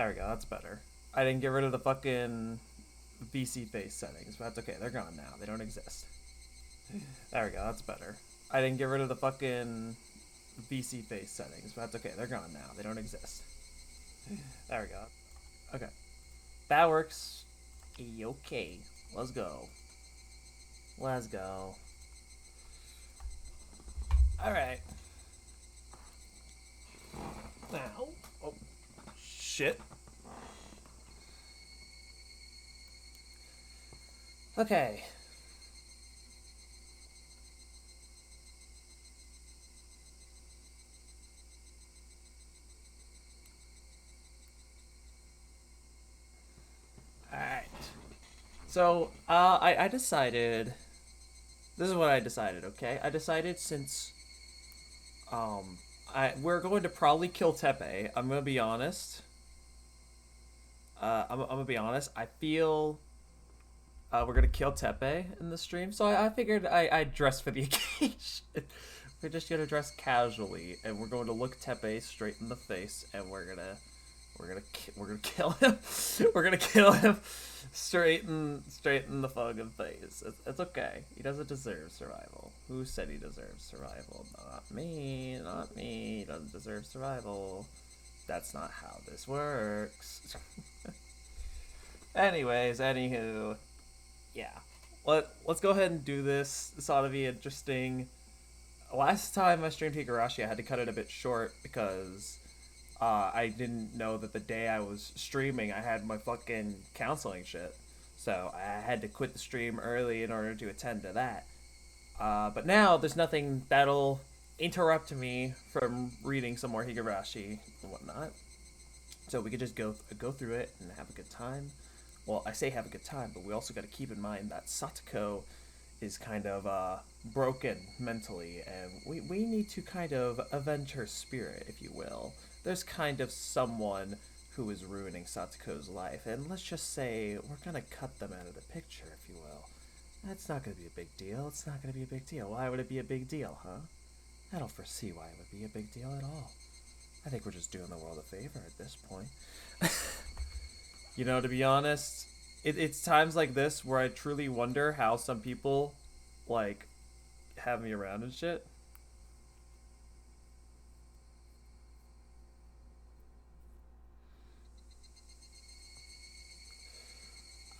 There we go, that's better. I didn't get rid of the fucking VC face settings, but that's okay. They're gone now. They don't exist. There we go, that's better. I didn't get rid of the fucking VC face settings, but that's okay. They're gone now. They don't exist. There we go. Okay. That works. Okay. Let's go. Let's go. Alright. Now. Oh. Shit. Okay. Alright. So, I decided... This is what I decided, okay? I decided since... we're going to probably kill Tepe. I'm gonna be honest. I'm gonna be honest. I feel... we're gonna kill Tepe in the stream, so I figured I'd dress for the occasion. We're just gonna dress casually, and we're going to look Tepe straight in the face, and we're gonna kill him. We're gonna kill him straight in the fucking face. It's okay. He doesn't deserve survival. Who said he deserves survival? Not me. Not me. He doesn't deserve survival. That's not how this works. Anyways, anywho. Yeah, let's go ahead and do this. This ought to be interesting. Last time I streamed Higurashi, I had to cut it a bit short because I didn't know that the day I was streaming, I had my fucking counseling shit. So I had to quit the stream early in order to attend to that. But now there's nothing that'll interrupt me from reading some more Higurashi and whatnot. So we could just go through it and have a good time. Well, I say have a good time, but we also got to keep in mind that Satoko is kind of broken mentally, and we need to kind of avenge her spirit, if you will. There's kind of someone who is ruining Satoko's life, and let's just say we're going to cut them out of the picture, if you will. That's not going to be a big deal. It's not going to be a big deal. Why would it be a big deal, huh? I don't foresee why it would be a big deal at all. I think we're just doing the world a favor at this point. You know, to be honest, it's times like this where I truly wonder how some people, like, have me around and shit.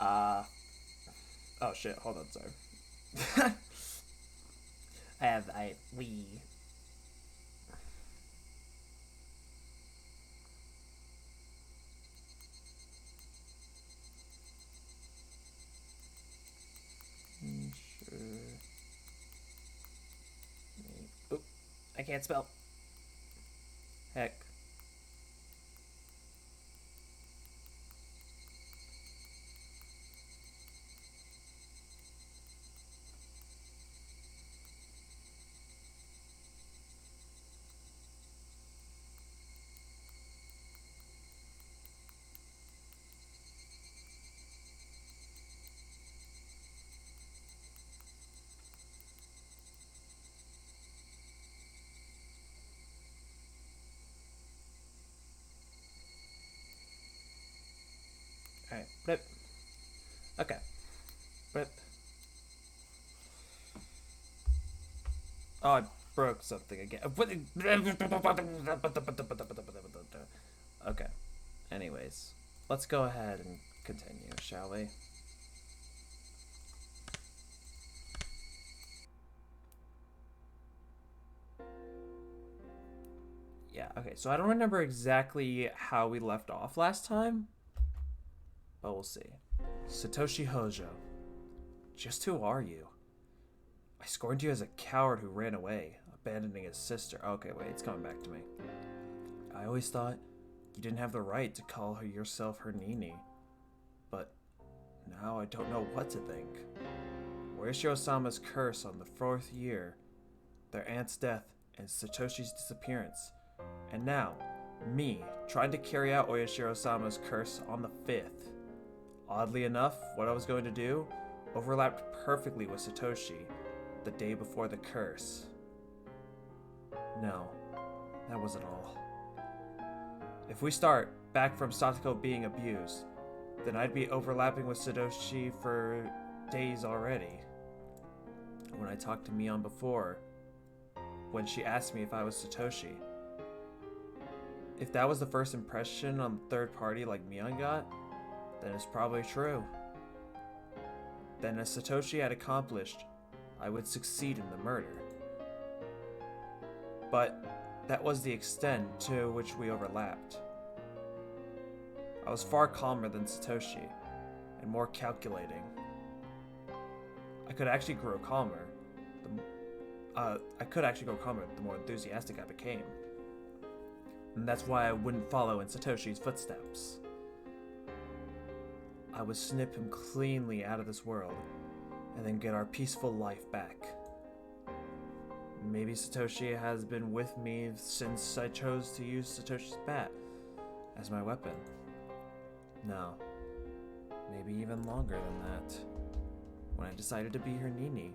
Uh, oh shit, hold on, sorry. We... Sure. Oop, I can't spell. Heck. Alright, blip. Okay. Blip. Oh, I broke something again. Okay. Anyways, let's go ahead and continue, shall we? Yeah, okay, so I don't remember exactly how we left off last time, but we'll see. Satoshi Hojo. Just who are you? I scorned you as a coward who ran away, abandoning his sister. Okay, wait, it's coming back to me. I always thought you didn't have the right to call her yourself her Nini. But now I don't know what to think. Ueshiro-sama's curse on the 4th year, their aunt's death, and Satoshi's disappearance. And now, me, trying to carry out Ueshiro-sama's curse on the 5th. Oddly enough, what I was going to do overlapped perfectly with Satoshi, the day before the curse. No, that wasn't all. If we start, back from Satoko being abused, then I'd be overlapping with Satoshi for days already. When I talked to Mion before, when she asked me if I was Satoshi, if that was the first impression on third party like Mion got, then it's probably true. Then as Satoshi had accomplished, I would succeed in the murder. But that was the extent to which we overlapped. I was far calmer than Satoshi, and more calculating. I could actually grow calmer. The more enthusiastic I became. And that's why I wouldn't follow in Satoshi's footsteps. I would snip him cleanly out of this world, and then get our peaceful life back. Maybe Satoshi has been with me since I chose to use Satoshi's bat as my weapon. No, maybe even longer than that. When I decided to be her Nini,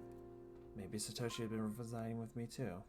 maybe Satoshi had been residing with me too.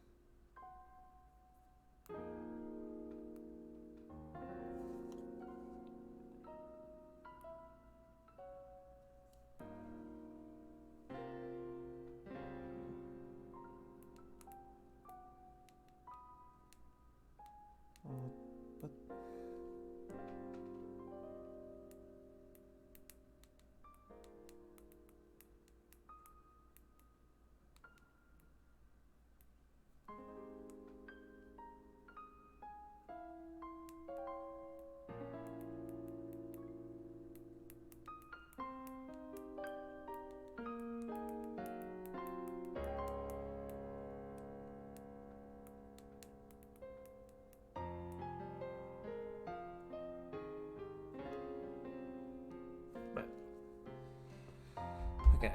But okay.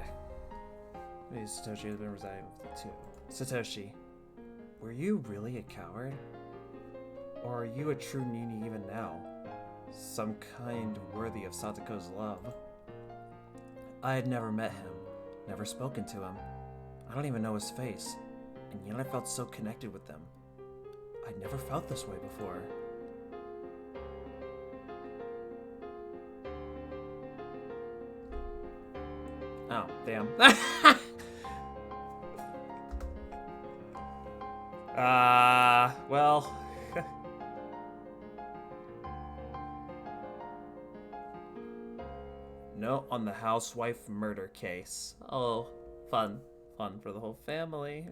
Maybe Satoshi has been residing with you too. Satoshi, were you really a coward? Or are you a true Nini even now? Some kind worthy of Satoko's love? I had never met him, never spoken to him. I don't even know his face, and yet I felt so connected with them. I'd never felt this way before. Oh, damn. Well. Note on the housewife murder case. Oh, fun. Fun for the whole family.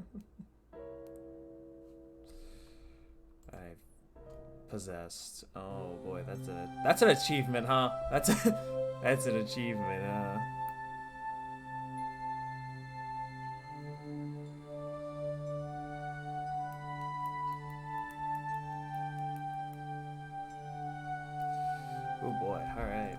I've possessed. Oh boy, that's an achievement, huh? That's an achievement, huh? Oh boy, alright.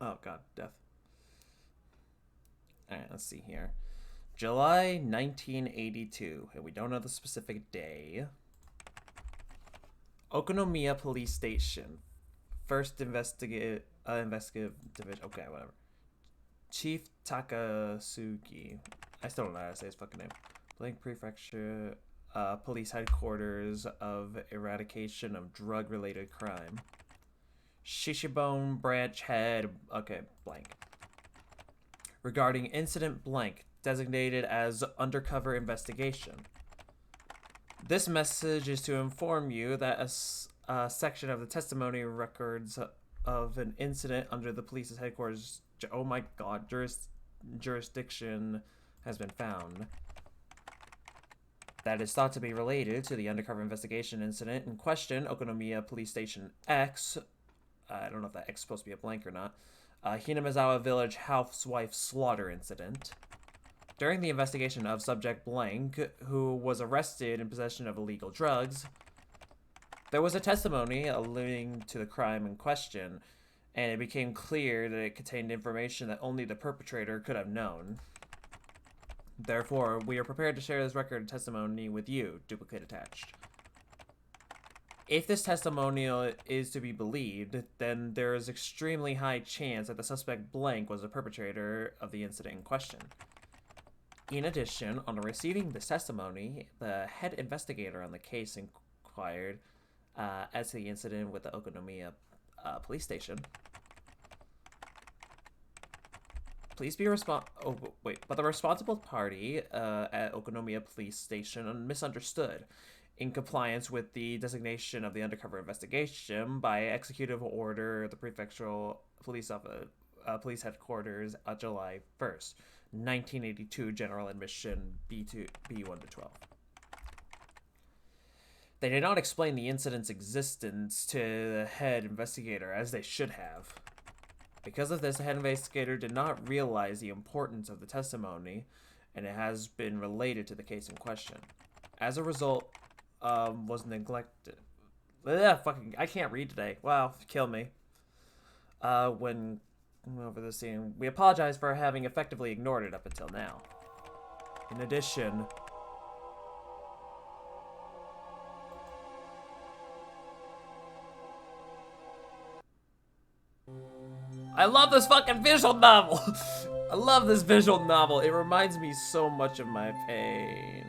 Oh god, death. Alright, let's see here. July 1982, and we don't know the specific day. Okonomiya Police Station. First investigative division. Okay, whatever. Chief Takasugi. I still don't know how to say his fucking name. Blank Prefecture. Police Headquarters of Eradication of Drug-Related Crime. Shishibone Branch Head. Okay, blank. Regarding Incident Blank, designated as Undercover Investigation. This message is to inform you that a section of the testimony records of an incident under the police's headquarters, oh my god, jurisdiction has been found. That is thought to be related to the undercover investigation incident in question, Okonomiya Police Station X. I don't know if that X is supposed to be a blank or not. Hinamizawa Village housewife slaughter incident. During the investigation of subject blank, who was arrested in possession of illegal drugs, there was a testimony alluding to the crime in question, and it became clear that it contained information that only the perpetrator could have known. Therefore, we are prepared to share this record of testimony with you, duplicate attached. If this testimonial is to be believed, then there is extremely high chance that the suspect blank was the perpetrator of the incident in question. In addition, on receiving this testimony, the head investigator on the case inquired as to the incident with the Okonomiya police station. Please be but the responsible party at Okonomiya police station misunderstood. In compliance with the designation of the undercover investigation by executive order of the prefectural police headquarters on July 1st, 1982, general admission B1 to 12. They did not explain the incident's existence to the head investigator as they should have. Because of this, the head investigator did not realize the importance of the testimony, and it has been related to the case in question. As a result, was neglected. I can't read today. Wow, kill me. When over the scene, we apologize for having effectively ignored it up until now. In addition, I love this fucking visual novel. I love this visual novel. It reminds me so much of my pain.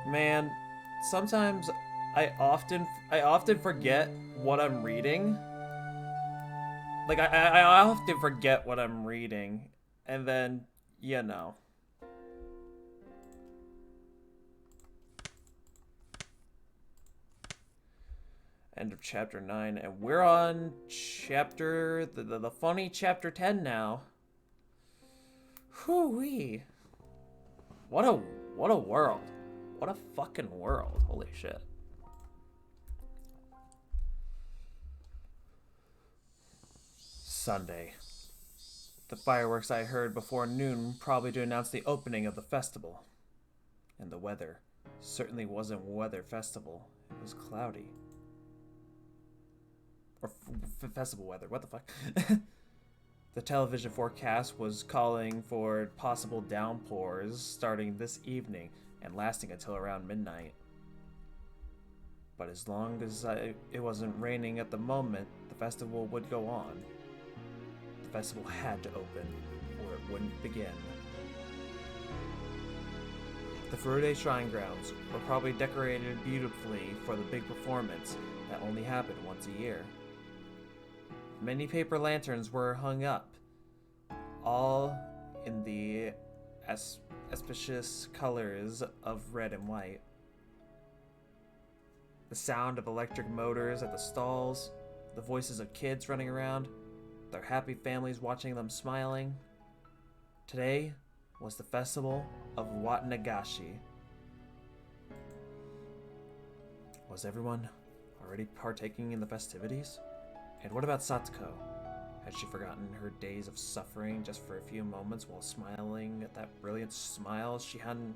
Man, sometimes I often forget what I'm reading. Like I often forget what I'm reading, and then you know. End of chapter 9, and we're on chapter the funny chapter 10 now. Whoo-wee. What a world. What a fucking world. Holy shit. Sunday. The fireworks I heard before noon probably to announce the opening of the festival. And the weather certainly wasn't weather festival. It was cloudy. Or festival weather. What the fuck? The television forecast was calling for possible downpours starting this evening and lasting until around midnight. But as long as it wasn't raining at the moment, the festival would go on. The festival had to open, or it wouldn't begin. The Furude Shrine grounds were probably decorated beautifully for the big performance that only happened once a year. Many paper lanterns were hung up, all in the auspicious colors of red and white. The sound of electric motors at the stalls, the voices of kids running around, their happy families watching them smiling. Today was the festival of Watanagashi. Was everyone already partaking in the festivities? And what about Satsuko? Had she forgotten her days of suffering just for a few moments while smiling at that brilliant smile she hadn't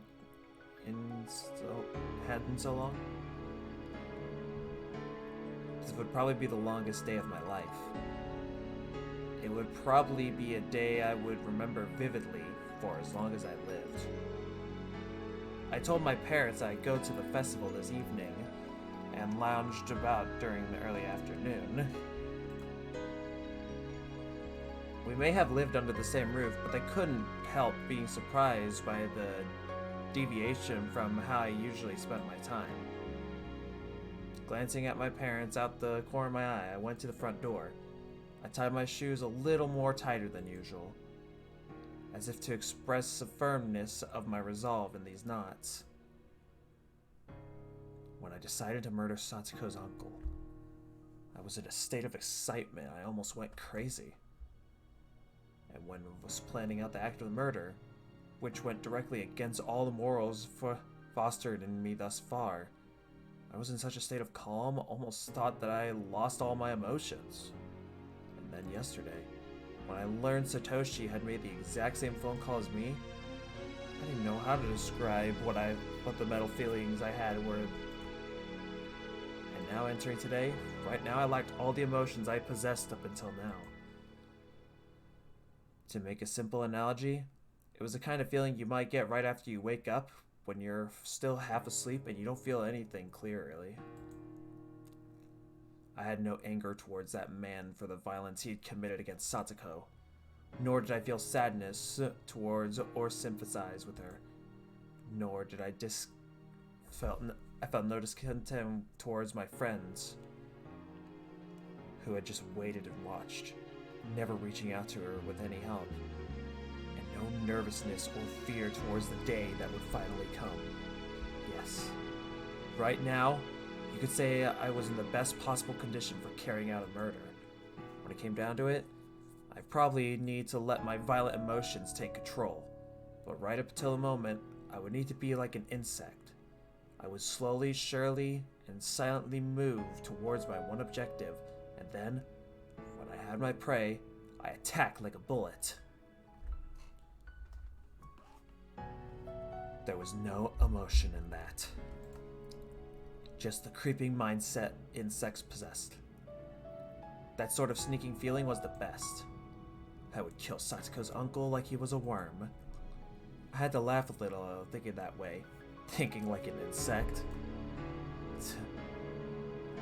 had in so long? This would probably be the longest day of my life. It would probably be a day I would remember vividly for as long as I lived. I told my parents I'd go to the festival this evening and lounged about during the early afternoon. We may have lived under the same roof, but I couldn't help being surprised by the deviation from how I usually spent my time. Glancing at my parents out the corner of my eye, I went to the front door. I tied my shoes a little more tighter than usual, as if to express the firmness of my resolve in these knots. When I decided to murder Satsuko's uncle, I was in a state of excitement. I almost went crazy. And when I was planning out the act of the murder, which went directly against all the morals fostered in me thus far, I was in such a state of calm, almost thought that I lost all my emotions. And then yesterday, when I learned Satoshi had made the exact same phone call as me, I didn't know how to describe what the mental feelings I had were. And now entering today, right now I lacked all the emotions I possessed up until now. To make a simple analogy, it was the kind of feeling you might get right after you wake up when you're still half asleep and you don't feel anything clearly. I had no anger towards that man for the violence he'd committed against Satoko, nor did I feel sadness towards or sympathize with her, nor did I felt no discontent towards my friends, who had just waited and watched, never reaching out to her with any help, and no nervousness or fear towards the day that would finally come. Yes, right now, you could say I was in the best possible condition for carrying out a murder. When it came down to it, I probably need to let my violent emotions take control, but right up until the moment, I would need to be like an insect. I would slowly, surely, and silently move towards my one objective, and then, when I had my prey, I attacked like a bullet. There was no emotion in that. Just the creeping mindset insects possessed. That sort of sneaking feeling was the best. I would kill Satoko's uncle like he was a worm. I had to laugh a little thinking that way, thinking like an insect.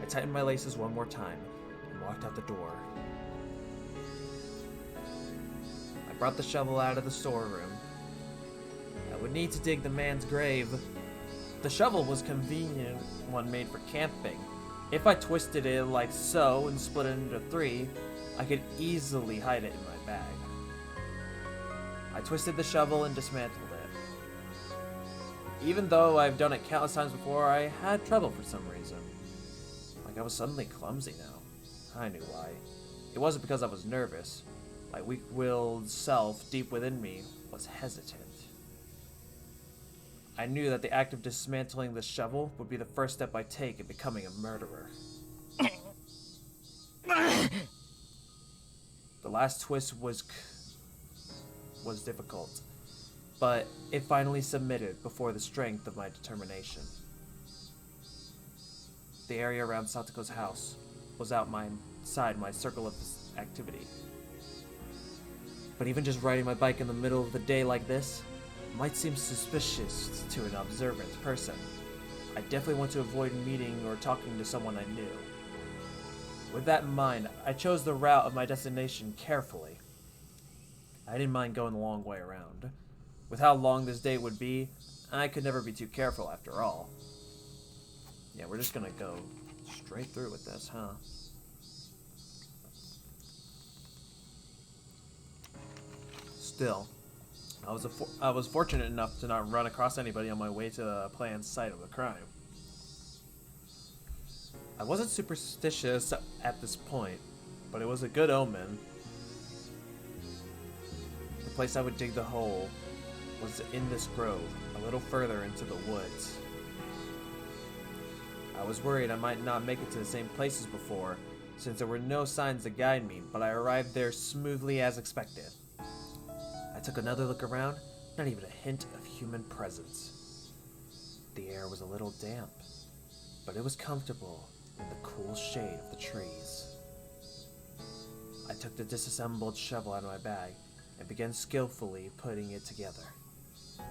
I tightened my laces one more time and walked out the door. I brought the shovel out of the storeroom. I would need to dig the man's grave. The shovel was a convenient one made for camping. If I twisted it like so and split it into 3, I could easily hide it in my bag. I twisted the shovel and dismantled it. Even though I've done it countless times before, I had trouble for some reason. Like I was suddenly clumsy now. I knew why. It wasn't because I was nervous. My weak-willed self deep within me was hesitant. I knew that the act of dismantling the shovel would be the first step I take in becoming a murderer. The last twist was difficult, but it finally submitted before the strength of my determination. The area around Satoko's house was outside my circle of activity. But even just riding my bike in the middle of the day like this might seem suspicious to an observant person. I definitely want to avoid meeting or talking to someone I knew. With that in mind, I chose the route of my destination carefully. I didn't mind going the long way around. With how long this day would be, I could never be too careful after all. Yeah, we're just gonna go straight through with this, huh? Still, I was fortunate enough to not run across anybody on my way to the planned site of the crime. I wasn't superstitious at this point, but it was a good omen. The place I would dig the hole was in this grove, a little further into the woods. I was worried I might not make it to the same place as before, since there were no signs to guide me, but I arrived there smoothly as expected. I took another look around, not even a hint of human presence. The air was a little damp, but it was comfortable in the cool shade of the trees. I took the disassembled shovel out of my bag and began skillfully putting it together.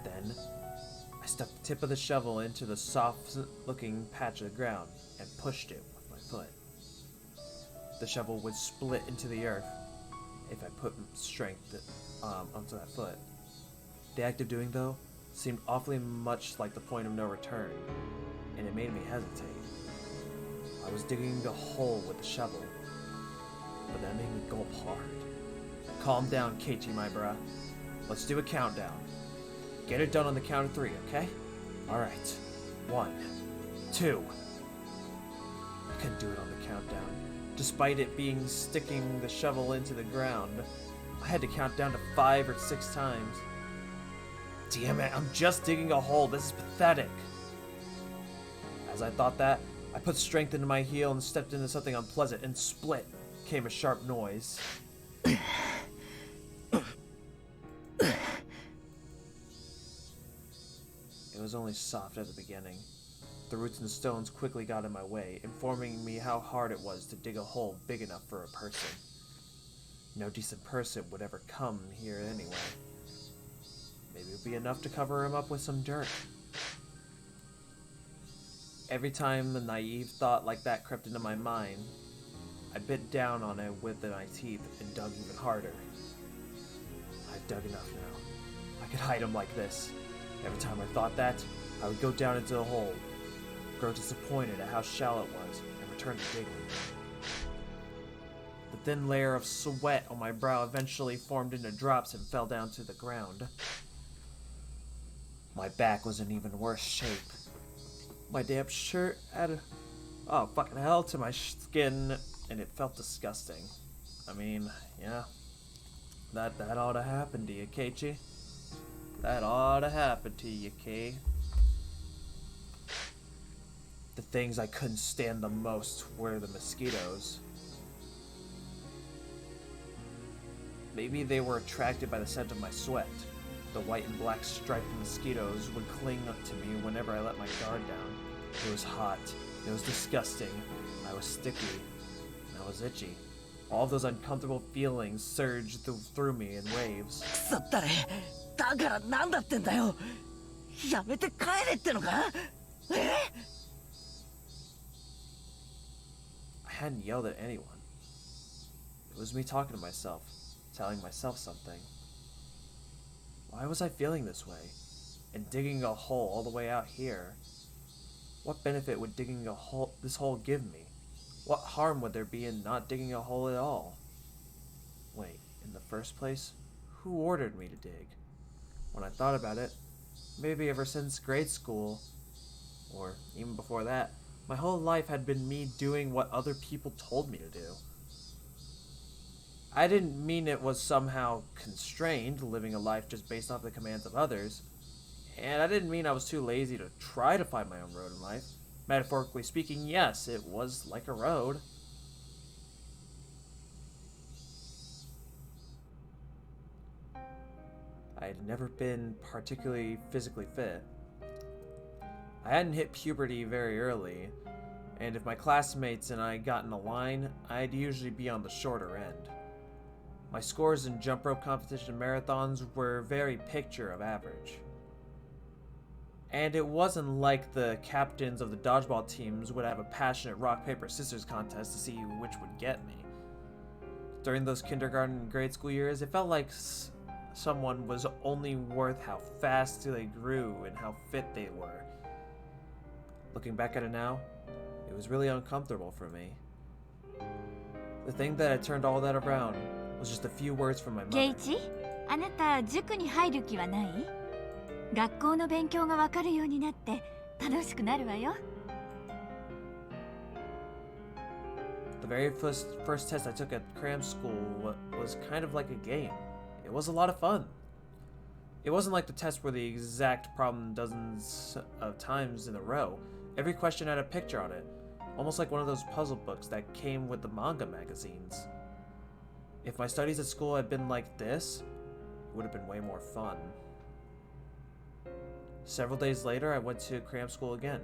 Then, I stuck the tip of the shovel into the soft-looking patch of the ground and pushed it with my foot. The shovel would split into the earth if I put strength onto that foot. The act of doing, though, seemed awfully much like the point of no return, and it made me hesitate. I was digging a hole with the shovel, but that made me gulp hard. Calm down, Keiichi, my bruh. Let's do a countdown. Get it done on the count of 3, okay? Alright. 1, 2. I couldn't do it on the countdown. Despite it being sticking the shovel into the ground, I had to count down to 5 or 6 times. Damn it, I'm just digging a hole. This is pathetic. As I thought that, I put strength into my heel and stepped into something unpleasant, and split came a sharp noise. It was only soft at the beginning. the roots and stones quickly got in my way, informing me how hard it was to dig a hole big enough for a person. No decent person would ever come here anyway. Maybe it would be enough to cover him up with some dirt. Every time a naive thought like that crept into my mind, I bit down on it with my teeth and dug even harder. I've dug enough now. I could hide him like this. Every time I thought that, I would go down into the hole, grow disappointed at how shallow it was, and return to digging. The thin layer of sweat on my brow eventually formed into drops and fell down to the ground. My back was in even worse shape. My damp shirt had fucking hell to my skin, and it felt disgusting. I mean, yeah, that ought to happen to you, Keiichi. That ought to happen to you, Kei. The things I couldn't stand the most were the mosquitoes. Maybe they were attracted by the scent of my sweat. The white and black striped mosquitoes would cling up to me whenever I let my guard down. It was hot. It was disgusting. I was sticky. And I was itchy. All those uncomfortable feelings surged through me in waves. I hadn't yelled at anyone. It was me talking to myself, telling myself something. Why was I feeling this way? And digging a hole all the way out here? What benefit would digging this hole give me? What harm would there be in not digging a hole at all? Wait, in the first place, who ordered me to dig? When I thought about it, maybe ever since grade school, or even before that, my whole life had been me doing what other people told me to do. I didn't mean it was somehow constrained, living a life just based off the commands of others. And I didn't mean I was too lazy to try to find my own road in life. Metaphorically speaking, yes, it was like a road. I had never been particularly physically fit. I hadn't hit puberty very early, and if my classmates and I got in a line, I'd usually be on the shorter end. My scores in jump rope competition marathons were very picture of average. And it wasn't like the captains of the dodgeball teams would have a passionate rock, paper, scissors contest to see which would get me. During those kindergarten and grade school years, it felt like someone was only worth how fast they grew and how fit they were. Looking back at it now, it was really uncomfortable for me. The thing that had turned all that around was just a few words from my mother. Keiichi, あなた塾に入る気はない？学校の勉強がわかるようになって楽しくなるわよ。The very first test I took at cram school was kind of like a game. It was a lot of fun. It wasn't like the test where the exact problem dozens of times in a row. Every question had a picture on it, almost like one of those puzzle books that came with the manga magazines. If my studies at school had been like this, it would have been way more fun. Several days later, I went to cram school again,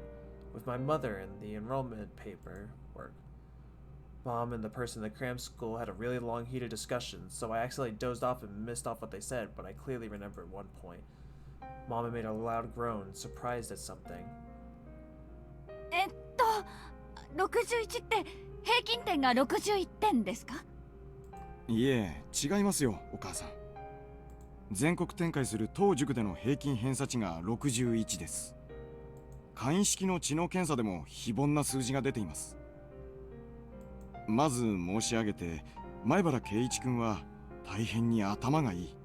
with my mother and the enrollment paperwork. Mom and the person at the cram school had a really long, heated discussion, so I accidentally dozed off and missed off what they said, but I clearly remembered one point. Mom had made a loud groan, surprised at something. 61って平均点が61点ですか？いえ、違いますよ、お母さん。全国展開する当塾での平均偏差値が61です。簡易式の知能検査でも非凡な数字が出ています。まず申し上げて、前原圭一君は大変に頭がいい。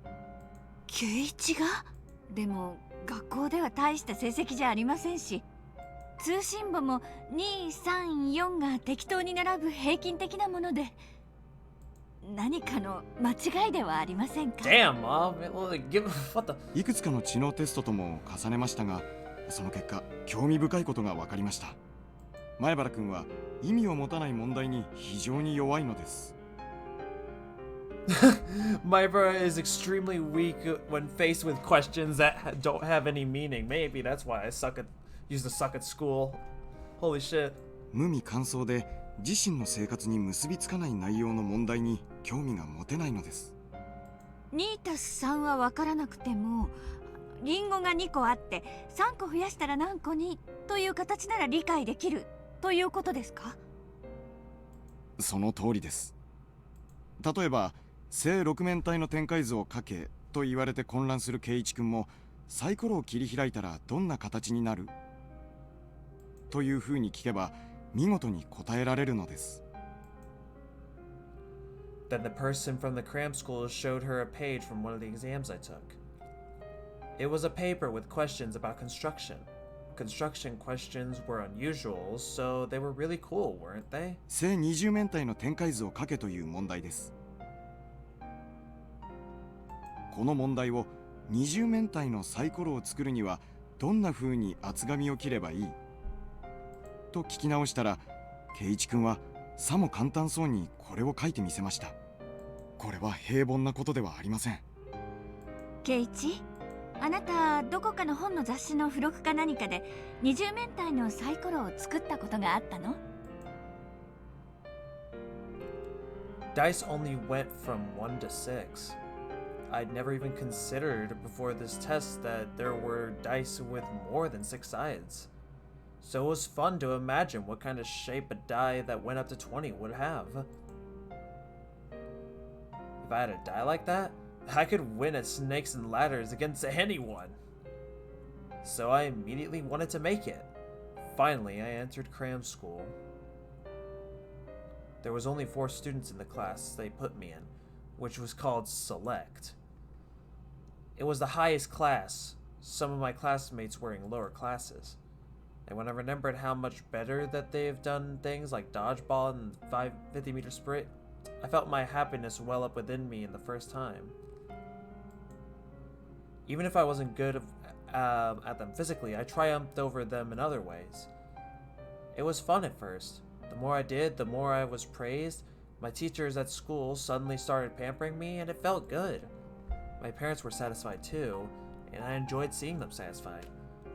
圭一が？でも学校では大した成績じゃありませんし、通信簿も2、3、4が適当に並ぶ平均的なもので、何かの間違いではありませんか？ Damn, Mom! What the? いくつかの知能テストとも重ねましたが、その結果、興味深いことが分かりました。前原君は意味を持たない問題に非常に弱いのです。Maibara is extremely weak when faced with questions that don't have any meaning. Maybe that's why I used to suck at school. Holy shit. 無味乾燥で自身の生活に結びつかない内容の問題に興味が持てないのです。2たす3は分からなくても、リンゴが2個あって3個増やしたら何個にという形なら理解できるということですか？その通りです。例えば正六面体の展開図を書けと言われて混乱する圭一君も、サイコロを切り開いたらどんな形になるというふうに聞けば見事に答えられるのです。Then the person from the cram school showed her a page from one of the exams I took. It was a paper with questions about construction. Construction questions were unusual, so they were really cool, weren't they? 正二十面体の展開図を書けという問題です。この問題を二十面体のサイコロを作るにはどんな風に厚紙を切ればいいと聞き直したら、圭一君はさも簡単そうにこれを書いてみせました。これは平凡なことではありません。圭一、あなたどこかの本の雑誌の付録か何かで二十面体のサイコロを作ったことがあったの？ Dice only went from 1 to 6. I'd never even considered before this test that there were dice with more than 6 sides. So it was fun to imagine what kind of shape a die that went up to 20 would have. If I had a die like that, I could win at Snakes and Ladders against anyone. So I immediately wanted to make it. Finally, I entered cram school. There was only 4 students in the class they put me in, which was called Select. It was the highest class, some of my classmates were in lower classes. And when I remembered how much better that they've done things like dodgeball and 50-meter sprint, I felt my happiness well up within me in the first time. Even if I wasn't good at them physically, I triumphed over them in other ways. It was fun at first. The more I did, the more I was praised. My teachers at school suddenly started pampering me, and it felt good. My parents were satisfied too, and I enjoyed seeing them satisfied.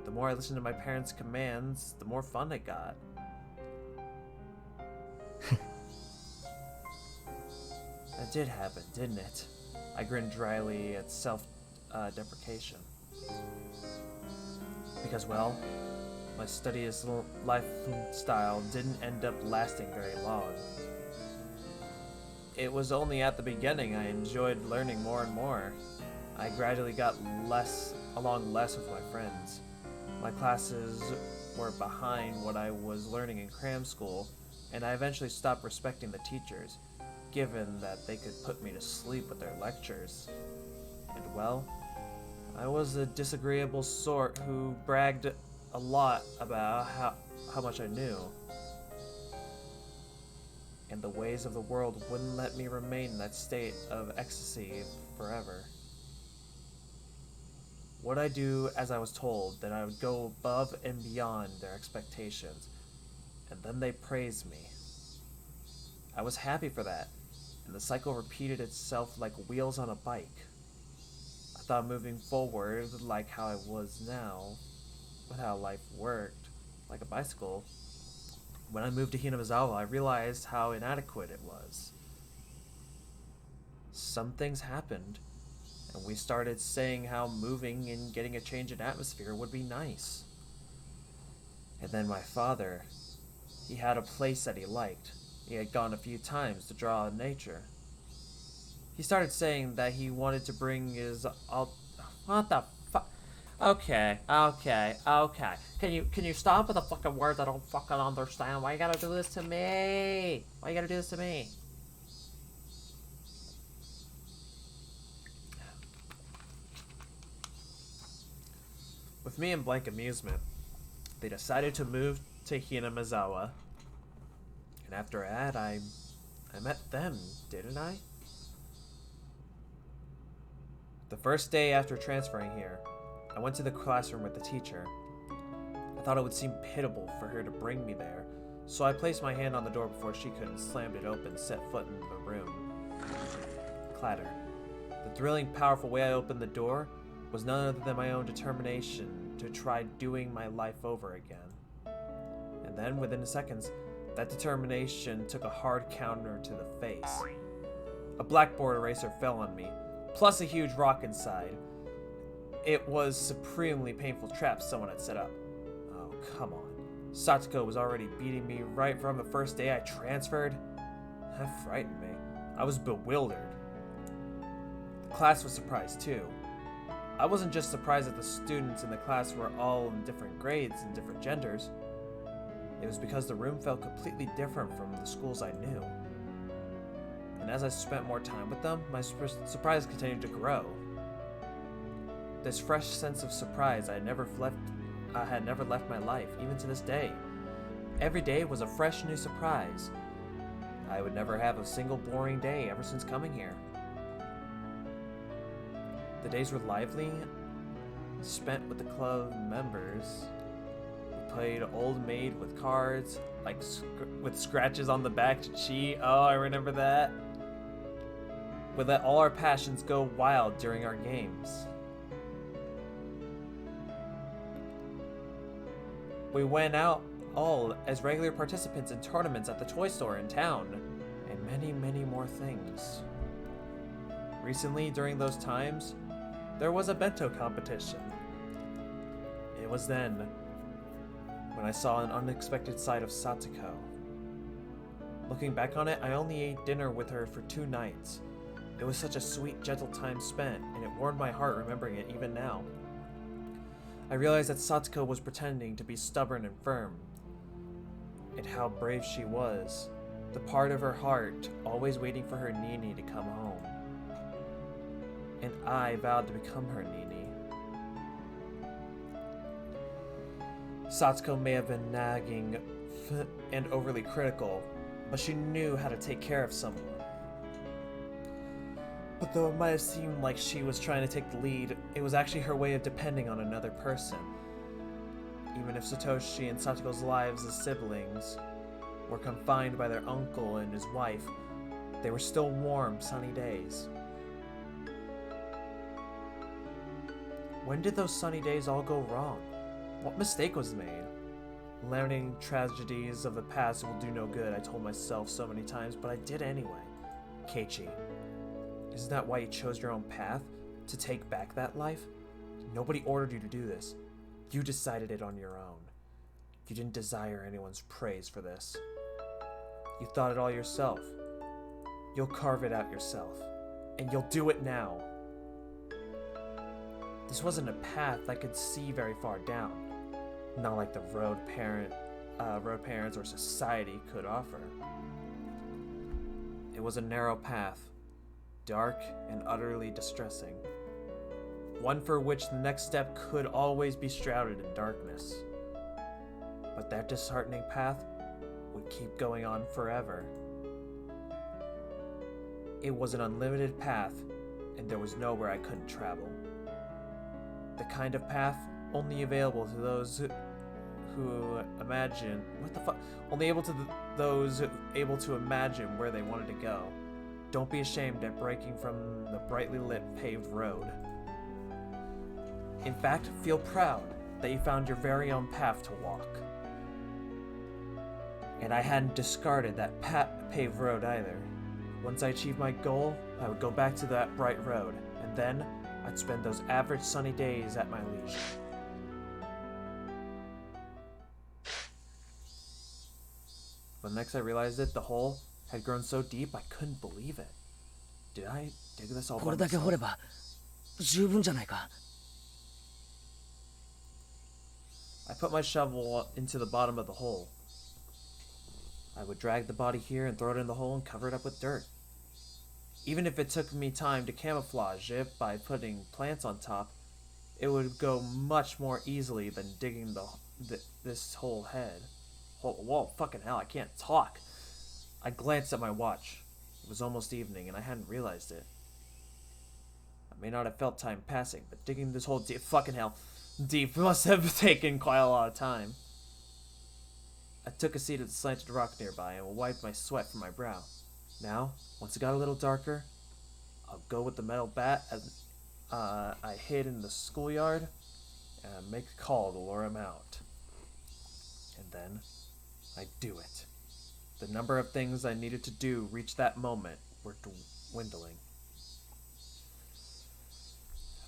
The more I listened to my parents' commands, the more fun it got. That did happen, didn't it? I grinned dryly at self-deprecation. Because, well, my studious lifestyle didn't end up lasting very long. It was only at the beginning I enjoyed learning more and more. I gradually got along less with my friends. My classes were behind what I was learning in cram school, and I eventually stopped respecting the teachers, given that they could put me to sleep with their lectures. And well, I was a disagreeable sort who bragged a lot about how much I knew. And the ways of the world wouldn't let me remain in that state of ecstasy forever. Would I do as I was told, that I would go above and beyond their expectations, and then they praised me. I was happy for that, and the cycle repeated itself like wheels on a bike. I thought moving forward like how I was now, with how life worked, like a bicycle. When I moved to Higurashi, I realized how inadequate it was. Some things happened, and we started saying how moving and getting a change in atmosphere would be nice. And then my father, he had a place that he liked. He had gone a few times to draw in nature. He started saying that he wanted to bring his what the fuck? Okay. Can you stop with the fucking words I don't fucking understand? Why you gotta do this to me? Why you gotta do this to me? With me in blank amusement, they decided to move to Hinamizawa. And after that, I met them, didn't I? The first day after transferring here, I went to the classroom with the teacher. I thought it would seem pitiable for her to bring me there, so I placed my hand on the door before she could and slammed it open, set foot in the room. Clatter. The thrilling, powerful way I opened the door was none other than my own determination to try doing my life over again. And then within seconds, that determination took a hard counter to the face. A blackboard eraser fell on me, plus a huge rock inside. It was supremely painful trap someone had set up. Oh, come on. Satoko was already beating me right from the first day I transferred. That frightened me. I was bewildered. The class was surprised too. I wasn't just surprised that the students in the class were all in different grades and different genders. It was because the room felt completely different from the schools I knew. And as I spent more time with them, my surprise continued to grow. This fresh sense of surprise had never left my life, even to this day. Every day was a fresh new surprise. I would never have a single boring day ever since coming here. The days were lively, spent with the club members. We played Old Maid with cards, like with scratches on the back to cheat. Oh, I remember that. We let all our passions go wild during our games. We went out all as regular participants in tournaments at the toy store in town, and many, many more things. Recently, during those times, there was a bento competition. It was then when I saw an unexpected side of Satoko. Looking back on it, I only ate dinner with her for 2 nights. It was such a sweet, gentle time spent, and it warmed my heart remembering it even now. I realized that Satoko was pretending to be stubborn and firm, and how brave she was, the part of her heart always waiting for her Nini to come home. And I vowed to become her Nini. Satoko may have been nagging and overly critical, but she knew how to take care of someone. But though it might have seemed like she was trying to take the lead, it was actually her way of depending on another person. Even if Satoshi and Satoko's lives as siblings were confined by their uncle and his wife, they were still warm, sunny days. When did those sunny days all go wrong? What mistake was made? Learning tragedies of the past will do no good, I told myself so many times, but I did anyway. Keiichi, isn't that why you chose your own path? To take back that life? Nobody ordered you to do this. You decided it on your own. You didn't desire anyone's praise for this. You thought it all yourself. You'll carve it out yourself. And you'll do it now. This wasn't a path I could see very far down. Not like the road parents or society could offer. It was a narrow path, dark and utterly distressing. One for which the next step could always be shrouded in darkness. But that disheartening path would keep going on forever. It was an unlimited path, and there was nowhere I couldn't travel. The kind of path only available to those who imagine those able to imagine where they wanted to go. Don't be ashamed at breaking from the brightly lit paved road. In fact, feel proud that you found your very own path to walk. And I hadn't discarded that paved road either. Once I achieved my goal, I would go back to that bright road, and then I'd spend those average sunny days at my leisure. But next I realized it, the hole had grown so deep I couldn't believe it. Did I dig this all by これだけ掘れば十分じゃないか。 I put my shovel into the bottom of the hole. I would drag the body here and throw it in the hole and cover it up with dirt. Even if it took me time to camouflage it by putting plants on top, it would go much more easily than digging this whole head. Whoa, fucking hell, I can't talk. I glanced at my watch. It was almost evening and I hadn't realized it. I may not have felt time passing, but digging this hole deep must have taken quite a lot of time. I took a seat at the slanted rock nearby and wiped my sweat from my brow. Now, once it got a little darker, I'll go with the metal bat I hid in the schoolyard and make a call to lure him out. And then, I'd do it. The number of things I needed to do reach that moment were dwindling.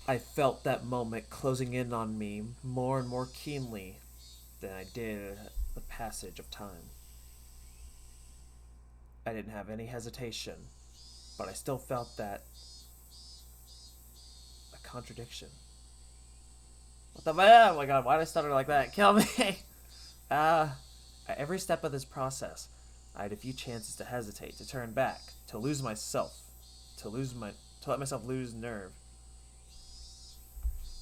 I felt that moment closing in on me more and more keenly than I did the passage of time. I didn't have any hesitation, but I still felt that a contradiction. What the man? Oh my god, why did I stutter like that? Kill me! At every step of this process, I had a few chances to hesitate, to turn back, to lose myself, to let myself lose nerve.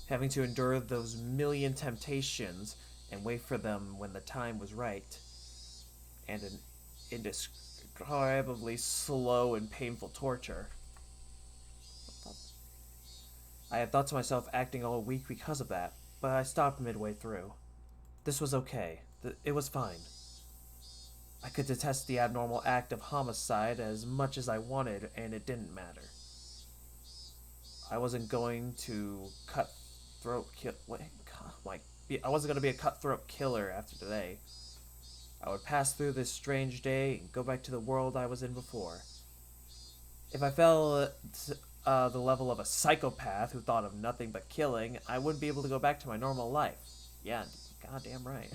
Having to endure those million temptations and wait for them when the time was right, and an indescribably slow and painful torture. I had thought to myself acting all weak because of that, but I stopped midway through. This was okay. It was fine. I could detest the abnormal act of homicide as much as I wanted, and it didn't matter. I wasn't going to I wasn't going to be a cutthroat killer after today. I would pass through this strange day and go back to the world I was in before. If I fell at the level of a psychopath who thought of nothing but killing, I wouldn't be able to go back to my normal life. Yeah, goddamn right.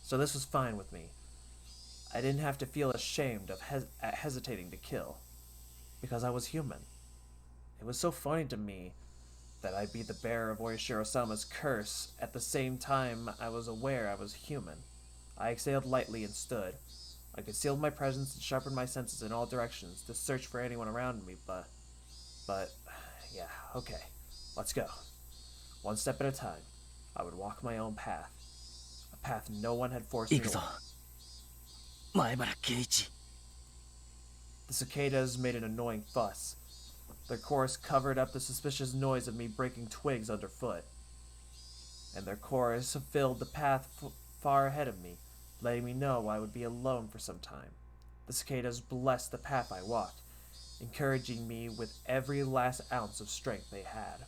So this was fine with me. I didn't have to feel ashamed of hesitating to kill, because I was human. It was so funny to me that I'd be the bearer of Oyashiro-sama's curse at the same time I was aware I was human. I exhaled lightly and stood. I concealed my presence and sharpened my senses in all directions to search for anyone around me, but, yeah, okay, let's go. One step at a time, I would walk my own path. A path no one had forced me to walk. The cicadas made an annoying fuss. Their chorus covered up the suspicious noise of me breaking twigs underfoot. And their chorus filled the path far ahead of me, letting me know I would be alone for some time. The cicadas blessed the path I walked, encouraging me with every last ounce of strength they had.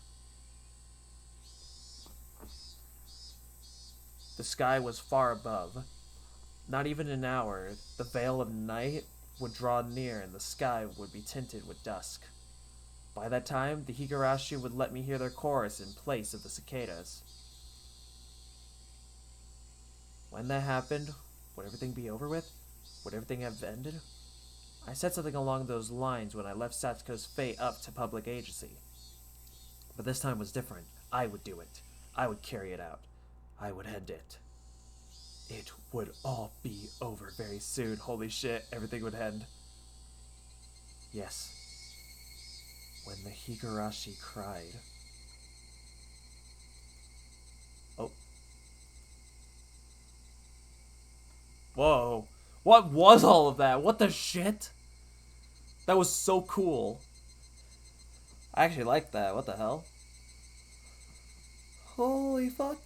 The sky was far above. Not even an hour, the veil of night would draw near and the sky would be tinted with dusk. By that time, the Higurashi would let me hear their chorus in place of the cicadas. When that happened, would everything be over with? Would everything have ended? I said something along those lines when I left Satsuko's fate up to public agency. But this time was different. I would do it. I would carry it out. I would end it. It would all be over very soon. Holy shit, everything would end. Yes. When the Higurashi cried. Oh. Whoa. What was all of that? What the shit? That was so cool. I actually liked that. What the hell? Holy fuck.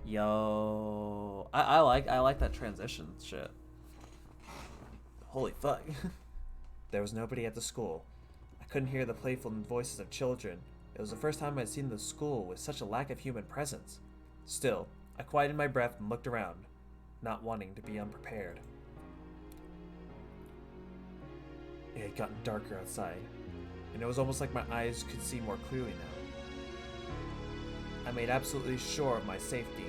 Yo. I like that transition shit. Holy fuck. There was nobody at the school. I couldn't hear the playful voices of children. It was the first time I'd seen the school with such a lack of human presence. Still, I quieted my breath and looked around, not wanting to be unprepared. It had gotten darker outside, and it was almost like my eyes could see more clearly now. I made absolutely sure of my safety.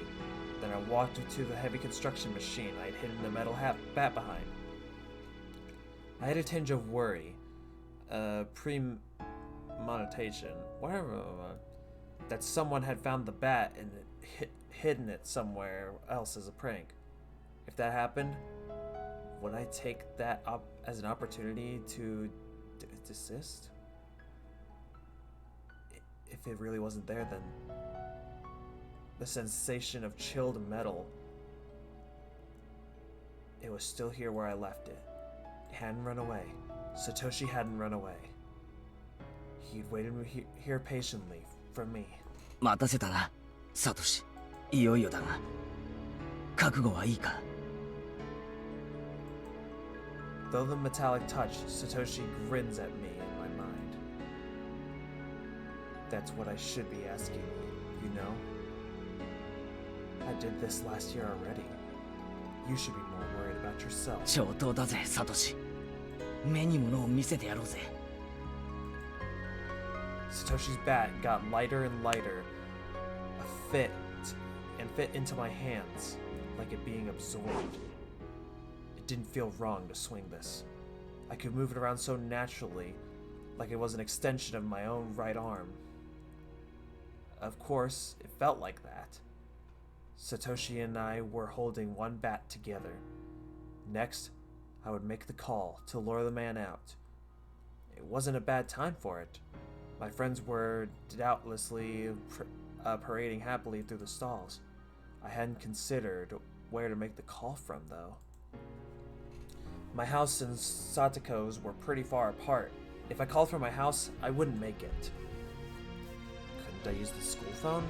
Then I walked to the heavy construction machine I had hidden the metal bat behind. I had a tinge of worry, premonitation, whatever, that someone had found the bat and hidden it somewhere else as a prank. If that happened, would I take that up as an opportunity to desist? If it really wasn't there, then the sensation of chilled metal, it was still here where I left it. It hadn't run away. Satoshi hadn't run away. He'd waited here patiently for me. 待たせたな、サトシ。いよいよだが、覚悟はいいか? Though the metallic touch, Satoshi grins at me in my mind. That's what I should be asking you know? I did this last year already. You should be more worried about yourself. 上等だぜサトシ。目に物を見せてやろうぜ。 Satoshi's bat got lighter and lighter, fit into my hands, like it being absorbed. It didn't feel wrong to swing this. I could move it around so naturally, like it was an extension of my own right arm. Of course, it felt like that. Satoshi and I were holding one bat together. Next, I would make the call to lure the man out. It wasn't a bad time for it. My friends were doubtlessly parading happily through the stalls. I hadn't considered where to make the call from, though. My house and Satoko's were pretty far apart. If I called from my house, I wouldn't make it. Couldn't I use the school phone?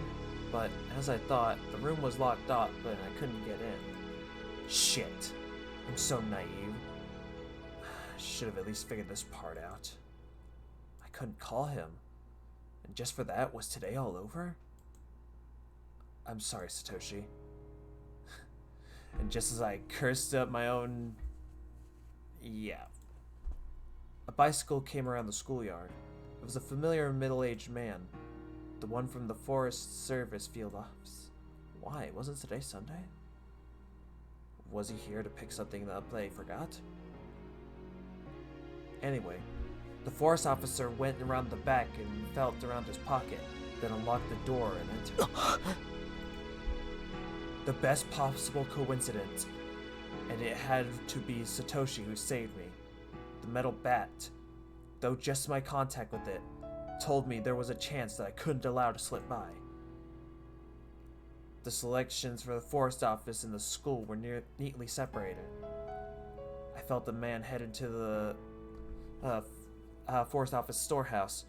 But as I thought, the room was locked up and I couldn't get in. Shit. I'm so naive. I should have at least figured this part out. I couldn't call him. And just for that, was today all over? I'm sorry, Satoshi. And just as I cursed up my own... Yeah. A bicycle came around the schoolyard. It was a familiar middle-aged man. The one from the Forest Service field office. Why? Wasn't today Sunday? Was he here to pick something up that he forgot? Anyway, the forest officer went around the back and felt around his pocket, then unlocked the door and entered. The best possible coincidence, and it had to be Satoshi who saved me. The metal bat, though just my contact with it, told me there was a chance that I couldn't allow to slip by. The selections for the forest office and the school were neatly separated. I felt the man headed to the forest office storehouse,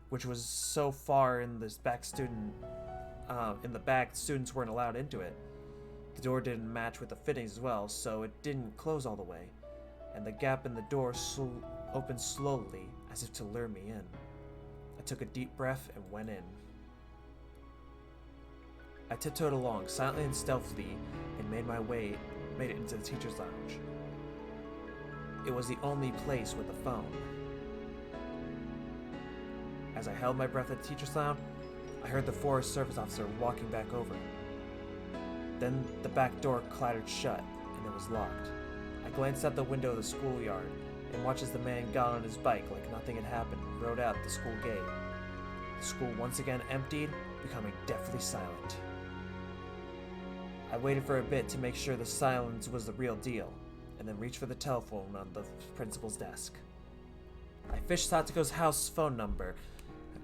which was so far in this back students weren't allowed into it. The door didn't match with the fittings as well, so it didn't close all the way, and the gap in the door opened slowly as if to lure me in. I took a deep breath and went in. I tiptoed along silently and stealthily and made it into the teacher's lounge. It was the only place with a phone. As I held my breath at the teacher's lounge, I heard the Forest Service officer walking back over. Then the back door clattered shut and it was locked. I glanced out the window of the schoolyard and watched as the man got on his bike like nothing had happened and rode out the school gate. The school once again emptied, becoming deathly silent. I waited for a bit to make sure the silence was the real deal, and then reached for the telephone on the principal's desk. I fished Satoko's house phone number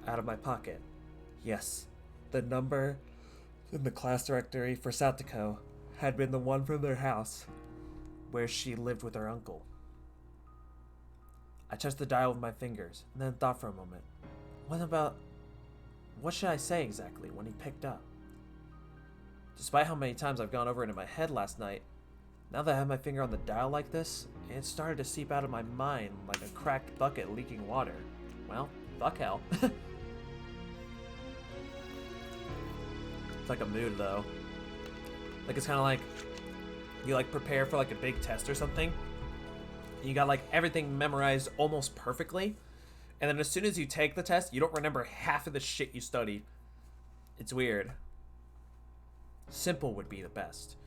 out of my pocket. Yes, the number in the class directory for Satoko had been the one from their house, where she lived with her uncle. I touched the dial with my fingers, and then thought for a moment. What should I say exactly when he picked up? Despite how many times I've gone over it in my head last night, now that I have my finger on the dial like this, it started to seep out of my mind like a cracked bucket leaking water. Well, fuck hell. It's like a mood though. Like it's kind of like you like prepare for like a big test or something. You got like everything memorized almost perfectly, and then as soon as you take the test, you don't remember half of the shit you studied. It's weird. Simple would be the best.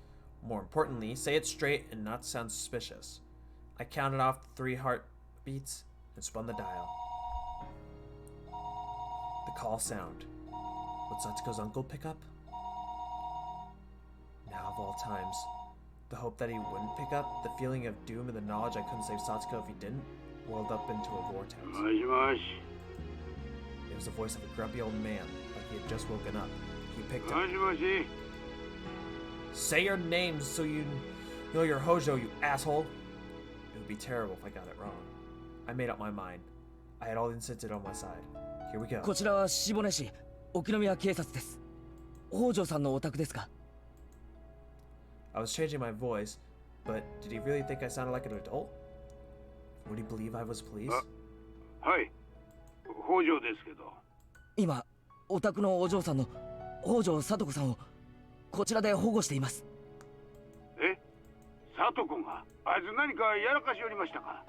More importantly, say it straight and not sound suspicious. I counted off 3 heartbeats and spun the dial. The call sound. Would Satsuko's uncle pick up? Now of all times, the hope that he wouldn't pick up, the feeling of doom and the knowledge I couldn't save Satsuko if he didn't, whirled up into a vortex. It was the voice of a grumpy old man, like he had just woken up. He picked up. Say your name so you know your Hojo, you asshole. It would be terrible if I got it wrong. I made up my mind. I had all the incentives on my side. Here we go. こちらは下根市沖宮警察です。北条さんのお宅ですか？ I was changing my voice, but did he really think I sounded like an adult? Would he believe I was police? はい、北条ですけど。今お宅のお嬢さんの北条聡子さんをこちらで保護しています。え、佐藤君があいつ何かやらかしおりましたか？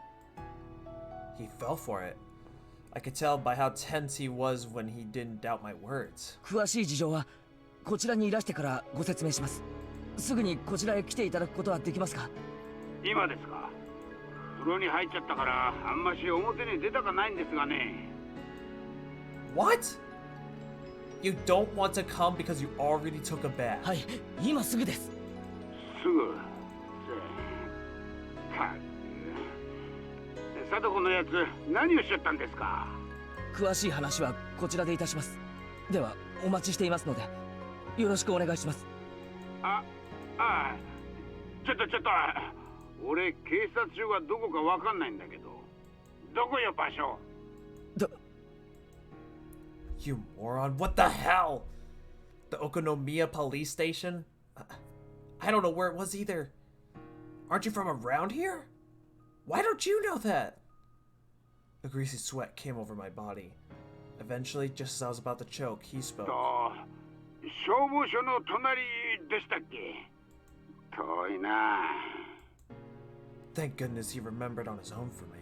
He fell for it. I could tell by how tense he was when he didn't doubt my words. 詳しい事情はこちらにいらしてからご説明します。すぐにこちらへ来ていただくことはできますか？今ですか？風呂に入っちゃったからあんまし表に出たかないんですがね。What? You don't want to come because you already took a bath. はい、今すぐです。すぐ。か佐藤君のやつ何をしちゃったんですか？詳しい話はこちらでいたします。ではお待ちしていますのでよろしくお願いします。ああ、ちょっと俺警察署がどこかわかんないんだけど、どこよ場所？ You moron, what the hell? The Okonomiya police station? I don't know where it was either. Aren't you from around here? Why don't you know that? A greasy sweat came over my body. Eventually, just as I was about to choke, he spoke. 消防署の隣でしたっけ？遠いな。 Thank goodness he remembered on his own for me.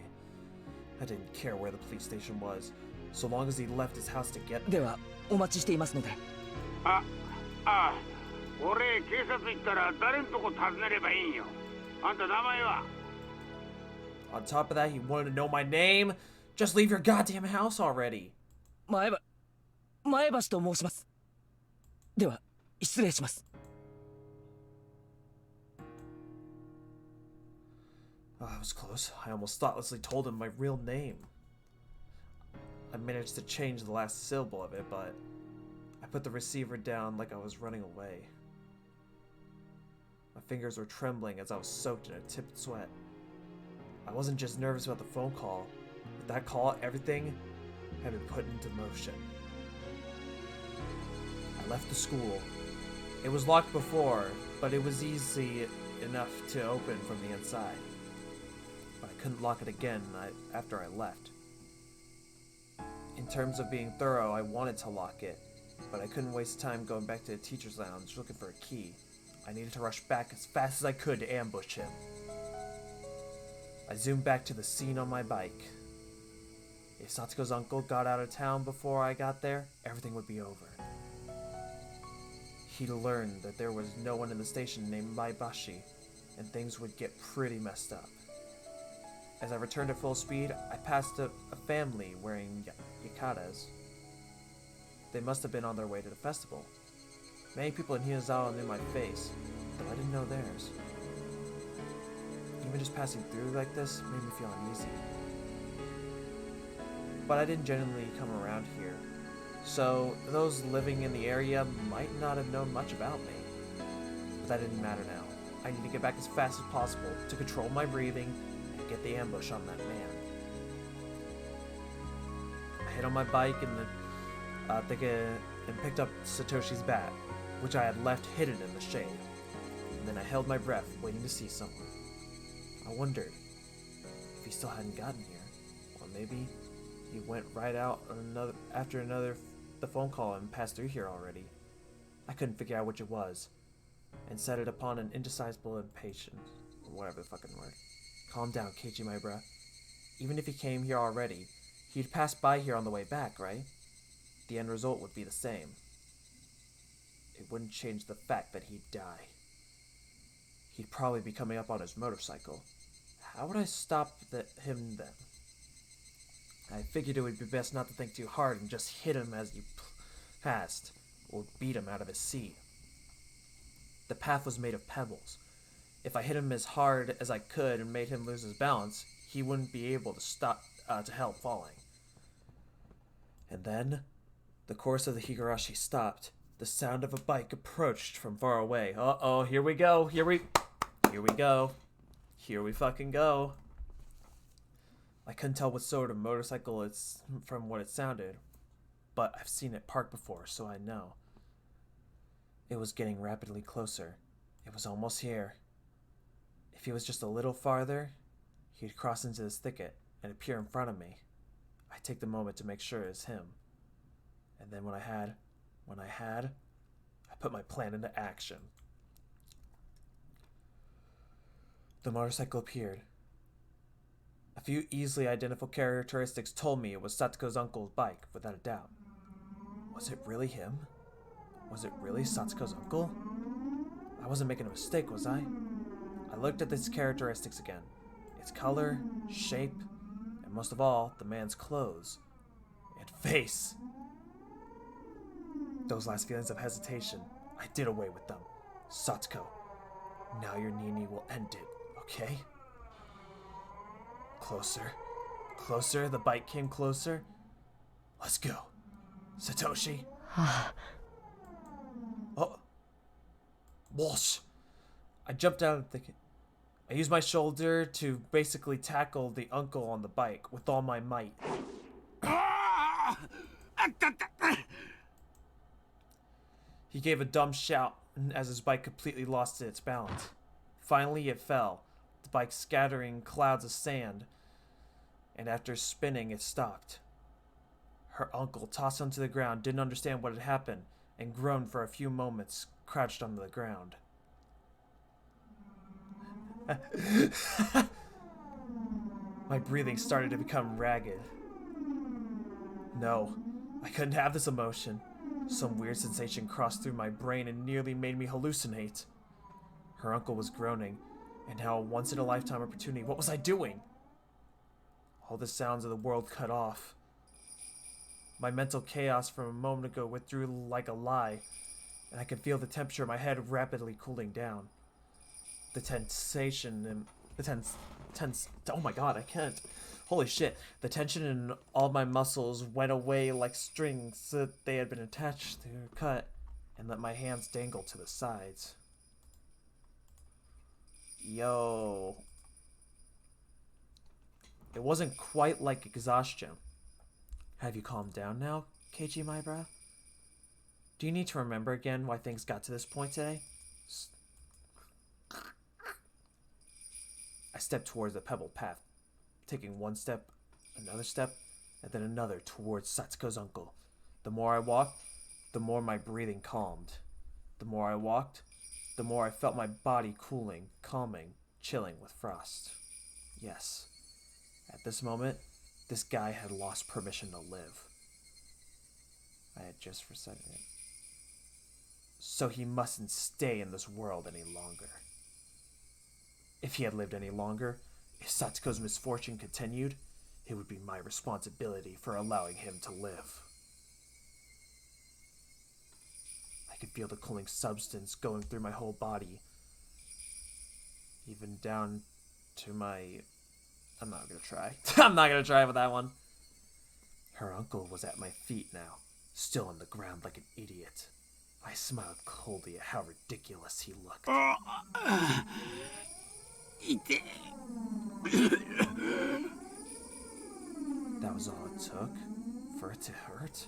I didn't care where the police station was, so long as he left his house to get ではお待ちしていますので。俺警察行ったら誰んとこ訪ねればいいんよ。あんた名前は？ On top of that, he wanted to know my name. Just leave your goddamn house already. 前橋と申します。では失礼します。Oh, I was close. I almost thoughtlessly told him my real name. I managed to change the last syllable of it, but I put the receiver down like I was running away. My fingers were trembling as I was soaked in a tipped sweat. I wasn't just nervous about the phone call. With that call, everything had been put into motion. I left the school. It was locked before, but it was easy enough to open from the inside. But I couldn't lock it again after I left. In terms of being thorough, I wanted to lock it, but I couldn't waste time going back to the teacher's lounge looking for a key. I needed to rush back as fast as I could to ambush him. I zoomed back to the scene on my bike. If Satsuko's uncle got out of town before I got there, everything would be over. He'd learned that there was no one in the station named Maebashi, and things would get pretty messed up. As I returned at full speed, I passed a family wearing yakatas. They must have been on their way to the festival. Many people in Hinazawa knew my face, but I didn't know theirs. Even just passing through like this made me feel uneasy. But I didn't genuinely come around here, so those living in the area might not have known much about me. But that didn't matter now. I need to get back as fast as possible to control my breathing and get the ambush on that man. I hit on my bike and picked up Satoshi's bat, which I had left hidden in the shade. And then I held my breath, waiting to see someone. I wondered if he still hadn't gotten here, or maybe he went right out after the phone call and passed through here already. I couldn't figure out which it was, and set it upon an indecisible impatience, or whatever the fucking word. Calm down, Keiichi, my bruh. Even if he came here already, he'd pass by here on the way back, right? The end result would be the same. It wouldn't change the fact that he'd die. He'd probably be coming up on his motorcycle. How would I stop him then? I figured it would be best not to think too hard and just hit him as he passed, or beat him out of his seat. The path was made of pebbles. If I hit him as hard as I could and made him lose his balance, he wouldn't be able to help falling. And then, the course of the Higurashi stopped. The sound of a bike approached from far away. Uh-oh, here we go. Here we go. Here we fucking go. I couldn't tell what sort of motorcycle it's from what it sounded, but I've seen it parked before, so I know. It was getting rapidly closer. It was almost here. If he was just a little farther, he'd cross into this thicket and appear in front of me. I take the moment to make sure it's him. And then I put my plan into action. The motorcycle appeared. A few easily identifiable characteristics told me it was Satsuko's uncle's bike, without a doubt. Was it really him? Was it really Satsuko's uncle? I wasn't making a mistake, was I? I looked at its characteristics again. Its color, shape, and most of all, the man's clothes and face. Those last feelings of hesitation, I did away with them. Satsuko, now your Nini will end it, okay? Closer. Closer, the bike came closer. Let's go. Satoshi. Oh. Walsh. I jumped out of the... I used my shoulder to basically tackle the uncle on the bike with all my might. He gave a dumb shout as his bike completely lost its balance. Finally, it fell, the bike scattering clouds of sand, and after spinning, it stopped. Her uncle, tossed onto the ground, didn't understand what had happened, and groaned for a few moments, crouched on the ground. My breathing started to become ragged. No, I couldn't have this emotion. Some weird sensation crossed through my brain and nearly made me hallucinate. Her uncle was groaning, and now a once-in-a-lifetime opportunity. What was I doing? All the sounds of the world cut off. My mental chaos from a moment ago withdrew like a lie, and I could feel the temperature of my head rapidly cooling down. The tensation and oh my god, I can't. Holy shit. The tension in all my muscles went away like strings that they had been attached to her cut, and let my hands dangle to the sides. Yo. It wasn't quite like exhaustion. Have you calmed down now, Keiichi Maibara? Do you need to remember again why things got to this point today? I stepped towards the pebbled path, taking one step, another step, and then another towards Satsuko's uncle. The more I walked, the more my breathing calmed. The more I walked, the more I felt my body cooling, calming, chilling with frost. Yes, at this moment, this guy had lost permission to live. I had just recited it. So he mustn't stay in this world any longer. If he had lived any longer, if Satsuko's misfortune continued, it would be my responsibility for allowing him to live. I could feel the cooling substance going through my whole body, even down to my... I'm not gonna try. I'm not gonna try with that one. Her uncle was at my feet now, still on the ground like an idiot. I smiled coldly at how ridiculous he looked. That was all it took for it to hurt?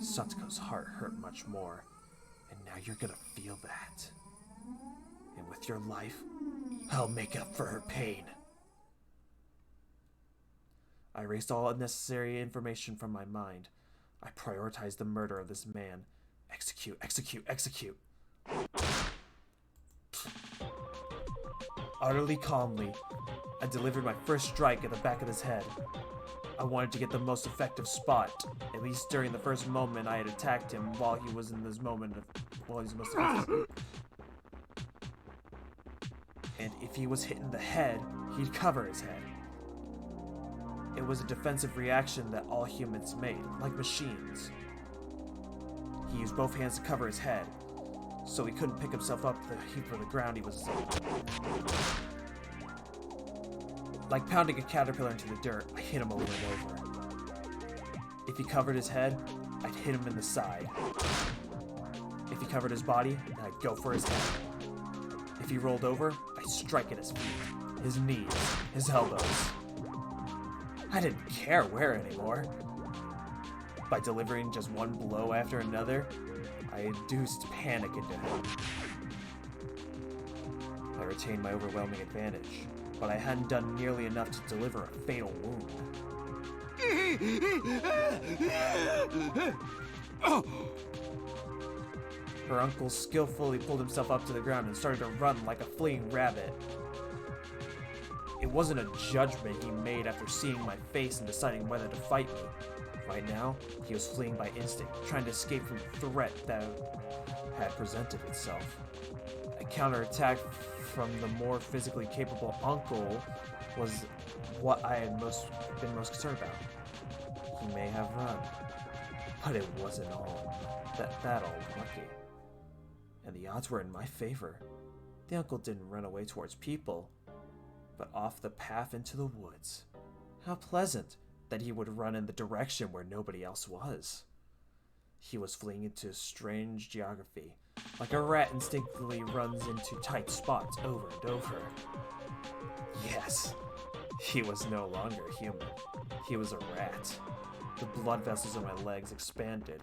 Satsuko's heart hurt much more, and now you're gonna feel that. And with your life, I'll make up for her pain. I erased all unnecessary information from my mind. I prioritized the murder of this man. Execute, execute, execute. Utterly calmly, I delivered my first strike at the back of his head. I wanted to get the most effective spot, at least during the first moment I had attacked him while he was in this moment of... while he's most effective. And if he was hit in the head, he'd cover his head. It was a defensive reaction that all humans made, like machines. He used both hands to cover his head, so he couldn't pick himself up from the ground he was in. Like pounding a caterpillar into the dirt, I hit him over and over. If he covered his head, I'd hit him in the side. If he covered his body, I'd go for his head. If he rolled over, I'd strike at his feet, his knees, his elbows. I didn't care where anymore. By delivering just one blow after another, I induced panic into him. I retained my overwhelming advantage, but I hadn't done nearly enough to deliver a fatal wound. Her uncle skillfully pulled himself up to the ground and started to run like a fleeing rabbit. It wasn't a judgment he made after seeing my face and deciding whether to fight me. Right now, he was fleeing by instinct, trying to escape from the threat that had presented itself. A counterattack from the more physically capable uncle was what I had been most concerned about. He may have run, but it wasn't all that all lucky. And the odds were in my favor. The uncle didn't run away towards people, but off the path into the woods. How pleasant that he would run in the direction where nobody else was. He was fleeing into strange geography, like a rat instinctively runs into tight spots over and over. Yes, he was no longer human. He was a rat. The blood vessels in my legs expanded,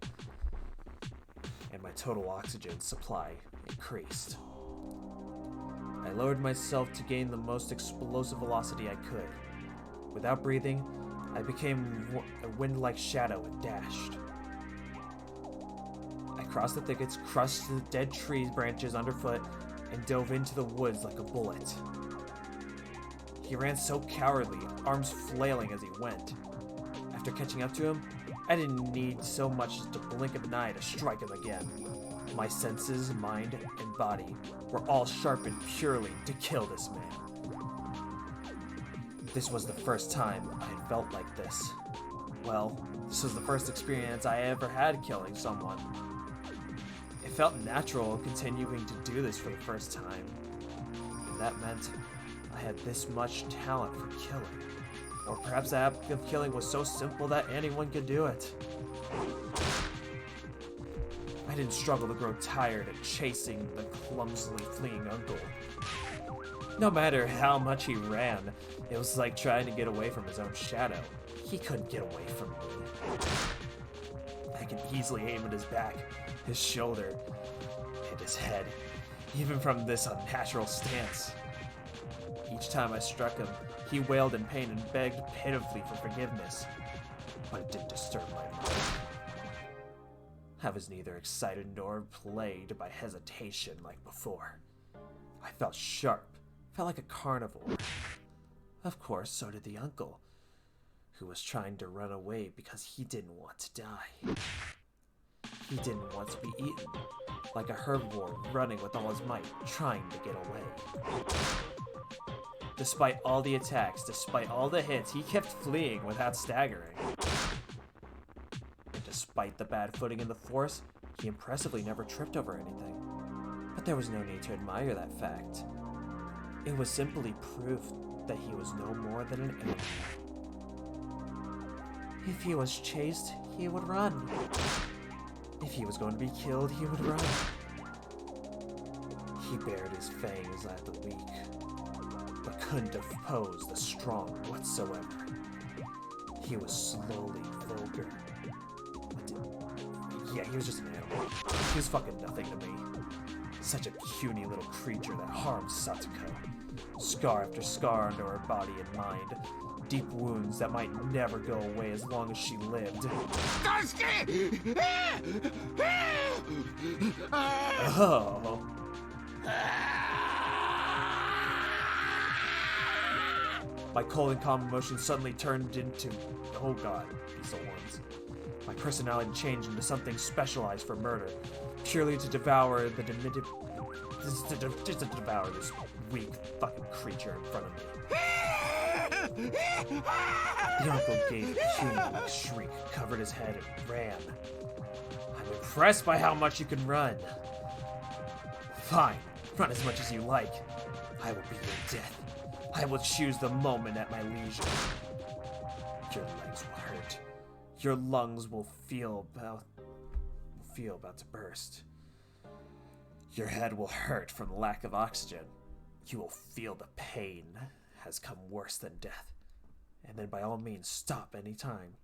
and my total oxygen supply increased. I lowered myself to gain the most explosive velocity I could. Without breathing, I became a wind-like shadow and dashed. I crossed the thickets, crushed the dead tree branches underfoot, and dove into the woods like a bullet. He ran so cowardly, arms flailing as he went. After catching up to him, I didn't need so much as to blink of an eye to strike him again. My senses, mind, and body were all sharpened purely to kill this man. This was the first time I had felt like this. Well, this was the first experience I ever had killing someone. It felt natural continuing to do this for the first time. And that meant I had this much talent for killing. Or perhaps the act of killing was so simple that anyone could do it. I didn't struggle to grow tired of chasing the clumsily fleeing uncle. No matter how much he ran, it was like trying to get away from his own shadow. He couldn't get away from me. I could easily aim at his back, his shoulder, and his head, even from this unnatural stance. Each time I struck him, he wailed in pain and begged pitifully for forgiveness, but it didn't disturb my mind. I was neither excited nor plagued by hesitation like before. I felt sharp, felt like a carnivore. Of course, so did the uncle, who was trying to run away because he didn't want to die. He didn't want to be eaten, like a herbivore running with all his might, trying to get away. Despite all the attacks, despite all the hits, he kept fleeing without staggering. And despite the bad footing in the forest, he impressively never tripped over anything. But there was no need to admire that fact. It was simply proof that he was no more than an animal. If he was chased, he would run. If he was going to be killed, he would run. He bared his fangs at the weak, but couldn't oppose the strong whatsoever. He was slowly vulgar. Yeah, he was just an animal. He was fucking nothing to me. Such a puny little creature that harmed Satsuko. Scar after scar under her body and mind. Deep wounds that might never go away as long as she lived. Oh. My cold and calm emotion suddenly turned into, oh god, these ones. My personality changed into something specialized for murder, purely to devour the just to devour this weak fucking creature in front of me. The uncle gave a human shriek, covered his head, and ran. I'm impressed by how much you can run. Fine, run as much as you like. I will be your death. I will choose the moment at my leisure. Your legs will hurt. Your lungs will feel about to burst. Your head will hurt from lack of oxygen. You will feel the pain has come worse than death. And then by all means, stop any time.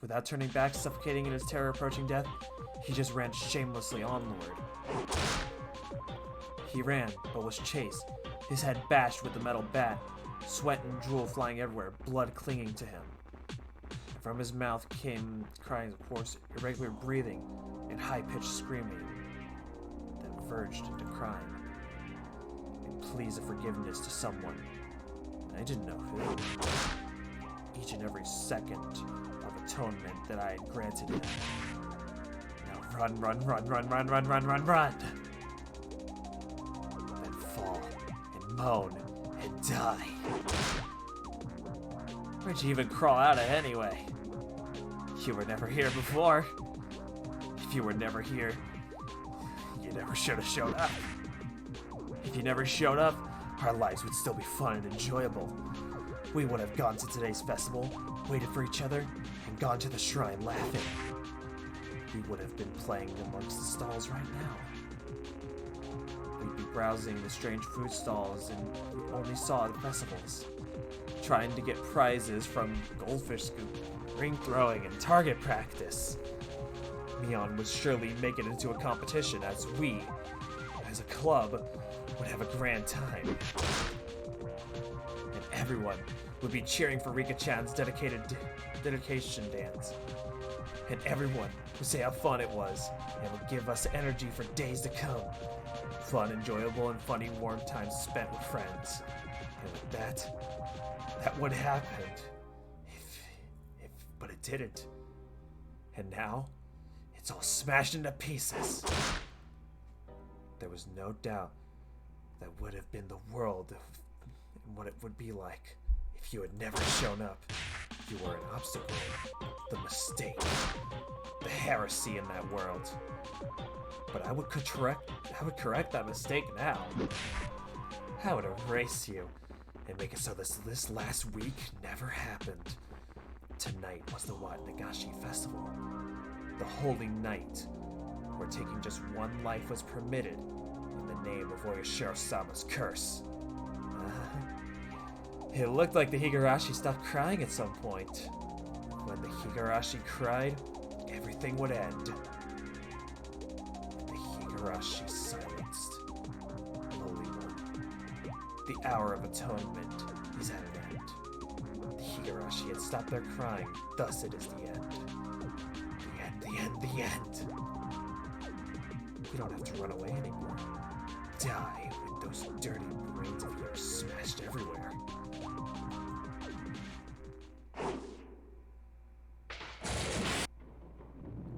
Without turning back, suffocating in his terror approaching death, he just ran shamelessly onward. He ran, but was chased, his head bashed with the metal bat, sweat and drool flying everywhere, blood clinging to him. And from his mouth came cries of hoarse, irregular breathing and high-pitched screaming. diverged into crime. And pleas of forgiveness to someone. I didn't know who. Each and every second of atonement that I had granted him. Now run, run, run, run, run, run, run, run, run! Then fall, and moan, and die. Where'd you even crawl out of anyway? You were never here before. If you were never here, you never should have showed up. If you never showed up, our lives would still be fun and enjoyable. We would have gone to today's festival, waited for each other, and gone to the shrine laughing. We would have been playing amongst the stalls right now. We'd be browsing the strange food stalls and we only saw the festivals. Trying to get prizes from goldfish scoop, ring throwing, and target practice. Neon would surely make it into a competition as we, as a club, would have a grand time. And everyone would be cheering for Rika-chan's dedication dance. And everyone would say how fun it was and would give us energy for days to come. Fun, enjoyable, and funny warm times spent with friends. And with that would happen. But it didn't. And now, it's all smashed into pieces. There was no doubt that would have been the world and what it would be like if you had never shown up. You were an obstacle, the mistake, the heresy in that world. But I would correct that mistake now. I would erase you and make it so this last week never happened. Tonight was the Nagashi Festival, the holy night, where taking just one life was permitted in the name of Oyashiro-sama's curse. It looked like the Higurashi stopped crying at some point. When the Higurashi cried, everything would end. The Higurashi silenced. Holy One, the hour of atonement is at an end. The Higurashi had stopped their crying, thus it is the end. The end, the end, the end. You don't have to run away anymore. Die with those dirty brains of yours smashed everywhere.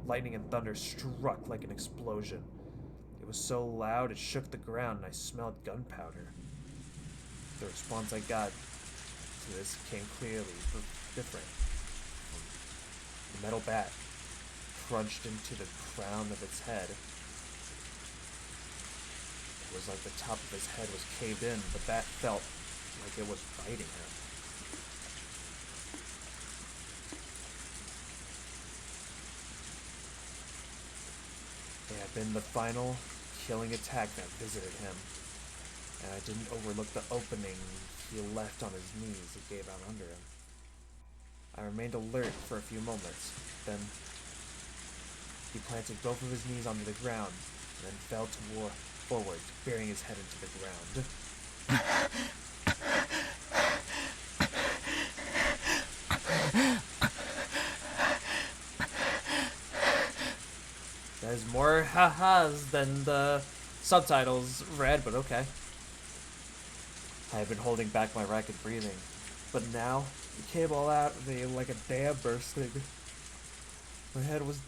Lightning and thunder struck like an explosion. It was so loud it shook the ground and I smelled gunpowder. The response I got to this came clearly different. The metal bat crunched into the crown of its head. It was like the top of his head was caved in. The bat felt like it was biting him. It had been the final killing attack that visited him, and I didn't overlook the opening he left on his knees it gave out under him. I remained alert for a few moments, then he planted both of his knees onto the ground, and then fell forward, burying his head into the ground. There's more ha-has than the subtitles read, but okay. I had been holding back my rapid breathing, but now it came all out of me like a dam bursting. My head was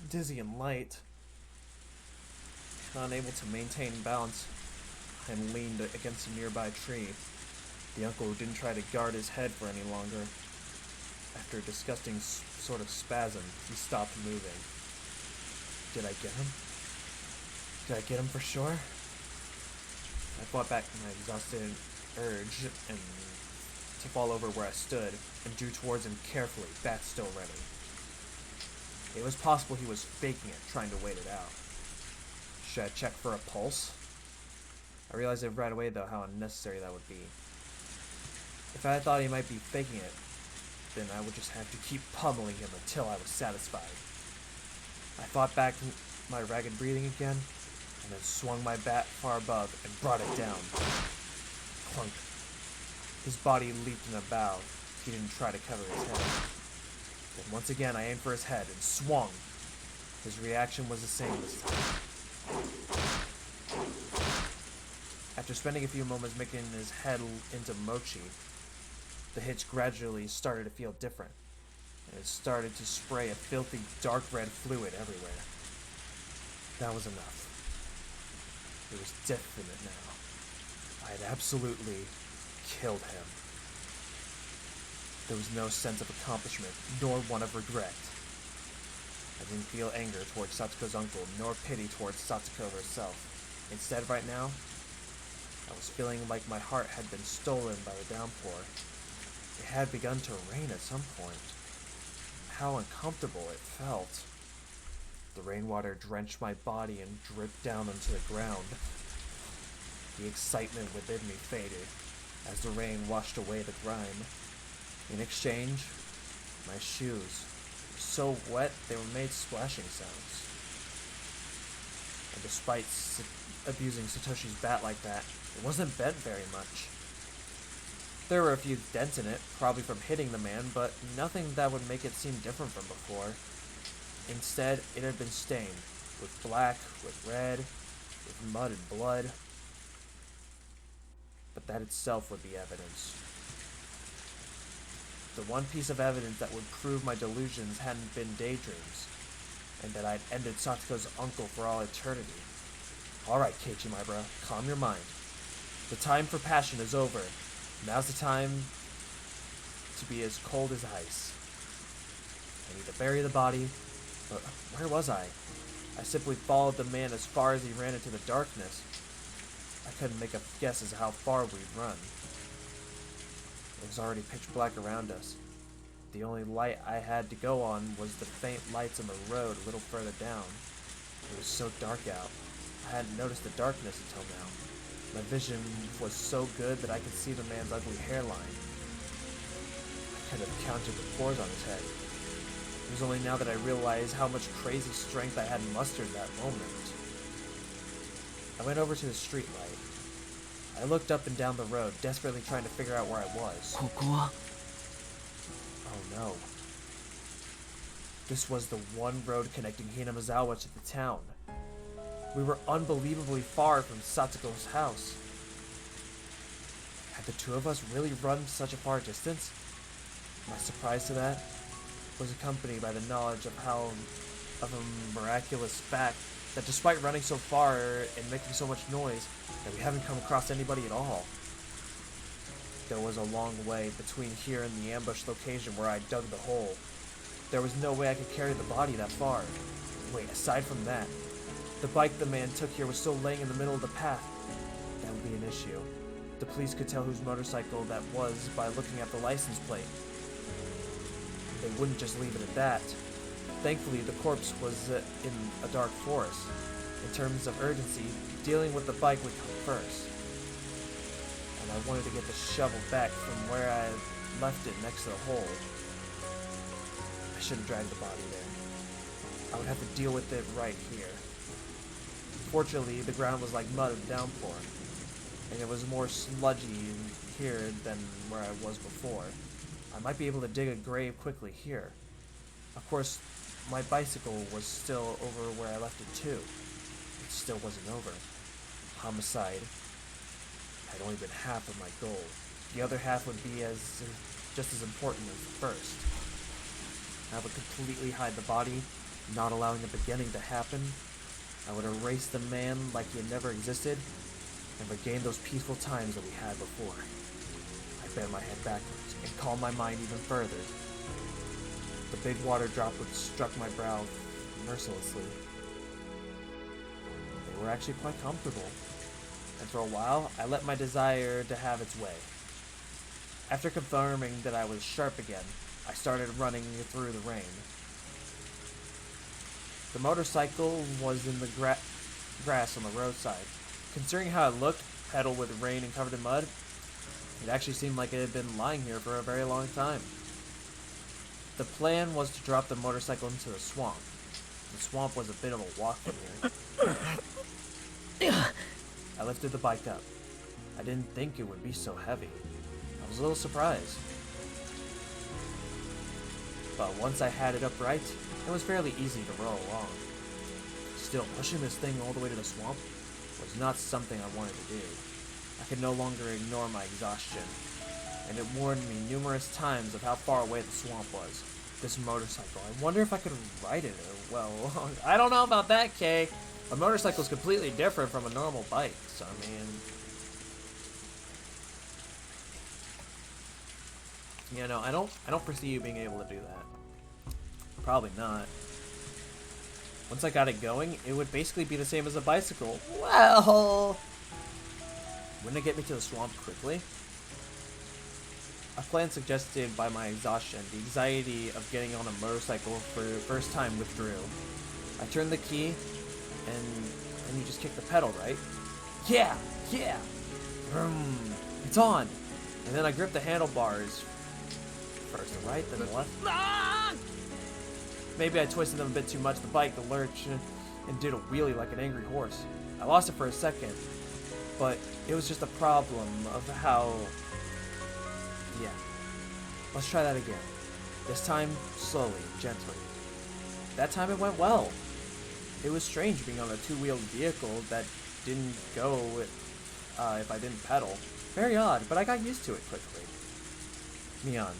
dizzy and light. Unable to maintain balance, I leaned against a nearby tree. The uncle didn't try to guard his head for any longer. After a disgusting sort of spasm, he stopped moving. Did I get him? Did I get him for sure? I fought back my exhausted urge and to fall over where I stood and drew towards him carefully, bat still ready. It was possible he was faking it, trying to wait it out. Should I check for a pulse? I realized it right away, though, how unnecessary that would be. If I thought he might be faking it, then I would just have to keep pummeling him until I was satisfied. I fought back my ragged breathing again, and then swung my bat far above and brought it down. Clunk. His body leaped in a bow. He didn't try to cover his head. Then once again I aimed for his head and swung. His reaction was the same this time. After spending a few moments making his head into mochi, the hitch gradually started to feel different, and it started to spray a filthy dark red fluid everywhere. That was enough. It was definite now. I had absolutely killed him. There was no sense of accomplishment, nor one of regret. I didn't feel anger towards Satsuko's uncle, nor pity towards Satsuko herself. Instead, right now, I was feeling like my heart had been stolen by the downpour. It had begun to rain at some point. How uncomfortable it felt. The rainwater drenched my body and dripped down onto the ground. The excitement within me faded as the rain washed away the grime. In exchange, my shoes were so wet they were made splashing sounds. And despite abusing Satoshi's bat like that, it wasn't bent very much. There were a few dents in it, probably from hitting the man, but nothing that would make it seem different from before. Instead, it had been stained, with black, with red, with mud and blood. But that itself would be evidence. The one piece of evidence that would prove my delusions hadn't been daydreams, and that I'd ended Satsuko's uncle for all eternity. Alright, Keiichi, my bro, calm your mind. The time for passion is over. Now's the time to be as cold as ice. I need to bury the body, but where was I? I simply followed the man as far as he ran into the darkness. I couldn't make a guess as to how far we'd run. It was already pitch black around us. The only light I had to go on was the faint lights on the road a little further down. It was so dark out. I hadn't noticed the darkness until now. My vision was so good that I could see the man's ugly hairline. I could have counted the pores on his head. It was only now that I realized how much crazy strength I had mustered that moment. I went over to the streetlight. I looked up and down the road, desperately trying to figure out where I was. ここは Oh no. This was the one road connecting Hinamizawa to the town. We were unbelievably far from Satsuko's house. Had the two of us really run such a far distance? My surprise to that was accompanied by the knowledge of a miraculous fact that despite running so far and making so much noise, that we haven't come across anybody at all. There was a long way between here and the ambush location where I dug the hole. There was no way I could carry the body that far. Wait, aside from that, the bike the man took here was still laying in the middle of the path. That would be an issue. The police could tell whose motorcycle that was by looking at the license plate. They wouldn't just leave it at that. Thankfully, the corpse was in a dark forest. In terms of urgency, dealing with the bike would come first. And I wanted to get the shovel back from where I had left it next to the hole. I shouldn't drag the body there. I would have to deal with it right here. Fortunately, the ground was like mud and downpour, and it was more sludgy here than where I was before. I might be able to dig a grave quickly here. Of course, my bicycle was still over where I left it too. It still wasn't over. Homicide had only been half of my goal. The other half would be just as important as the first. I would completely hide the body, not allowing the beginning to happen. I would erase the man like he had never existed, and regain those peaceful times that we had before. I bent my head backwards and calmed my mind even further. The big water droplets struck my brow mercilessly. They were actually quite comfortable, and for a while, I let my desire to have its way. After confirming that I was sharp again, I started running through the rain. The motorcycle was in the grass on the roadside. Considering how it looked, pedaled with rain and covered in mud, it actually seemed like it had been lying here for a very long time. The plan was to drop the motorcycle into the swamp. The swamp was a bit of a walk from here. I lifted the bike up. I didn't think it would be so heavy. I was a little surprised. But once I had it upright, it was fairly easy to roll along. Still, pushing this thing all the way to the swamp was not something I wanted to do. I could no longer ignore my exhaustion, and it warned me numerous times of how far away the swamp was. This motorcycle, I wonder if I could ride it. Well, I don't know about that, Kay. A motorcycle is completely different from a normal bike, so I mean... Yeah, no, I don't foresee you being able to do that. Probably not. Once I got it going, it would basically be the same as a bicycle. Well, wouldn't it get me to the swamp quickly? A plan suggested by my exhaustion, the anxiety of getting on a motorcycle for the first time withdrew. I turned the key, and you just kick the pedal, right? Yeah! Vroom. It's on! And then I gripped the handlebars. First the right, then the left. Maybe I twisted them a bit too much, the bike, the lurch, and did a wheelie like an angry horse. I lost it for a second, but it was just a problem of how... Yeah. Let's try that again. This time, slowly, gently. That time it went well. It was strange being on a two-wheeled vehicle that didn't go if I didn't pedal. Very odd, but I got used to it quickly. Neon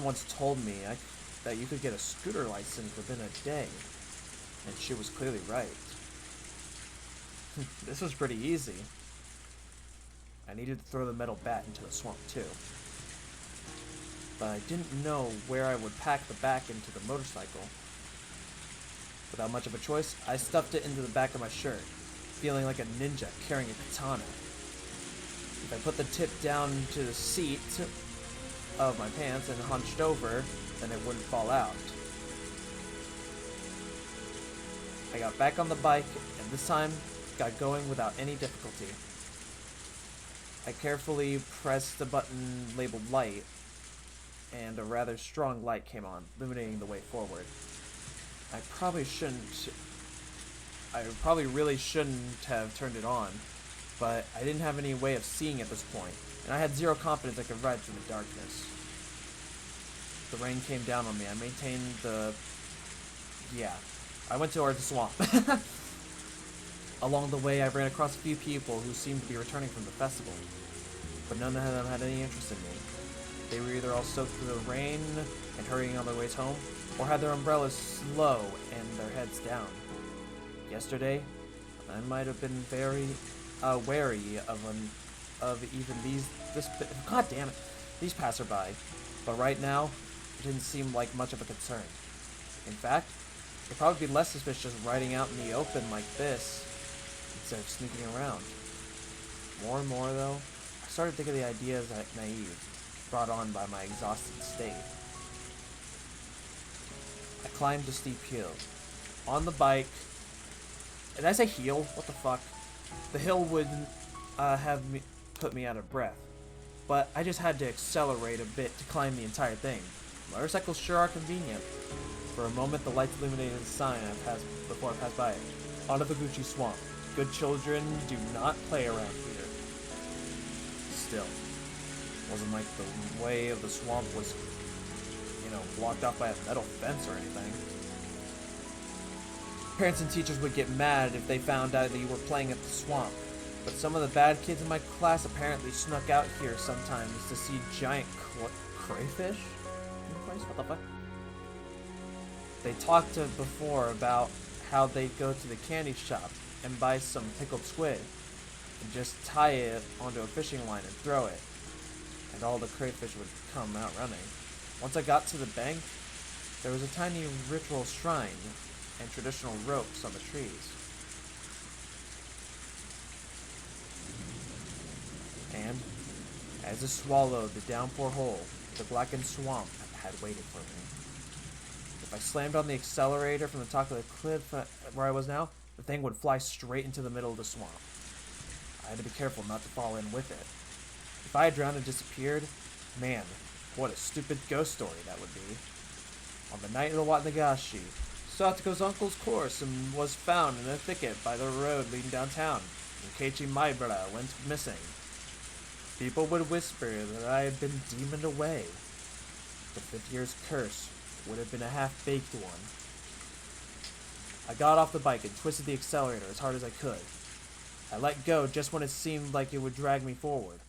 once told me that you could get a scooter license within a day, and she was clearly right. This was pretty easy. I needed to throw the metal bat into the swamp too. But I didn't know where I would pack the back into the motorcycle. Without much of a choice, I stuffed it into the back of my shirt, feeling like a ninja carrying a katana. If I put the tip down to the seat of my pants and hunched over, then it wouldn't fall out. I got back on the bike, and this time got going without any difficulty. I carefully pressed the button labeled light, and a rather strong light came on, illuminating the way forward. I probably really shouldn't have turned it on, but I didn't have any way of seeing at this point, and I had zero confidence I could ride through the darkness. The rain came down on me. I maintained the... Yeah. I went towards the swamp. Along the way, I ran across a few people who seemed to be returning from the festival, but none of them had any interest in me. They were either all soaked through the rain and hurrying on their ways home, or had their umbrellas low and their heads down. Yesterday, I might have been very wary of even god damn it, these passerby, but right now, it didn't seem like much of a concern. In fact, it'd probably be less suspicious riding out in the open like this instead of sneaking around. More and more, though, I started thinking the idea is naive, brought on by my exhausted state. I climbed a steep hill. On the bike... Did I say heel? What the fuck? The hill would put me out of breath, but I just had to accelerate a bit to climb the entire thing. Motorcycles sure are convenient. For a moment, the lights illuminated the sign before I passed by it. Onto the Gucci Swamp. Good children do not play around here. Still, wasn't like the way of the swamp was, blocked off by a metal fence or anything. Parents and teachers would get mad if they found out that you were playing at the swamp, but some of the bad kids in my class apparently snuck out here sometimes to see giant crayfish? What the fuck? They talked before about how they'd go to the candy shop and buy some pickled squid and just tie it onto a fishing line and throw it, and all the crayfish would come out running. Once I got to the bank, there was a tiny ritual shrine and traditional ropes on the trees. And as I swallowed the downpour whole, the blackened swamp had waited for me. If I slammed on the accelerator from the top of the cliff where I was now, the thing would fly straight into the middle of the swamp. I had to be careful not to fall in with it. If I had drowned and disappeared, man, what a stupid ghost story that would be. On the night of the Watnagashi, Satoko's uncle's corpse was found in a thicket by the road leading downtown, and Keiichi Maibara went missing. People would whisper that I had been demoned away. The 5th year's curse would have been a half-baked one. I got off the bike and twisted the accelerator as hard as I could. I let go just when it seemed like it would drag me forward.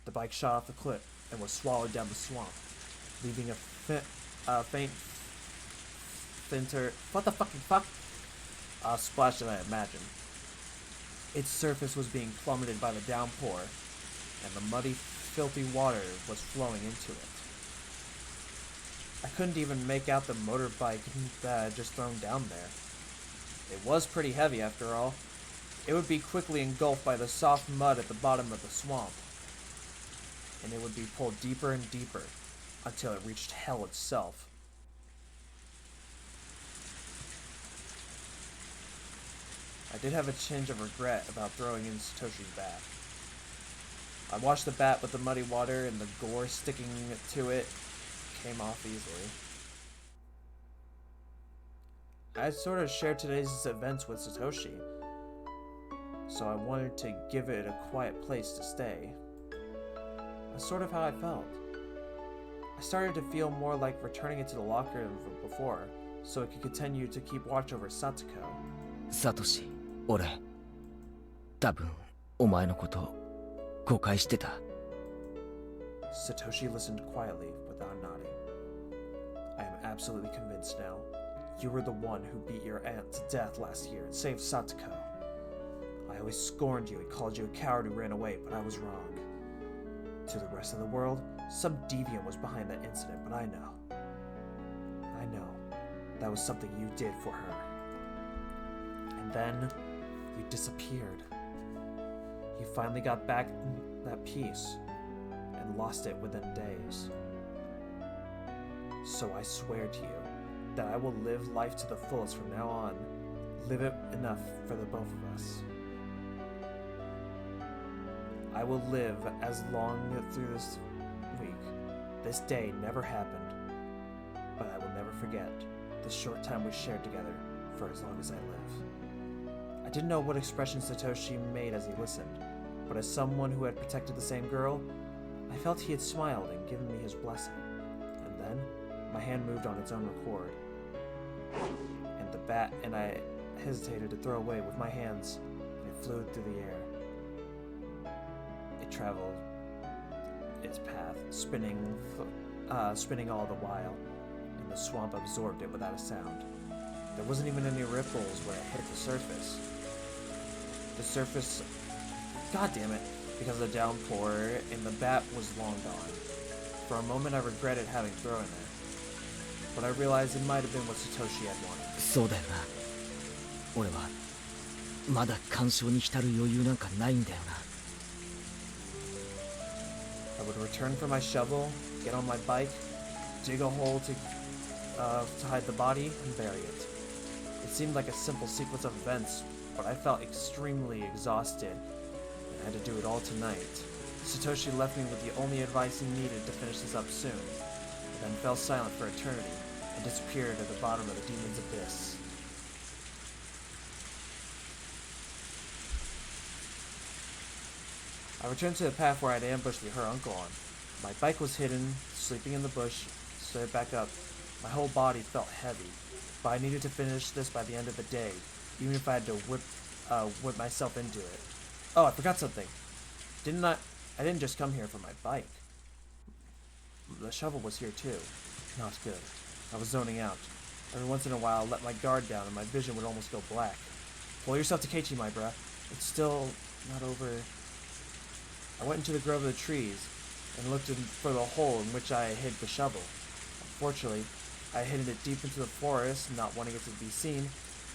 The bike shot off the cliff and was swallowed down the swamp, leaving a faint, what the fucking fuck? Splash than I imagined. Its surface was being plummeted by the downpour, and the muddy, filthy water was flowing into it. I couldn't even make out the motorbike that I had just thrown down there. It was pretty heavy after all. It would be quickly engulfed by the soft mud at the bottom of the swamp, and it would be pulled deeper and deeper until it reached hell itself. I did have a tinge of regret about throwing in Satoshi's bat. I washed the bat with the muddy water, and the gore sticking to it came off easily. I had sort of shared today's events with Satoshi, so I wanted to give it a quiet place to stay. That's sort of how I felt. I started to feel more like returning it to the locker room from before, so it could continue to keep watch over Satsuko. サトシ、俺多分お前のこと誤解してた。 Satoshi listened quietly without nodding. I am absolutely convinced now. You were the one who beat your aunt to death last year and saved Satsuko. I always scorned you and called you a coward who ran away, but I was wrong. To the rest of the world, some deviant was behind that incident, but I know. That was something you did for her. And then, you disappeared. You finally got back that peace, and lost it within days. So I swear to you that I will live life to the fullest from now on. Live it enough for the both of us. I will live as long through this week. This day never happened, but I will never forget the short time we shared together for as long as I live. I didn't know what expression Satoshi made as he listened, but as someone who had protected the same girl, I felt he had smiled and given me his blessing. And then, my hand moved on its own accord, and the bat and I hesitated to throw away with my hands, and it flew through the air. It traveled its path, spinning all the while, and the swamp absorbed it without a sound. There wasn't even any ripples where it hit the surface. The surface, god damn it, because of the downpour, and the bat was long gone. For a moment I regretted having thrown it, but I realized it might have been what Satoshi had wanted. そうだよな。俺はまだ感傷に浸る余裕なんかないんだよな。 I would return for my shovel, get on my bike, dig a hole to hide the body, and bury it. It seemed like a simple sequence of events, but I felt extremely exhausted and had to do it all tonight. Satoshi left me with the only advice he needed to finish this up soon, and then fell silent for eternity and disappeared at the bottom of the demon's abyss. I returned to the path where I had ambushed her uncle on. My bike was hidden, sleeping in the bush, stood back up. My whole body felt heavy, but I needed to finish this by the end of the day, even if I had to whip myself into it. Oh, I forgot something. I didn't just come here for my bike. The shovel was here too. Not good. I was zoning out. Every once in a while, I let my guard down and my vision would almost go black. Pull yourself to Keiichi, my bruh. It's still not over. I went into the grove of the trees and looked for the hole in which I hid the shovel. Unfortunately, I hid it deep into the forest, not wanting it to be seen.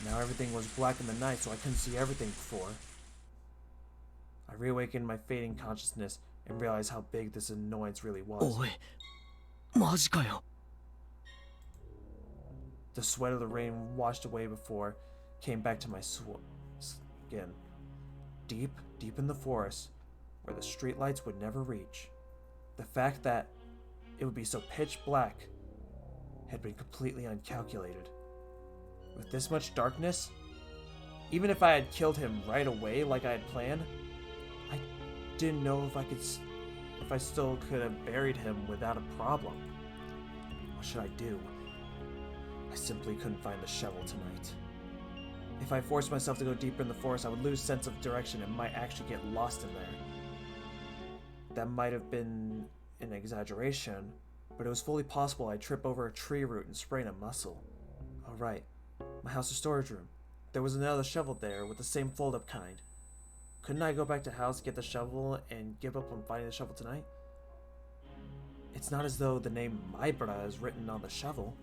Now everything was black in the night, so I couldn't see everything before. I reawakened my fading consciousness and realized how big this annoyance really was. おい、マジかよ。 The sweat of the rain washed away before came back to my skin. Deep, deep in the forest, where the streetlights would never reach. The fact that it would be so pitch black had been completely uncalculated. With this much darkness, even if I had killed him right away like I had planned, I didn't know if I still could have buried him without a problem. What should I do? I simply couldn't find the shovel tonight. If I forced myself to go deeper in the forest, I would lose sense of direction and might actually get lost in there. That might have been an exaggeration, but it was fully possible I'd trip over a tree root and sprain a muscle. Oh right, my house's storage room. There was another shovel there with the same fold-up kind. Couldn't I go back to house, get the shovel, and give up on finding the shovel tonight? It's not as though the name Maibara is written on the shovel,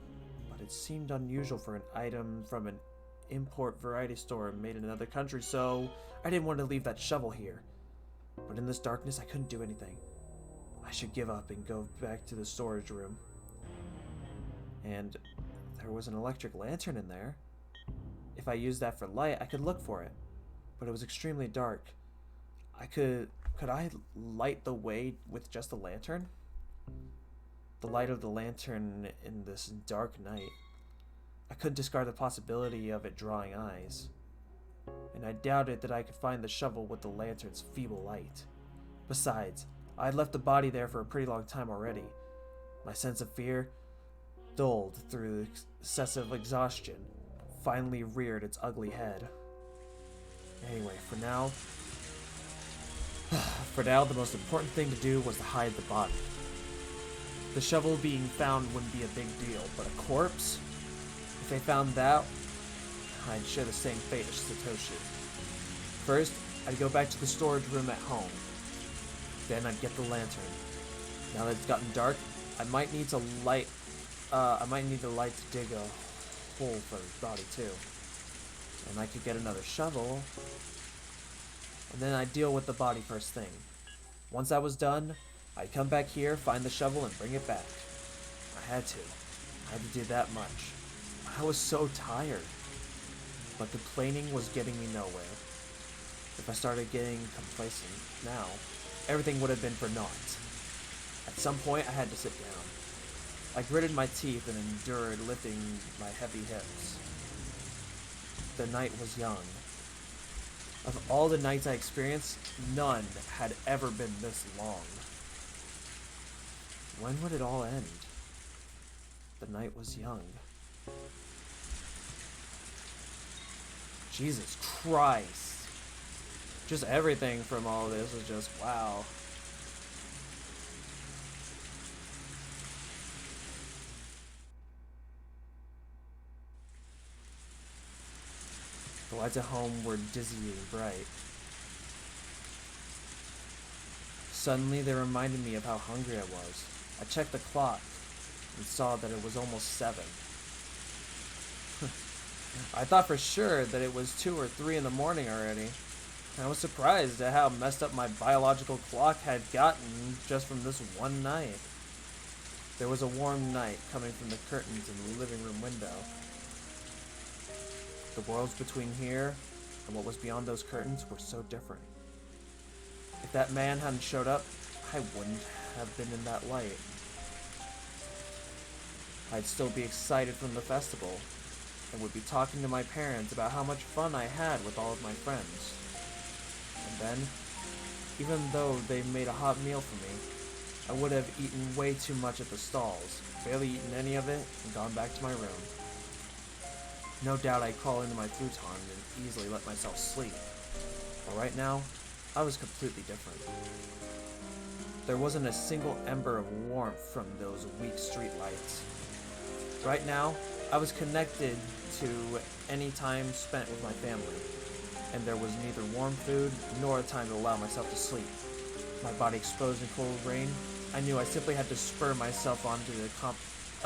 but it seemed unusual for an item from an import variety store made in another country, so I didn't want to leave that shovel here. But in this darkness, I couldn't do anything. I should give up and go back to the storage room. And there was an electric lantern in there. If I used that for light, I could look for it. But it was extremely dark. Could I light the way with just a lantern? The light of the lantern in this dark night. I couldn't discard the possibility of it drawing eyes. And I doubted that I could find the shovel with the lantern's feeble light. Besides, I had left the body there for a pretty long time already. My sense of fear, dulled through excessive exhaustion, finally reared its ugly head. Anyway, for now, the most important thing to do was to hide the body. The shovel being found wouldn't be a big deal, but a corpse? If they found that, I'd share the same fate as Satoshi. First, I'd go back to the storage room at home. Then I'd get the lantern. Now that it's gotten dark, I might need the light to dig a hole for his body too. And I could get another shovel. And then I'd deal with the body first thing. Once that was done, I'd come back here, find the shovel, and bring it back. I had to do that much. I was so tired. But complaining was getting me nowhere. If I started getting complacent now, everything would have been for naught. At some point, I had to sit down. I gritted my teeth and endured lifting my heavy hips. The night was young. Of all the nights I experienced, none had ever been this long. When would it all end? The night was young. Jesus Christ. Just everything from all this is just, wow. The lights at home were dizzying bright. Suddenly, they reminded me of how hungry I was. I checked the clock and saw that it was almost 7. I thought for sure that it was 2 or 3 in the morning already. And I was surprised at how messed up my biological clock had gotten just from this one night. There was a warm night coming from the curtains in the living room window. The worlds between here and what was beyond those curtains were so different. If that man hadn't showed up, I wouldn't have been in that light. I'd still be excited from the festival, and would be talking to my parents about how much fun I had with all of my friends. And then, even though they made a hot meal for me, I would have eaten way too much at the stalls, barely eaten any of it, and gone back to my room. No doubt I'd crawl into my futon and easily let myself sleep. But right now, I was completely different. There wasn't a single ember of warmth from those weak street lights. Right now, I was connected to any time spent with my family, and there was neither warm food nor a time to allow myself to sleep. My body exposed in cold rain, I knew I simply had to spur myself on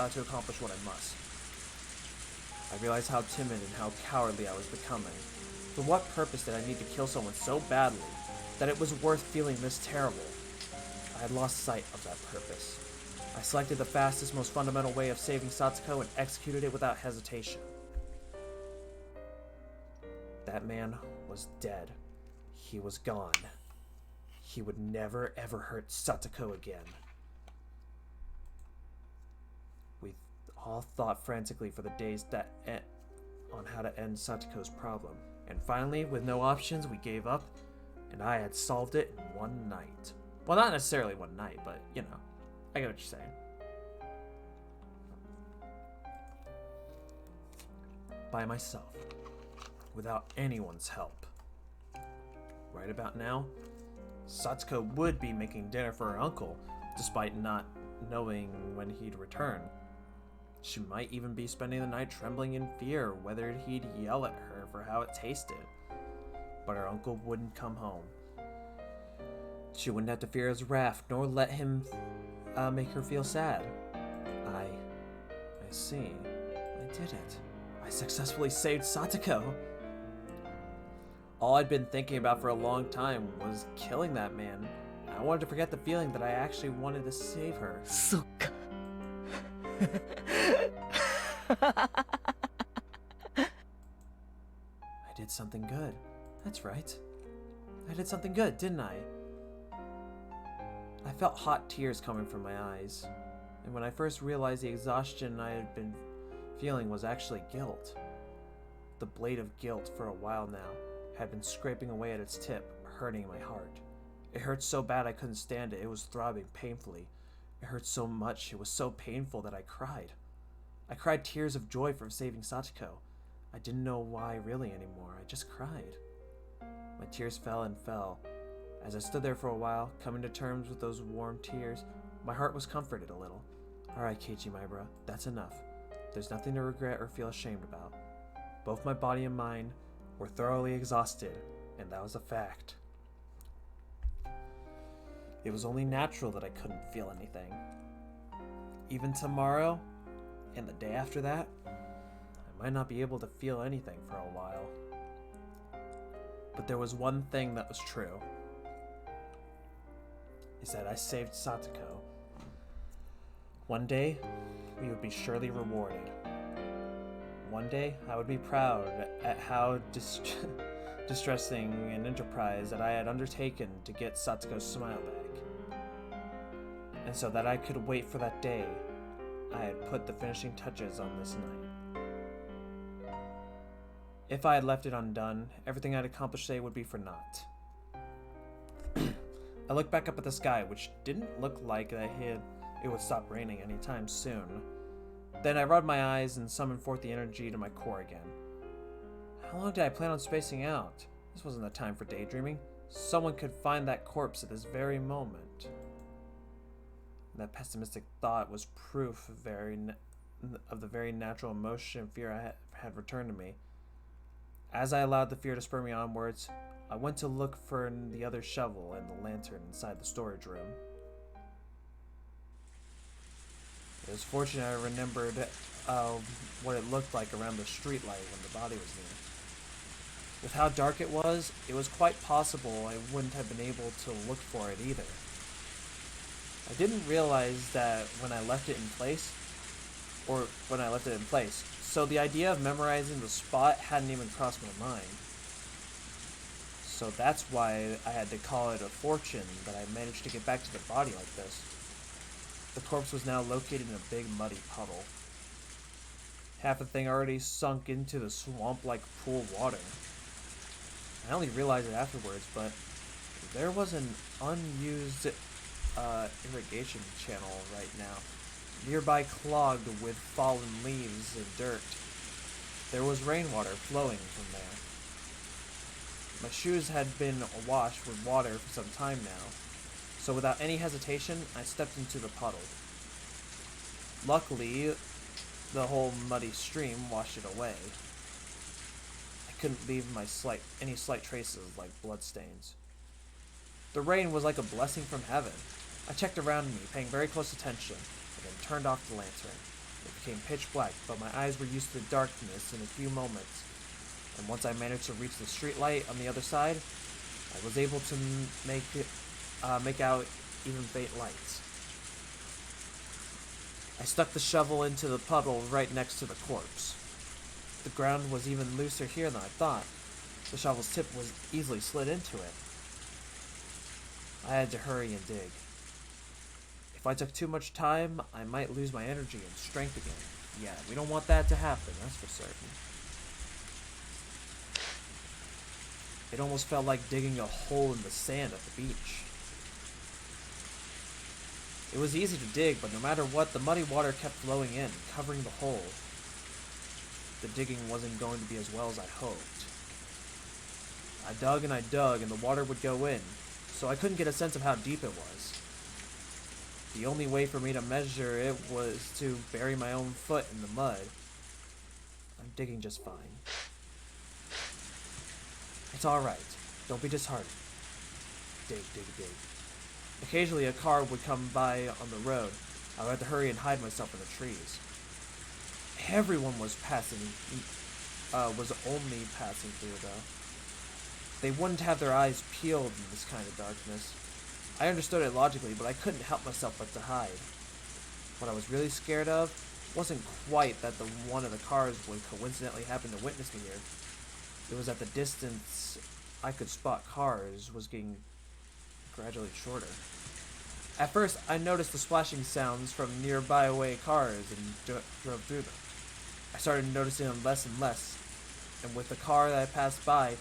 to accomplish what I must. I realized how timid and how cowardly I was becoming. For what purpose did I need to kill someone so badly that it was worth feeling this terrible? I had lost sight of that purpose. I selected the fastest, most fundamental way of saving Satsuko and executed it without hesitation. That man was dead. He was gone. He would never ever hurt Satsuko again. We all thought frantically for the days on how to end Satsuko's problem. And finally, with no options, we gave up, and I had solved it in one night. Well, not necessarily one night, but, you know, I get what you're saying. By myself. without anyone's help. Right about now, Satsuko would be making dinner for her uncle, despite not knowing when he'd return. She might even be spending the night trembling in fear whether he'd yell at her for how it tasted. But her uncle wouldn't come home. She wouldn't have to fear his wrath, nor let him make her feel sad. I see. I did it. I successfully saved Satsuko. All I'd been thinking about for a long time was killing that man. I wanted to forget the feeling that I actually wanted to save her. そっか I did something good. That's right. I did something good, didn't I? I felt hot tears coming from my eyes, and when I first realized the exhaustion I had been feeling was actually guilt. The blade of guilt for a while now had been scraping away at its tip, hurting my heart. It hurt so bad I couldn't stand it. It was throbbing painfully. It hurt so much, it was so painful that I cried. I cried tears of joy for saving Satsuko. I didn't know why really anymore. I just cried. My tears fell and fell. As I stood there for a while, coming to terms with those warm tears, my heart was comforted a little. Alright, Keiichi, my bro, that's enough. There's nothing to regret or feel ashamed about. Both my body and mind were thoroughly exhausted, and that was a fact. It was only natural that I couldn't feel anything. Even tomorrow, and the day after that, I might not be able to feel anything for a while. But there was one thing that was true. Is that I saved Satsuko. One day, we would be surely rewarded. One day, I would be proud at how distressing an enterprise that I had undertaken to get Satsuko's smile back. And so that I could wait for that day, I had put the finishing touches on this night. If I had left it undone, everything I'd accomplished today would be for naught. I looked back up at the sky, which didn't look like it would stop raining anytime soon. Then I rubbed my eyes and summoned forth the energy to my core again. How long did I plan on spacing out? This wasn't the time for daydreaming. Someone could find that corpse at this very moment. That pessimistic thought was proof of the very natural emotion and fear I had returned to me. As I allowed the fear to spur me onwards, I went to look for the other shovel and the lantern inside the storage room. It was fortunate I remembered what it looked like around the streetlight when the body was near. With how dark it was quite possible I wouldn't have been able to look for it either. I didn't realize that when I left it in place, so the idea of memorizing the spot hadn't even crossed my mind. So that's why I had to call it a fortune that I managed to get back to the body like this. The corpse was now located in a big muddy puddle. Half the thing already sunk into the swamp-like pool water. I only realized it afterwards, but there was an unused irrigation channel right now, nearby clogged with fallen leaves and dirt. There was rainwater flowing from there. My shoes had been awash with water for some time now, so without any hesitation, I stepped into the puddle. Luckily, the whole muddy stream washed it away. I couldn't leave any slight traces like bloodstains. The rain was like a blessing from heaven. I checked around me, paying very close attention, and then turned off the lantern. It became pitch black, but my eyes were used to the darkness in a few moments, and once I managed to reach the street light on the other side, I was able to make out even faint lights. I stuck the shovel into the puddle right next to the corpse. The ground was even looser here than I thought. The shovel's tip was easily slid into it. I had to hurry and dig. If I took too much time, I might lose my energy and strength again. Yeah, we don't want that to happen, that's for certain. It almost felt like digging a hole in the sand at the beach. It was easy to dig, but no matter what, the muddy water kept flowing in, covering the hole. The digging wasn't going to be as well as I hoped. I dug and I dug, and the water would go in, so I couldn't get a sense of how deep it was. The only way for me to measure it was to bury my own foot in the mud. I'm digging just fine. It's alright. Don't be disheartened. Dig, dig, dig. Occasionally a car would come by on the road. I would have to hurry and hide myself in the trees. Everyone was only passing through though. They wouldn't have their eyes peeled in this kind of darkness. I understood it logically, but I couldn't help myself but to hide. What I was really scared of wasn't quite that one of the cars would coincidentally happen to witness me here. It was that the distance I could spot cars was getting gradually shorter. At first, I noticed the splashing sounds from nearby away cars and drove through them. I started noticing them less and less, and with the car that I passed by,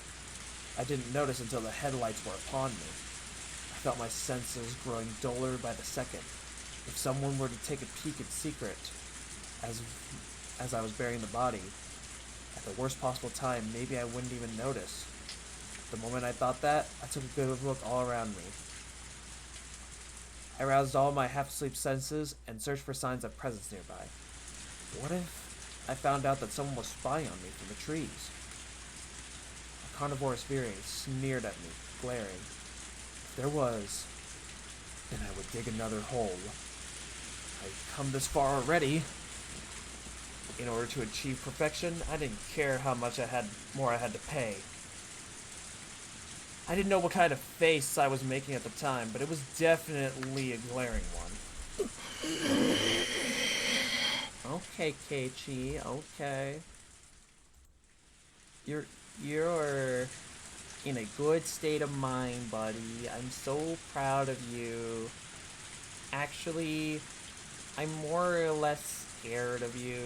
I didn't notice until the headlights were upon me. I felt my senses growing duller by the second. If someone were to take a peek in secret, as I was burying the body, at the worst possible time, maybe I wouldn't even notice. The moment I thought that, I took a good look all around me. I roused all my half-asleep senses and searched for signs of presence nearby. What if I found out that someone was spying on me from the trees? A carnivorous fury sneered at me, glaring. If there was, then I would dig another hole. I've come this far already. In order to achieve perfection, I didn't care how much I had to pay. I didn't know what kind of face I was making at the time, but it was definitely a glaring one. Okay, Keiichi, okay. You're in a good state of mind, buddy. I'm so proud of you. Actually, I'm more or less scared of you.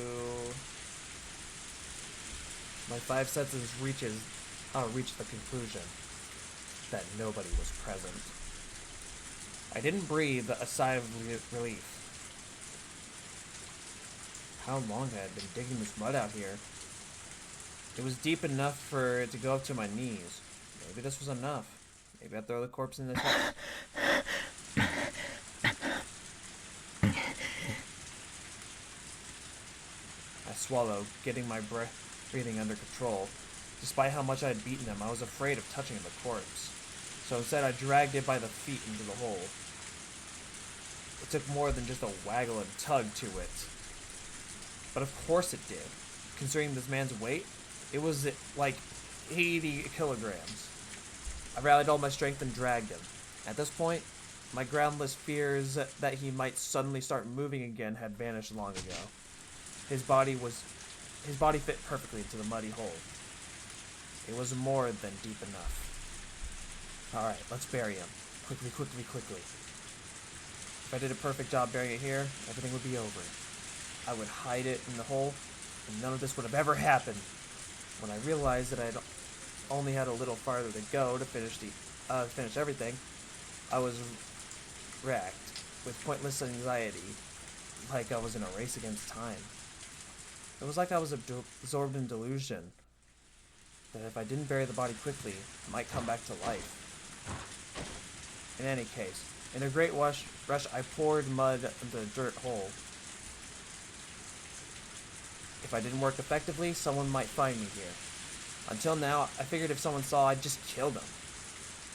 My five senses reached the conclusion that nobody was present. I didn't breathe a sigh of relief. How long had I been digging this mud out here? It was deep enough for it to go up to my knees. Maybe this was enough. Maybe I'd throw the corpse in the tub. I swallowed, getting my breathing under control. Despite how much I had beaten him, I was afraid of touching the corpse. So instead, I dragged it by the feet into the hole. It took more than just a waggle and tug to it. But of course it did. Considering this man's weight, it was like 80 kilograms. I rallied all my strength and dragged him. At this point, my groundless fears that he might suddenly start moving again had vanished long ago. His body fit perfectly into the muddy hole. It was more than deep enough. Alright, let's bury him. Quickly, quickly, quickly. If I did a perfect job burying it here, everything would be over. I would hide it in the hole, and none of this would have ever happened. When I realized that I'd only had a little farther to go to finish everything, I was racked with pointless anxiety, like I was in a race against time. It was like I was absorbed in delusion, that if I didn't bury the body quickly, it might come back to life. In any case, in a great rush, I poured mud into the dirt hole. If I didn't work effectively, someone might find me here. Until now, I figured if someone saw, I'd just kill them.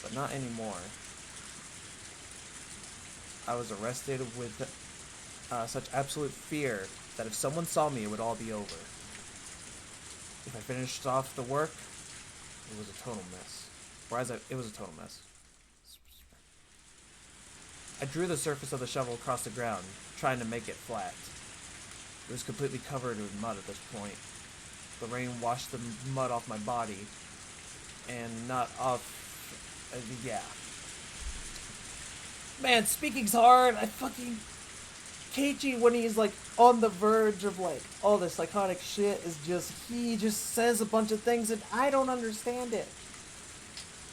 But not anymore. I was arrested with such absolute fear that if someone saw me, it would all be over. If I finished off the work, it was a total mess. It was a total mess. I drew the surface of the shovel across the ground, trying to make it flat. It was completely covered with mud at this point. The rain washed the mud off my body, and not off... yeah. Man, speaking's hard. Keiichi, when he's like on the verge of like all this psychotic shit, he just says a bunch of things and I don't understand it.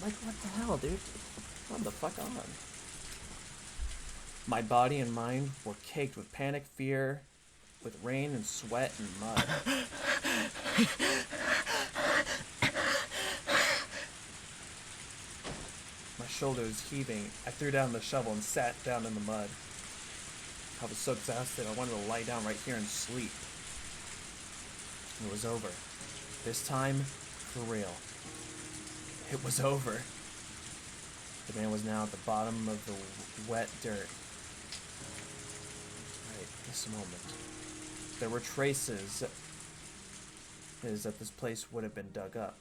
Like, what the hell, dude? What the fuck on? My body and mind were caked with panic, fear, with rain and sweat and mud. shoulders heaving, I threw down the shovel and sat down in the mud. I was so exhausted, I wanted to lie down right here and sleep. It was over. This time, for real. It was over. The man was now at the bottom of the wet dirt. Right, this moment. There were traces that this place would have been dug up,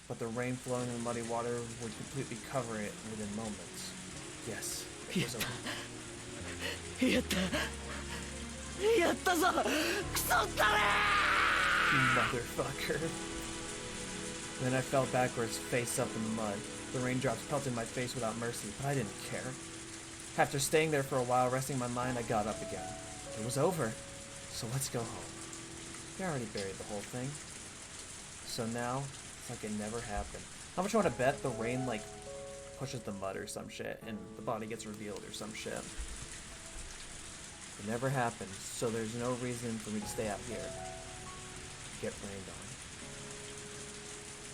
but the rain flowing in the muddy water would completely cover it within moments. Yes, it was over. やったやったぞクソったれ You motherfucker. Then I fell backwards, face up in the mud. The raindrops pelted my face without mercy, but I didn't care. After staying there for a while, resting my mind, I got up again. It was over, so let's go home. We already buried the whole thing. So now, it's like it never happened. How much you want to bet the rain, like, pushes the mud or some shit, and the body gets revealed or some shit? It never happened, so there's no reason for me to stay out here. Get rained on.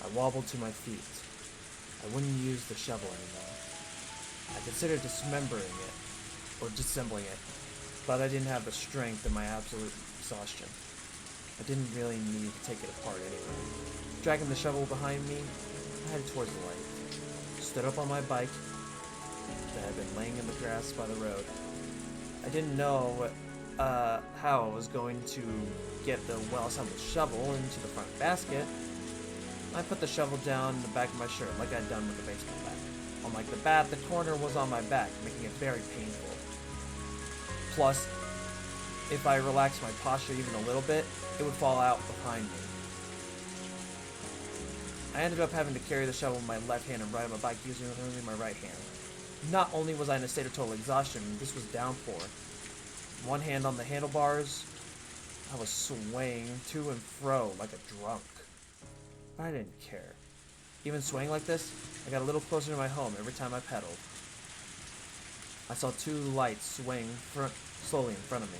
I wobbled to my feet. I wouldn't use the shovel anymore. I considered dismembering it, or disassembling it, but I didn't have the strength in my absolute exhaustion. I didn't really need to take it apart anyway. Dragging the shovel behind me, I headed towards the light. Stood up on my bike that had been laying in the grass by the road. I didn't know how I was going to get the well-assembled shovel into the front basket. I put the shovel down in the back of my shirt like I'd done with the baseball bat. Unlike the bat, the corner was on my back, making it very painful. Plus, if I relaxed my posture even a little bit, it would fall out behind me. I ended up having to carry the shovel with my left hand and ride on my bike using only my right hand. Not only was I in a state of total exhaustion, this was downpour. One hand on the handlebars, I was swaying to and fro like a drunk. But I didn't care. Even swaying like this, I got a little closer to my home every time I pedaled. I saw two lights swaying slowly in front of me.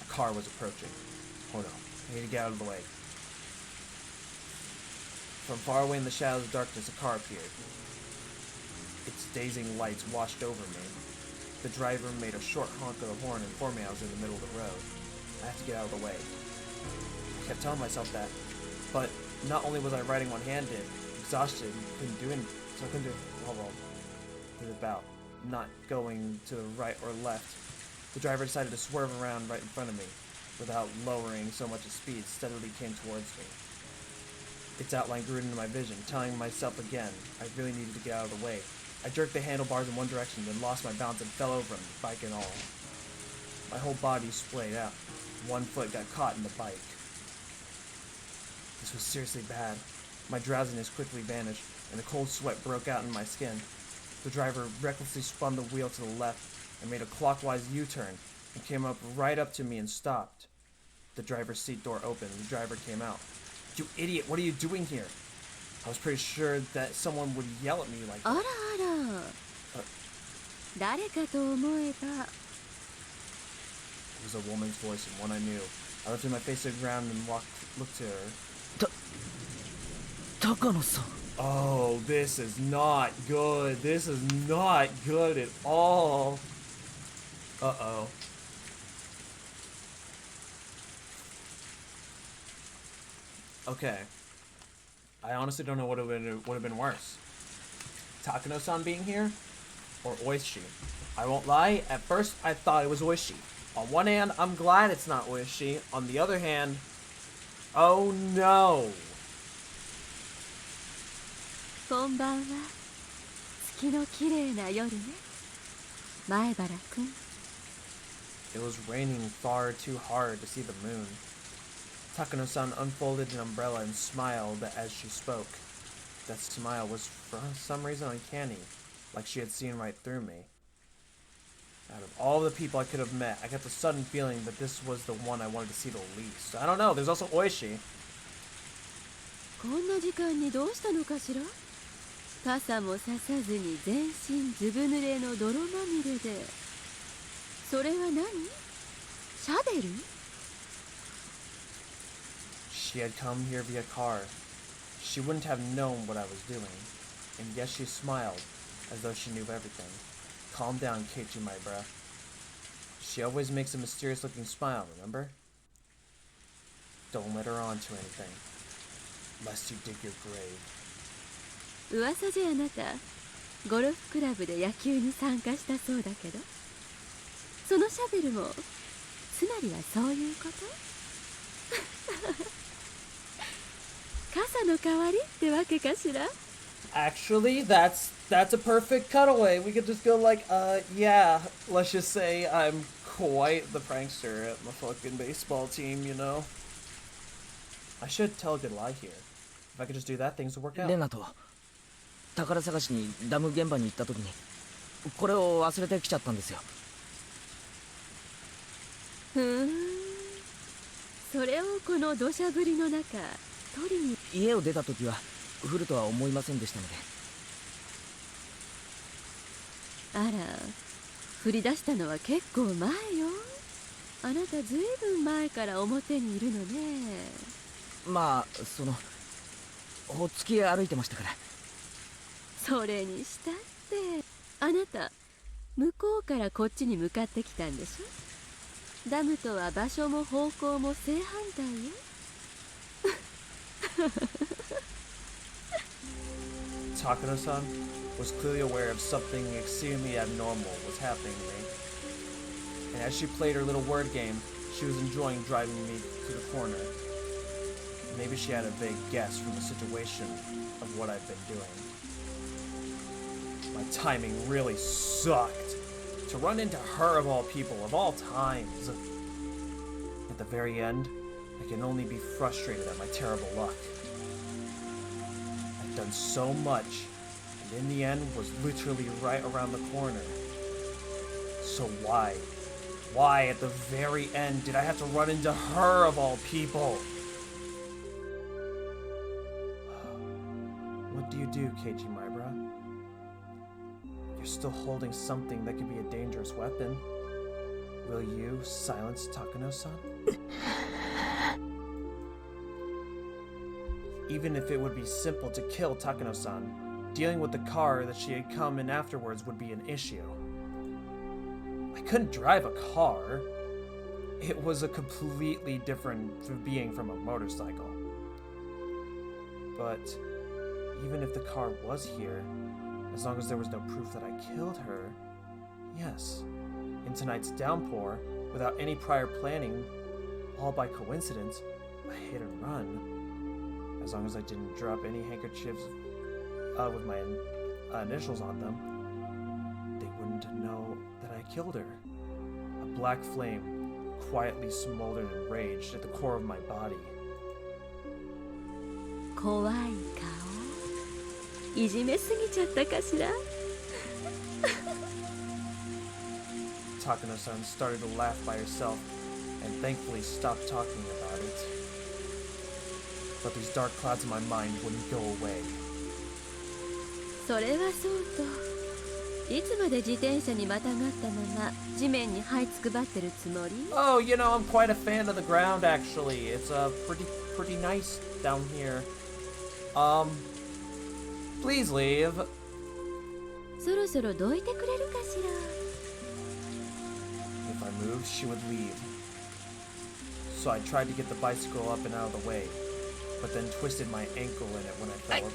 A car was approaching. Oh no, I need to get out of the way. From far away in the shadows of darkness, a car appeared. Its dazing lights washed over me. The driver made a short honk of the horn and informed me I was in the middle of the road. I have to get out of the way. I kept telling myself that, but not only was I riding one-handed, exhausted, couldn't do anything, so I couldn't do it about not going to the right or left. The driver decided to swerve around right in front of me, without lowering so much as speed, steadily came towards me. Its outline grew into my vision, telling myself again I really needed to get out of the way. I jerked the handlebars in one direction, then lost my balance and fell over him, bike and all. My whole body splayed out. One foot got caught in the bike. This was seriously bad. My drowsiness quickly vanished, and a cold sweat broke out in my skin. The driver recklessly spun the wheel to the left and made a clockwise U-turn and came up right up to me and stopped. The driver's seat door opened and the driver came out. "You idiot, what are you doing here?" I was pretty sure that someone would yell at me like that. あらあら、誰かと思えば。 It was a woman's voice and one I knew. I lifted my face to the ground and looked to her. 高野さん Oh, this is not good. This is not good at all. Uh-oh. Okay. I honestly don't know what would have been worse. Takano-san being here, or Oishi. I won't lie, at first I thought it was Oishi. On one hand, I'm glad it's not Oishi. On the other hand, oh no. こんばんは。月の綺麗な夜ね。前原くん。 It was raining far too hard to see the moon. Takano-san unfolded an umbrella and smiled as she spoke. That smile was for some reason uncanny, like she had seen right through me. Out of all the people I could have met, I got the sudden feeling that this was the one I wanted to see the least. I don't know, there's also Oishi. こんな時間にどうしたのかしら。傘もささずに全身ずぶ濡れの泥まみれで。それは何？シャベル？ She had come here via car. She wouldn't have known what I was doing. And yes, she smiled. as though she knew everything. Calm down, Keiichi, my bruh. She always makes a mysterious-looking smile, remember? Don't let her on to anything, lest you dig your grave. 噂じゃあなたゴルフクラブで野球に参加したそうだけど、そのシャベルもつまりはそういうこと傘の代わりってわけかしら。 Actually, that's a perfect cutaway. We could just go like, yeah, let's just say I'm quite the prankster at my fucking baseball team, you know? I should tell a good lie here. If I could just do that, things would work out. レナと宝探しにダム現場に行った時にこれを忘れてきちゃったんですよ。ふーん、それをこの土砂降りの中取りに。家を出た時は降るとは思いませんでしたので。あら、降り出したのは結構前よ。あなたずいぶん前から表にいるのね。まあそのほっつき歩いてましたから。それにしたってあなた向こうからこっちに向かってきたんでしょ。ダムとは場所も方向も正反対よ。Takano-san was clearly aware of something extremely abnormal was happening to me. And as she played her little word game, she was enjoying driving me to the corner. Maybe she had a vague guess from the situation of what I've been doing. My timing really sucked. To run into her of all people, of all times. At the very end, I can only be frustrated at my terrible luck. I've done so much, and in the end was literally right around the corner. So why at the very end did I have to run into her of all people? What do you do, Keiichi Maibara? You're still holding something that could be a dangerous weapon. Will you silence Takano-san? Even if it would be simple to kill Takano-san, dealing with the car that she had come in afterwards would be an issue. I couldn't drive a car. It was a completely different being from a motorcycle. But even if the car was here, as long as there was no proof that I killed her, yes. In tonight's downpour, without any prior planning, all by coincidence, a hit and run. As long as I didn't drop any handkerchiefs with my initials on them, they wouldn't know that I killed her. A black flame quietly smoldered and raged at the core of my body. 怖い顔いじめすぎちゃったかしら。Takano-san started to laugh by herself and thankfully stopped talking about it. But these dark clouds in my mind wouldn't go away. それはそうと、いつまで自転車にまたがったまま地面に這いつくばってるつもり？ Oh, you know, I'm quite a fan of the ground actually. It's pretty nice down here. Please leave. そろそろどいてくれるかしら。 If I moved, she would leave. So I tried to get the bicycle up and out of the way, but then twisted my ankle in it when I fell over.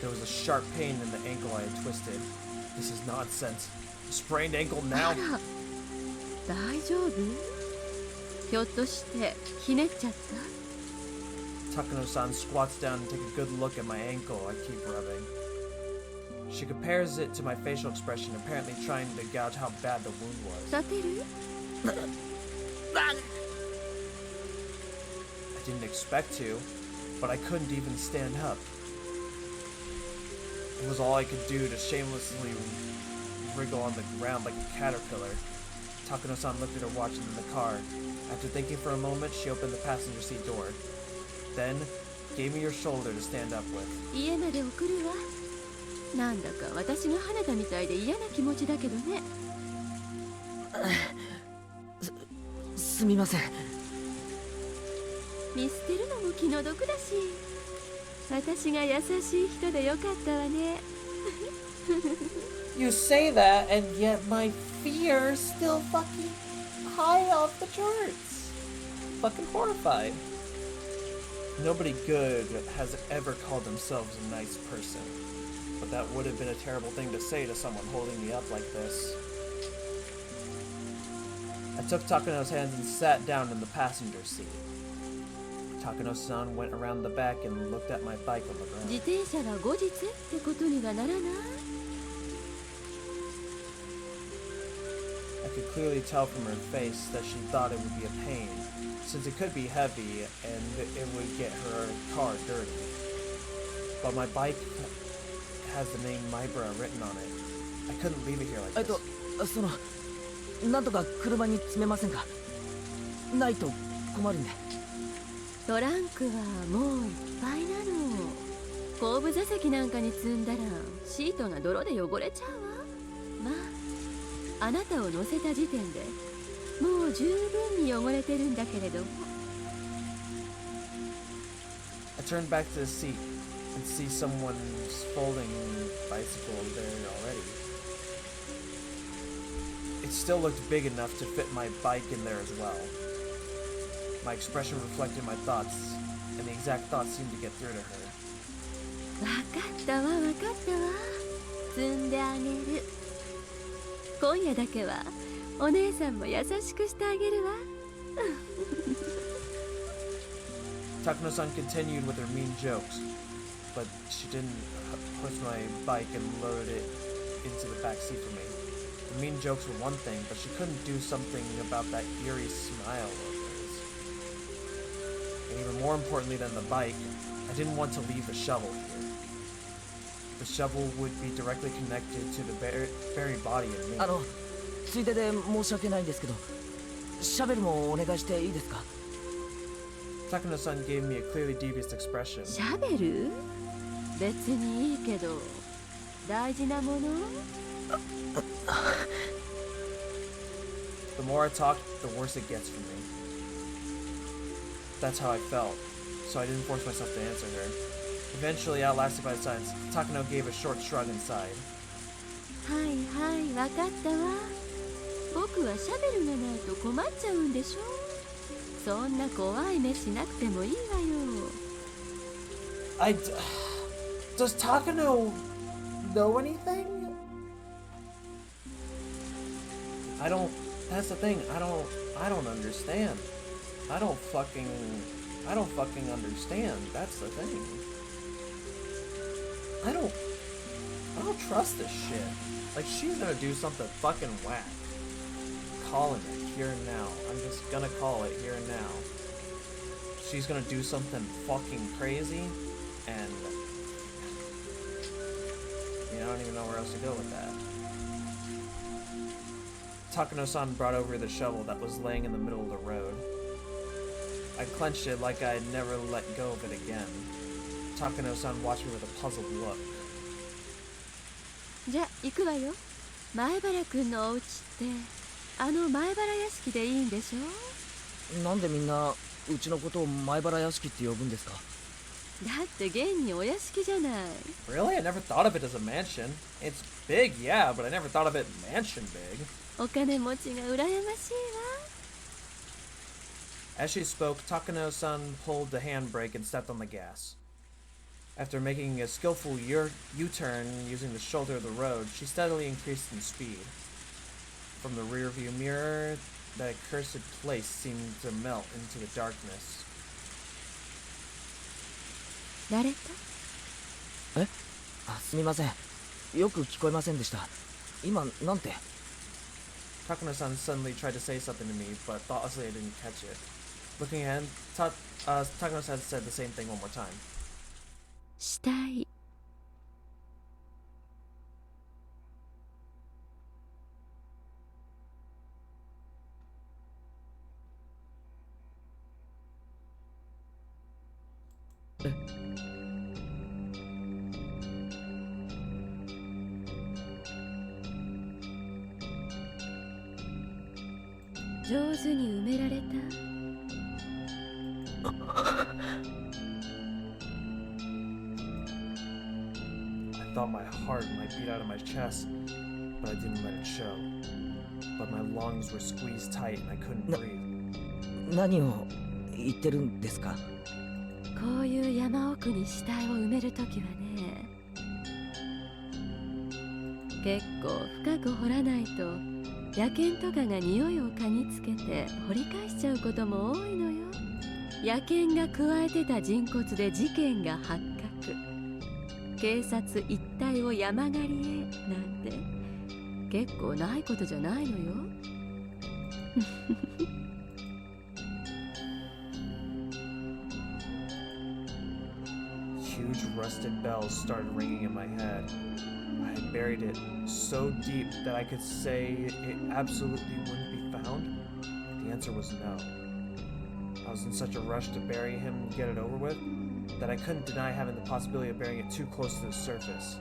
There was a sharp pain in the ankle I had twisted. This is nonsense. A sprained ankle now. あら、大丈夫？ひょっとしてひねっちゃった？ Takano-san squats down and takes a good look at my ankle I keep rubbing. She compares it to my facial expression, apparently trying to gauge how bad the wound was. 立てる？ I didn't expect to, but I couldn't even stand up. It was all I could do to shamelessly wriggle on the ground like a caterpillar. Takano-san looked at her watch in the car. After thinking for a moment, she opened the passenger seat door. Then, gave me her shoulder to stand up with. 家まで送るわ。なんだか私が跳ねたみたいで嫌な気持ちだけどね。すみません。見捨てるのも気の毒だし、私が優しい人でよかったわね。You say that, and yet my fear is still fucking high off the charts. Fucking horrified. Nobody good has ever called themselves a nice person, but that would have been a terrible thing to say to someone holding me up like this. I took Takano's hands and sat down in the passenger seat. Takano-san went around the back and looked at my bike on the ground. 自転車は後日ってことにはならない？ I could clearly tell from her face that she thought it would be a pain, since it could be heavy and it would get her car dirty. But my bike has the name Maibara written on it. I couldn't leave it here like this. そのなんとか車に詰めませんか？ないと困るんで。トランクはもういっぱいなの。後部座席なんかに積んだらシートが泥で汚れちゃうわ。まああなたを乗せた時点でもう十分に汚れてるんだけれども。 I turned back to the seat and see someone's folding bicycle there already. It still looked big enough to fit my bike in there as well. My expression reflected my thoughts, and the exact thoughts seemed to get through to her. わかったわわかったわ。積んであげる。今夜だけはお姉さんも優しくしてあげるわ。Takano-san continued with her mean jokes, but she didn't push my bike and load it into the back seat for me. The mean jokes were one thing, but she couldn't do something about that eerie smile of hers. And even more importantly than the bike, I didn't want to leave the shovel here. The shovel would be directly connected to the very body of me. ついでで申し訳ないんですけど、シャベルもお願いしていいですか？ Takano-san gave me a clearly devious expression. シャベル？別にいいけど大事なもの？ The more I talked, the worse it gets for me. That's how I felt, so I didn't force myself to answer her. Eventually, outlasted by the silence, Takano gave a short shrug and sighed. はいはいわかったわ。僕はシャベルがないと困っちゃうんでしょ。そんな怖い目しなくてもいいわよ。Does Takano know anything? That's the thing, I don't understand. I don't fucking understand. That's the thing. I don't trust this shit. Like, she's gonna do something fucking whack. I'm calling it here and now. I'm just gonna call it here and now. She's gonna do something fucking crazy, and I don't even know where else to go with that. Takano-san brought over the shovel that was laying in the middle of the road. I clenched it like I'd never let go of it again. Takano-san watched me with a puzzled look. じゃあ行くわよ。前原くんのお家ってあの前原屋敷でいいんでしょ？なんでみんなうちのことを前原屋敷って呼ぶんですか？だって現にお屋敷じゃない。 Really? I never thought of it as a mansion. It's big, yeah, but I never thought of it mansion big. お金持ちが羨ましいわ。 As she spoke, Takano-san pulled the handbrake and stepped on the gas. After making a skillful U-turn using the shoulder of the road, she steadily increased in speed. From the rearview mirror, that accursed place seemed to melt into the darkness. 慣れた？すみません。よく聞こえませんでした。今なんて？ Takano-san suddenly tried to say something to me, but thoughtlessly I didn't catch it. Looking ahead, Takano-san said the same thing one more time. したい。上手に埋められた。I thought my heart might beat out of my chest, but I didn't let it show. But my lungs were squeezed tight and I couldn't breathe. 何を言ってるんですか？こういう山奥に死体を埋めるときはね、結構深く掘らないと野犬とかが匂いを嗅ぎつけて掘り返しちゃうことも多いのよ。野犬が加えてた人骨で事件が発覚。警察一帯を山狩りへなんて結構ないことじゃないのよ。Huge rusted bells started ringing in my head. I had buried it so deep that I could say it absolutely wouldn't be found. The answer was no. I was in such a rush to bury him and get it over with that I couldn't deny having the possibility of burying it too close to the surface.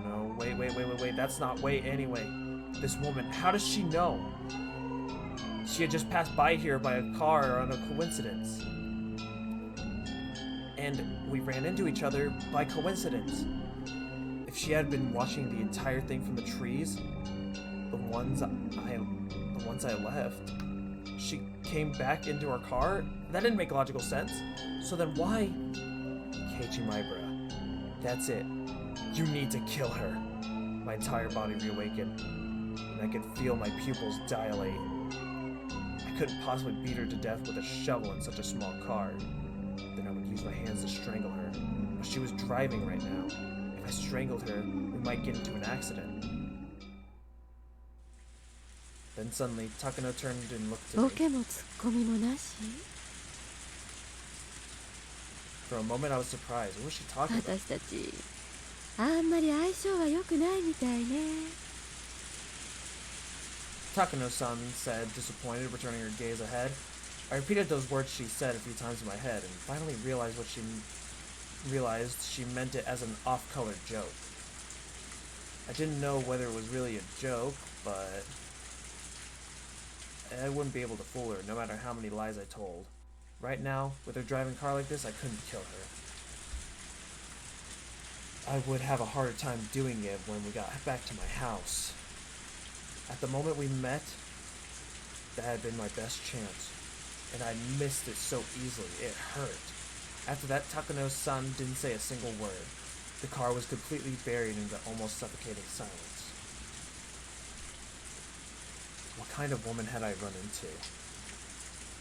No, wait, that's not wait anyway. This woman, how does she know? She had just passed by here by a car on a coincidence. And we ran into each other by coincidence. If she had been watching the entire thing from the trees, the ones I left, she came back into our car? That didn't make logical sense. So then why? Keiichi Maibara, that's it. You need to kill her. My entire body reawakened, and I could feel my pupils dilate. I couldn't possibly beat her to death with a shovel in such a small car. Then I would use my hands to strangle her. But she was driving right now. If I strangled her, we might get into an accident. Then suddenly, Takano turned and looked at ボ me. ケもツッコミもなし。 For a moment, I was surprised. What was she talking about? 私たちあんまり相性は良くないみたいね。 Takano-san said, disappointed, returning her gaze ahead. I repeated those words she said a few times in my head, and finally realized she meant it as an off-color joke. I didn't know whether it was really a joke, but I wouldn't be able to fool her, no matter how many lies I told. Right now, with her driving a car like this, I couldn't kill her. I would have a harder time doing it when we got back to my house. At the moment we met, that had been my best chance, and I missed it so easily, it hurt. After that, Takano-san didn't say a single word. The car was completely buried in the almost suffocating silence. What kind of woman had I run into?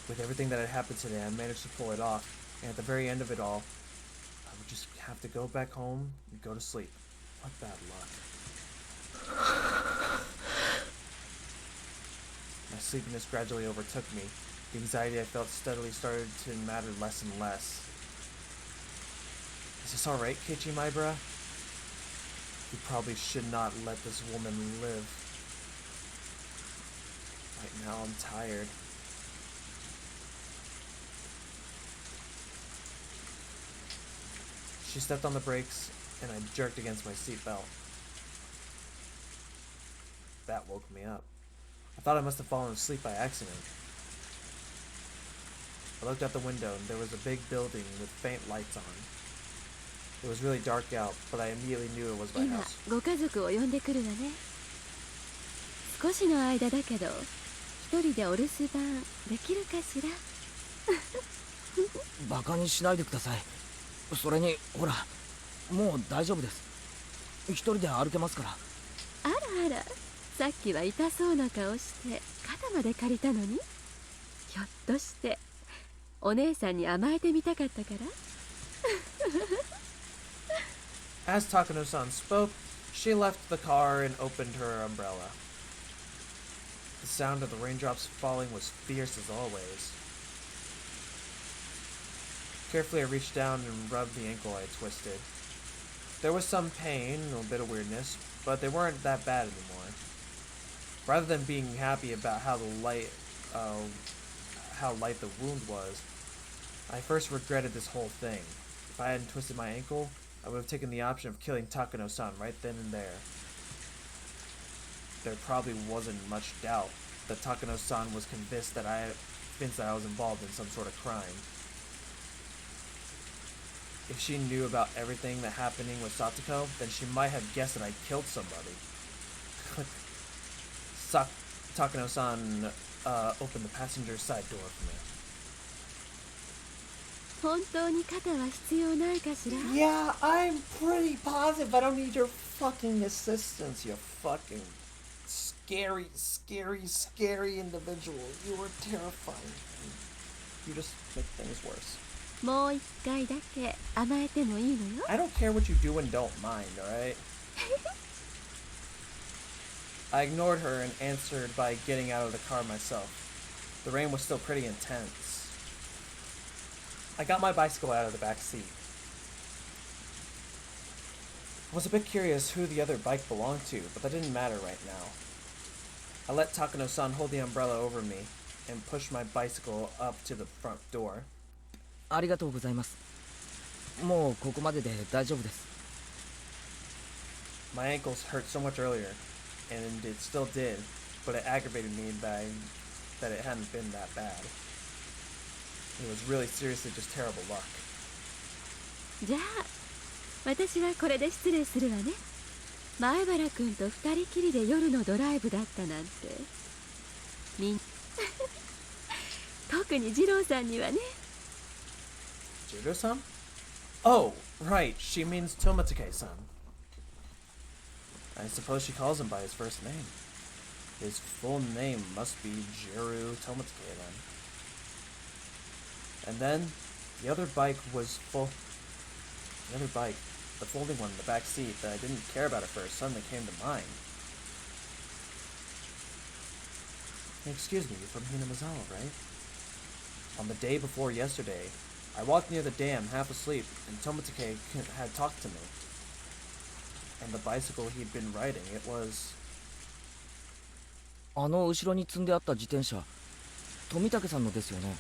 With everything that had happened today, I managed to pull it off, and at the very end of it all, I would just have to go back home and go to sleep. What bad luck. My sleepiness gradually overtook me. The anxiety I felt steadily started to matter less and less. Is this alright, Keiichi Maibara? You probably should not let this woman live. Right now I'm tired. She stepped on the brakes, and I jerked against my seatbelt. That woke me up. I thought I must have fallen asleep by accident. I looked out the window, and there was a big building with faint lights on. It was really dark out, but I immediately knew it was my 今 house. ご家族を呼んでくるわね。少しの間だけど一人でお留守番できるかしら。バカにしないでください。それにほら、もう大丈夫です。一人で歩けますから。あらあら、さっきは痛そうな顔して肩まで借りたのに。ひょっとしてお姉さんに甘えてみたかったから。As Takano-san spoke, she left the car and opened her umbrella. The sound of the raindrops falling was fierce as always. Carefully I reached down and rubbed the ankle I had twisted. There was some pain, a bit of weirdness, but they weren't that bad anymore. Rather than being happy about how light the wound was, I first regretted this whole thing. If I hadn't twisted my ankle, I would have taken the option of killing Takano-san right then and there. There probably wasn't much doubt that Takano-san was convinced that I was involved in some sort of crime. If she knew about everything that happening with Satoko, then she might have guessed that I killed somebody. Takano-san opened the passenger side door for me. 本当に肩は必要ないかしら？ Yeah, I'm pretty positive I don't need your fucking assistance, you fucking scary, scary, scary individual. You are terrifying. You just make things worse. もう一回だけ甘えてもいいのよ。 I don't care what you do and don't mind, alright? I ignored her and answered by getting out of the car myself. The rain was still pretty intense. I got my bicycle out of the back seat. I was a bit curious who the other bike belonged to, but that didn't matter right now. I let Takano-san hold the umbrella over me and push my bicycle up to the front door. ありがとうございます。もうここまでで大丈夫です。 My ankles hurt so much earlier, and it still did, but it aggravated me that it hadn't been that bad. It was really seriously just terrible luck. じゃあ私はこれで失礼するわね。前原くんと二人きりで夜のドライブだったなんて。みん特に二郎さんにはね。 Jiro-san? Oh, right, she means Tomatake-san. I suppose she calls him by his first name. His full name must be Jiro Tomatake then. And then, the other bike, the folding one in the back seat that I didn't care about at first, suddenly came to mind. Hey, excuse me, you're from Hinamizawa, right? On the day before yesterday, I walked near the dam, half asleep, and Tomatake had talked to me. And the bicycle he'd been riding, it was... あの後ろに積んであった自転車、富武さんのですよね。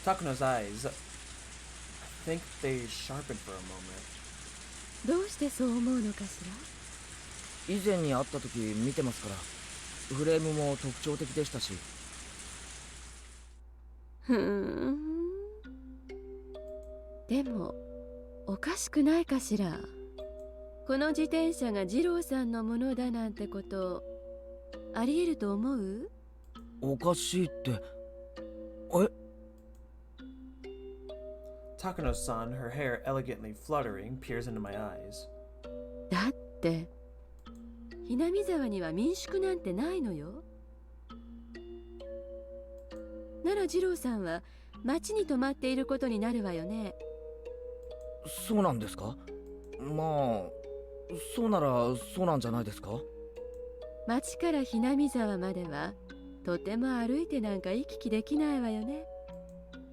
Takano's eyes, I think they sharpened for a moment. どうしてそう思うのかしら？以前に会った時見てますから、フレームも特徴的でしたし。でもおかしくないかしら。この自転車が二郎さんのものだなんてことありえると思う？おかしいって。Takano-san, her hair elegantly fluttering, peers into my eyes. だってひなみ沢には民宿なんてないのよ。なら二郎さんは町に泊まっていることになるわよね。そうなんですか？まあ、そうならそうなんじゃないですか？町からひなみ沢まではとても歩いてなんか行き来できないわよね。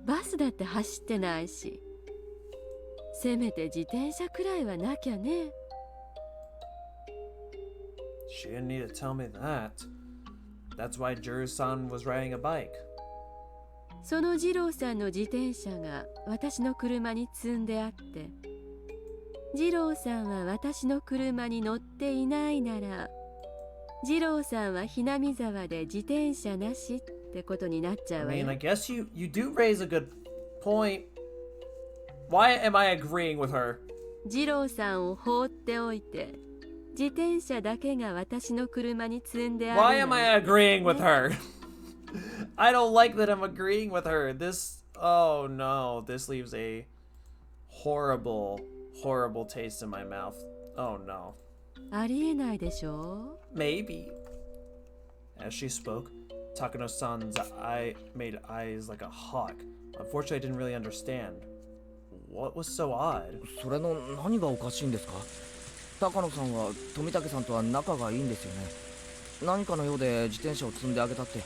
バスだって走ってないし、せめて自転車くらいはなきゃね。She didn't need to tell me that. That's why Jiro-san was riding a bike. その二郎さんの自転車が私の車に積んであって、二郎さんは私の車に乗っていないなら、二郎さんはひなみ沢で自転車なしってことになっちゃうわ I よ。 mean, I guess you do raise a good point. Why am I agreeing with her? 二郎さんを放っておいて、自転車だけが私の車に積んである。 Why am I agreeing with her? I don't like that I'm agreeing with her. Oh no, this leaves a horrible, horrible taste in my mouth. Oh no. ありえないでしょ？ Maybe. As she spoke, Takano-san's eye made eyes like a hawk. Unfortunately, I didn't really understand. What was so odd? それの何がおかしいんですか？高野さんは富武さんとは仲がいいんですよね。何かのようで自転車を積んであげたって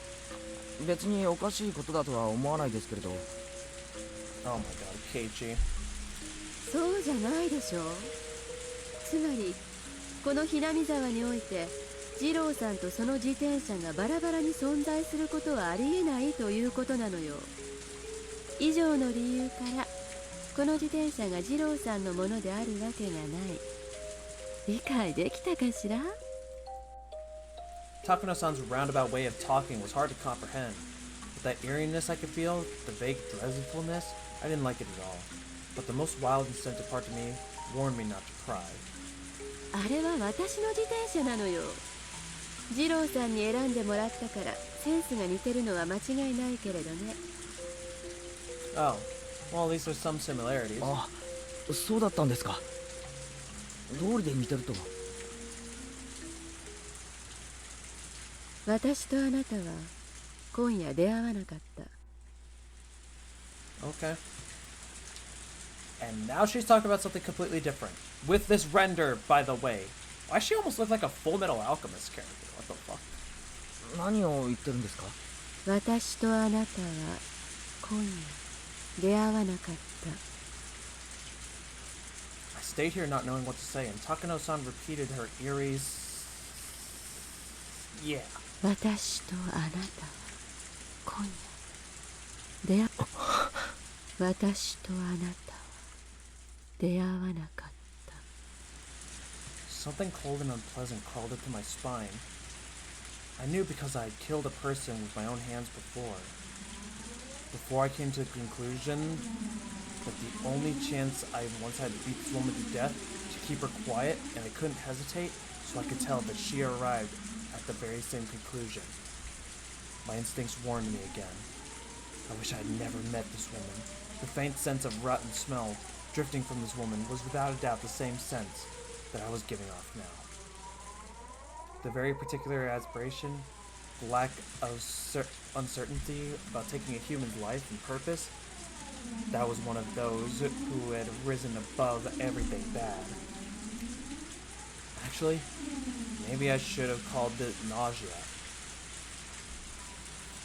別におかしいことだとは思わないですけれど。 Oh my god, Keiichi. そうじゃないでしょ。つまりこのひなみ沢において二郎さんとその自転車がバラバラに存在することはありえないということなのよ。以上の理由からこの自転車が二郎さんのものであるわけがない。理解できたかしら？ Takano-san's roundabout way of talking was hard to comprehend. With that eeriness I could feel, the vague dreadfulness, I didn't like it at all, but the most wild and sensitive part to me warned me not to cry. あれは私の自転車なのよ。二郎さんに選んでもらったからセンスが似てるのは間違いないけれどね。 Oh, well, at least there's some similarities. あ、そうだったんですか。道理で似てるとは。私とあなたは今夜出会わなかった。 Okay. And now she's talking about something completely different. With this render, by the way. Why she almost look like a Full Metal Alchemist character? What the fuck? 何を言ってるんですか。私とあなたは今夜出会わなかった。 I stayed here not knowing what to say, and Takano-san repeated her eerie... Yeah. 私とあなたは今夜出会私とあなたは出会わなかった。 Something cold and unpleasant crawled into my spine. I knew because I had killed a person with my own hands before. Before I came to the conclusion that the only chance I once had to beat this woman to death, to keep her quiet, and I couldn't hesitate, so I could tell that she arrived at the very same conclusion. My instincts warned me again. I wish I had never met this woman. The faint sense of rotten smell drifting from this woman was without a doubt the same sense that I was giving off now. The very particular aspiration, the lack of uncertainty about taking a human's life and purpose, that was one of those who had risen above everything bad. Actually, maybe I should have called it nausea.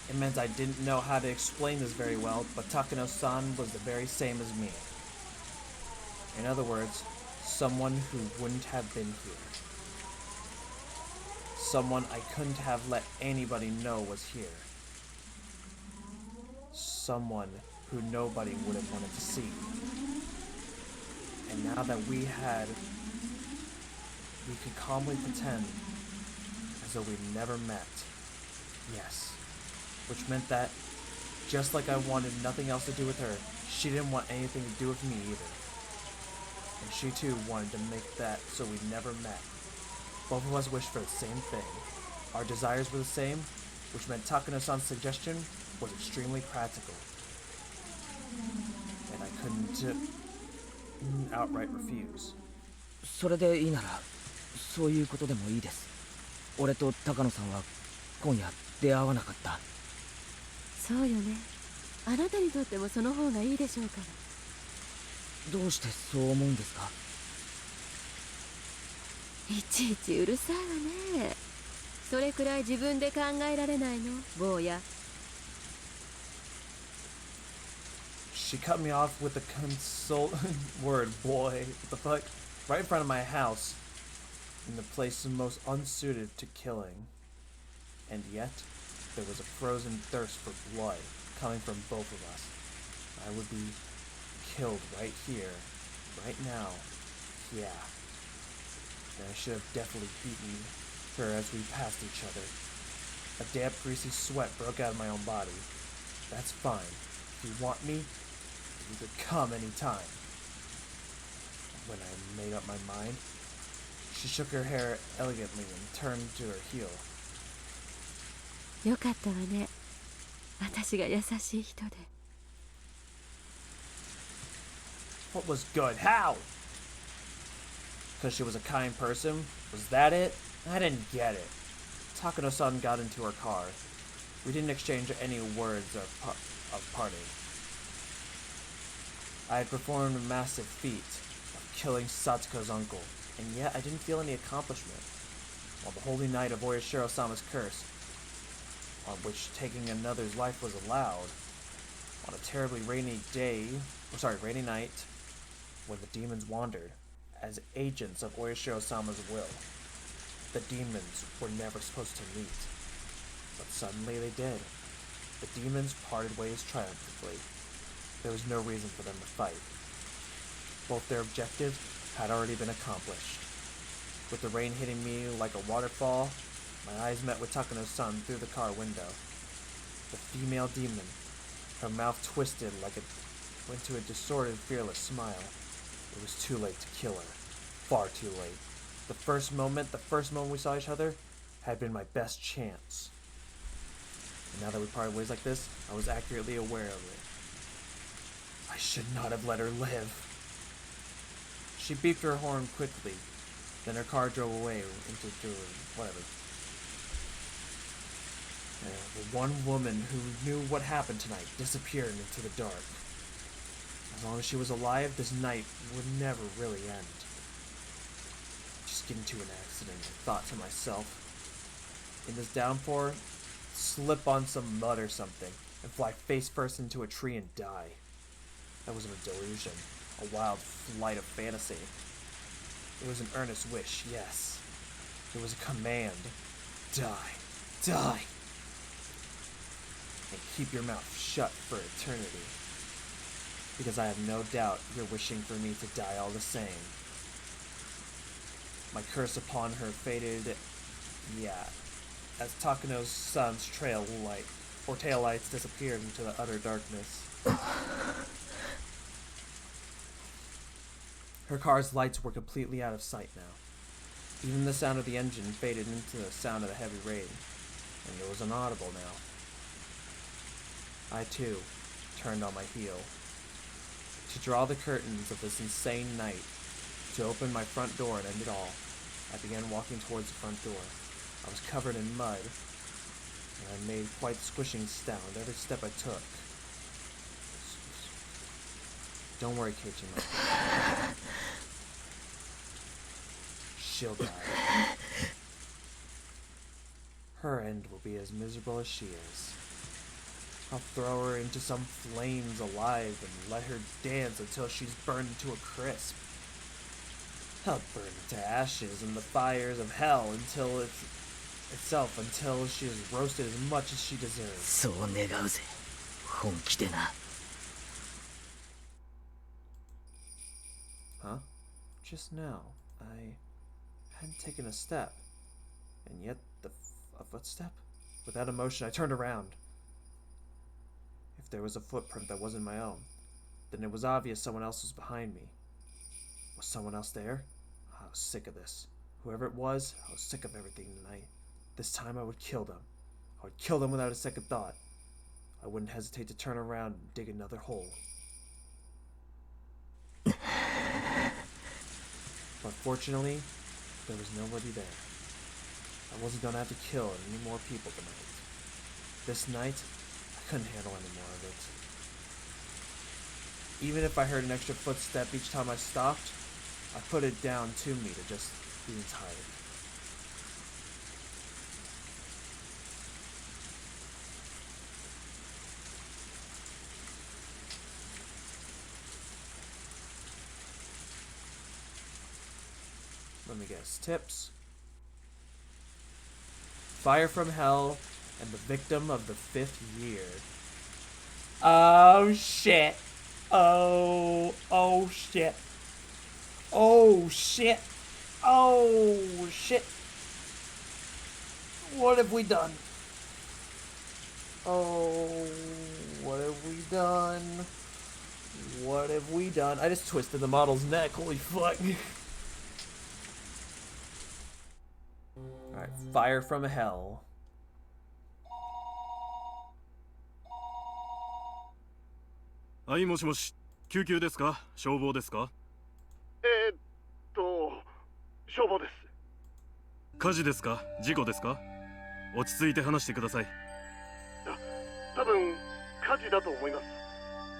It meant I didn't know how to explain this very well, but Takano-san was the very same as me. In other words, someone who wouldn't have been here. Someone I couldn't have let anybody know was here. Someone who nobody would have wanted to see. And now that we could calmly pretend as though we'd never met. Yes. Which meant that, just like I wanted nothing else to do with her, she didn't want anything to do with me either. And she too wanted to make that so we never met. Both of us wished for the same thing. Our desires were the same, which meant Takano-san's suggestion was extremely practical. And I couldn't outright refuse. それでいいなら、そういうことでもいいです。俺と高野さんは今夜出会わなかった。そうよね。あなたにとってもその方がいいでしょうから。どうしてそう思うんですか。いちいちうるさいわね。それくらい自分で考えられないの、坊や。She cut me off with the word, boy. What the fuck? Right in front of my house. In the place most unsuited to killing. And yet, there was a frozen thirst for blood coming from both of us. I would be killed right here, right now. Yeah. And I should have definitely beaten her as we passed each other. A damp, greasy sweat broke out of my own body. That's fine. If you want me, you could come anytime. When I made up my mind, she shook her hair elegantly and turned to her heel. よかったわね。私が優しい人で。What was good? How? Because she was a kind person? Was that it? I didn't get it. Takano-san got into her car. We didn't exchange any words of parting. I had performed a massive feat of killing Satsuko's uncle, and yet I didn't feel any accomplishment. While the holy night of Oyashiro-sama's curse, on which taking another's life was allowed, on a terribly rainy night, when the demons wandered, as agents of Oyashiro-sama's will. The demons were never supposed to meet, but suddenly they did. The demons parted ways triumphantly. There was no reason for them to fight. Both their objectives had already been accomplished. With the rain hitting me like a waterfall, my eyes met with Takano-san through the car window. The female demon, her mouth twisted like a went to a distorted, fearless smile. It was too late to kill her. Far too late. The first moment we saw each other, had been my best chance. And now that we parted ways like this, I was accurately aware of it. I should not have let her live. She beeped her horn quickly. Then her car drove away into whatever. The one woman who knew what happened tonight disappeared into the dark. As long as she was alive, this night would never really end. Just get into an accident, I thought to myself. In this downpour, slip on some mud or something, and fly face first into a tree and die. That wasn't a delusion, a wild flight of fantasy. It was an earnest wish, yes. It was a command. Die. Die! And keep your mouth shut for eternity. Because I have no doubt you're wishing for me to die all the same. My curse upon her faded, as Takano's son's tail lights disappeared into the utter darkness. Her car's lights were completely out of sight now. Even the sound of the engine faded into the sound of the heavy rain, and it was inaudible now. I, too, turned on my heel. To draw the curtains of this insane night, to open my front door and end it all, I began walking towards the front door. I was covered in mud, and I made quite the squishing sound every step I took. Don't worry, Keiichi. She'll die. Her end will be as miserable as she is. I'll throw her into some flames alive and let her dance until she's burned into a crisp. I'll burn her to ashes in the fires of hell until she is roasted as much as she deserves. そう願うぜ。本気でな。Huh? Just now, I hadn't taken a step, and yet a footstep? Without emotion, I turned around. If there was a footprint that wasn't my own, then it was obvious someone else was behind me. Was someone else there? I was sick of this. Whoever it was, I was sick of everything tonight. This time I would kill them. I would kill them without a second thought. I wouldn't hesitate to turn around and dig another hole. But fortunately, there was nobody there. I wasn't gonna have to kill any more people tonight. This night, I couldn't handle any more of it. Even if I heard an extra footstep each time I stopped, I put it down to me to just being tired. Let me guess. Tips. Fire from hell and the victim of the 5th year. Oh shit. Oh shit. Oh shit. Oh shit. What have we done? Oh, what have we done? What have we done? I just twisted the model's neck. Holy fuck. Alright, fire from hell. Ai, もしもし、救急ですか？消防ですか？消防です。火事ですか？事故ですか？落ち着いて話してください。多分火事だと思います。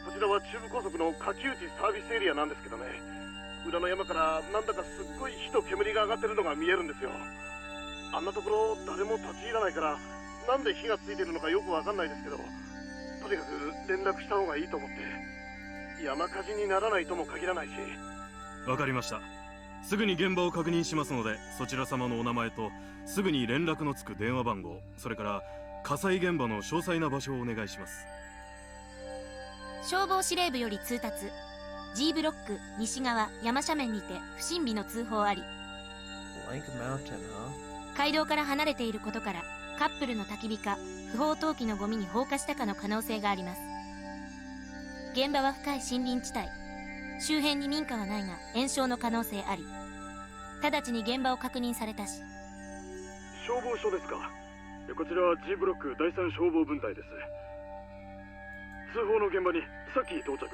こちらは中部高速の柿内サービスエリアなんですけどね。裏の山からなんだかすっごい火と煙が上がってるのが見えるんですよ。あんなところ誰も立ち入らないからなんで火がついてるのかよくわかんないですけど、とにかく連絡した方がいいと思って。山火事にならないとも限らないし。わかりました。すぐに現場を確認しますので、そちら様のお名前とすぐに連絡のつく電話番号、それから火災現場の詳細な場所をお願いします。消防司令部より通達。G ブロック西側山斜面にて不審火の通報あり。Blank Mountain, huh? 街道から離れていることからカップルの焚き火か不法投棄のゴミに放火したかの可能性があります。現場は深い森林地帯。周辺に民家はないが延焼の可能性あり。直ちに現場を確認されたし。消防署ですか。こちらは G ブロック第3消防分隊です。通報の現場にさっき到着。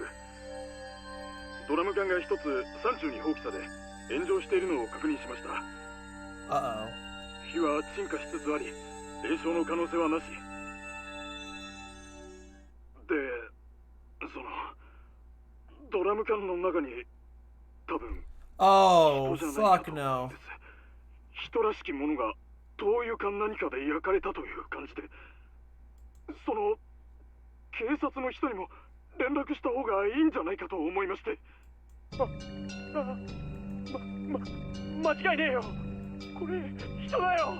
ドラム缶が一つ山中に放棄され炎上しているのを確認しました。火は鎮火しつつあり延焼の可能性はなしで、そのドラム缶の中に多分 Oh, 人じゃない fuck かと思うん no. です。人らしきものが灯油か何かで焼かれたという感じで、その警察の人にも連絡した方がいいんじゃないかと思いまして。間違いねえよ。これ人だよ。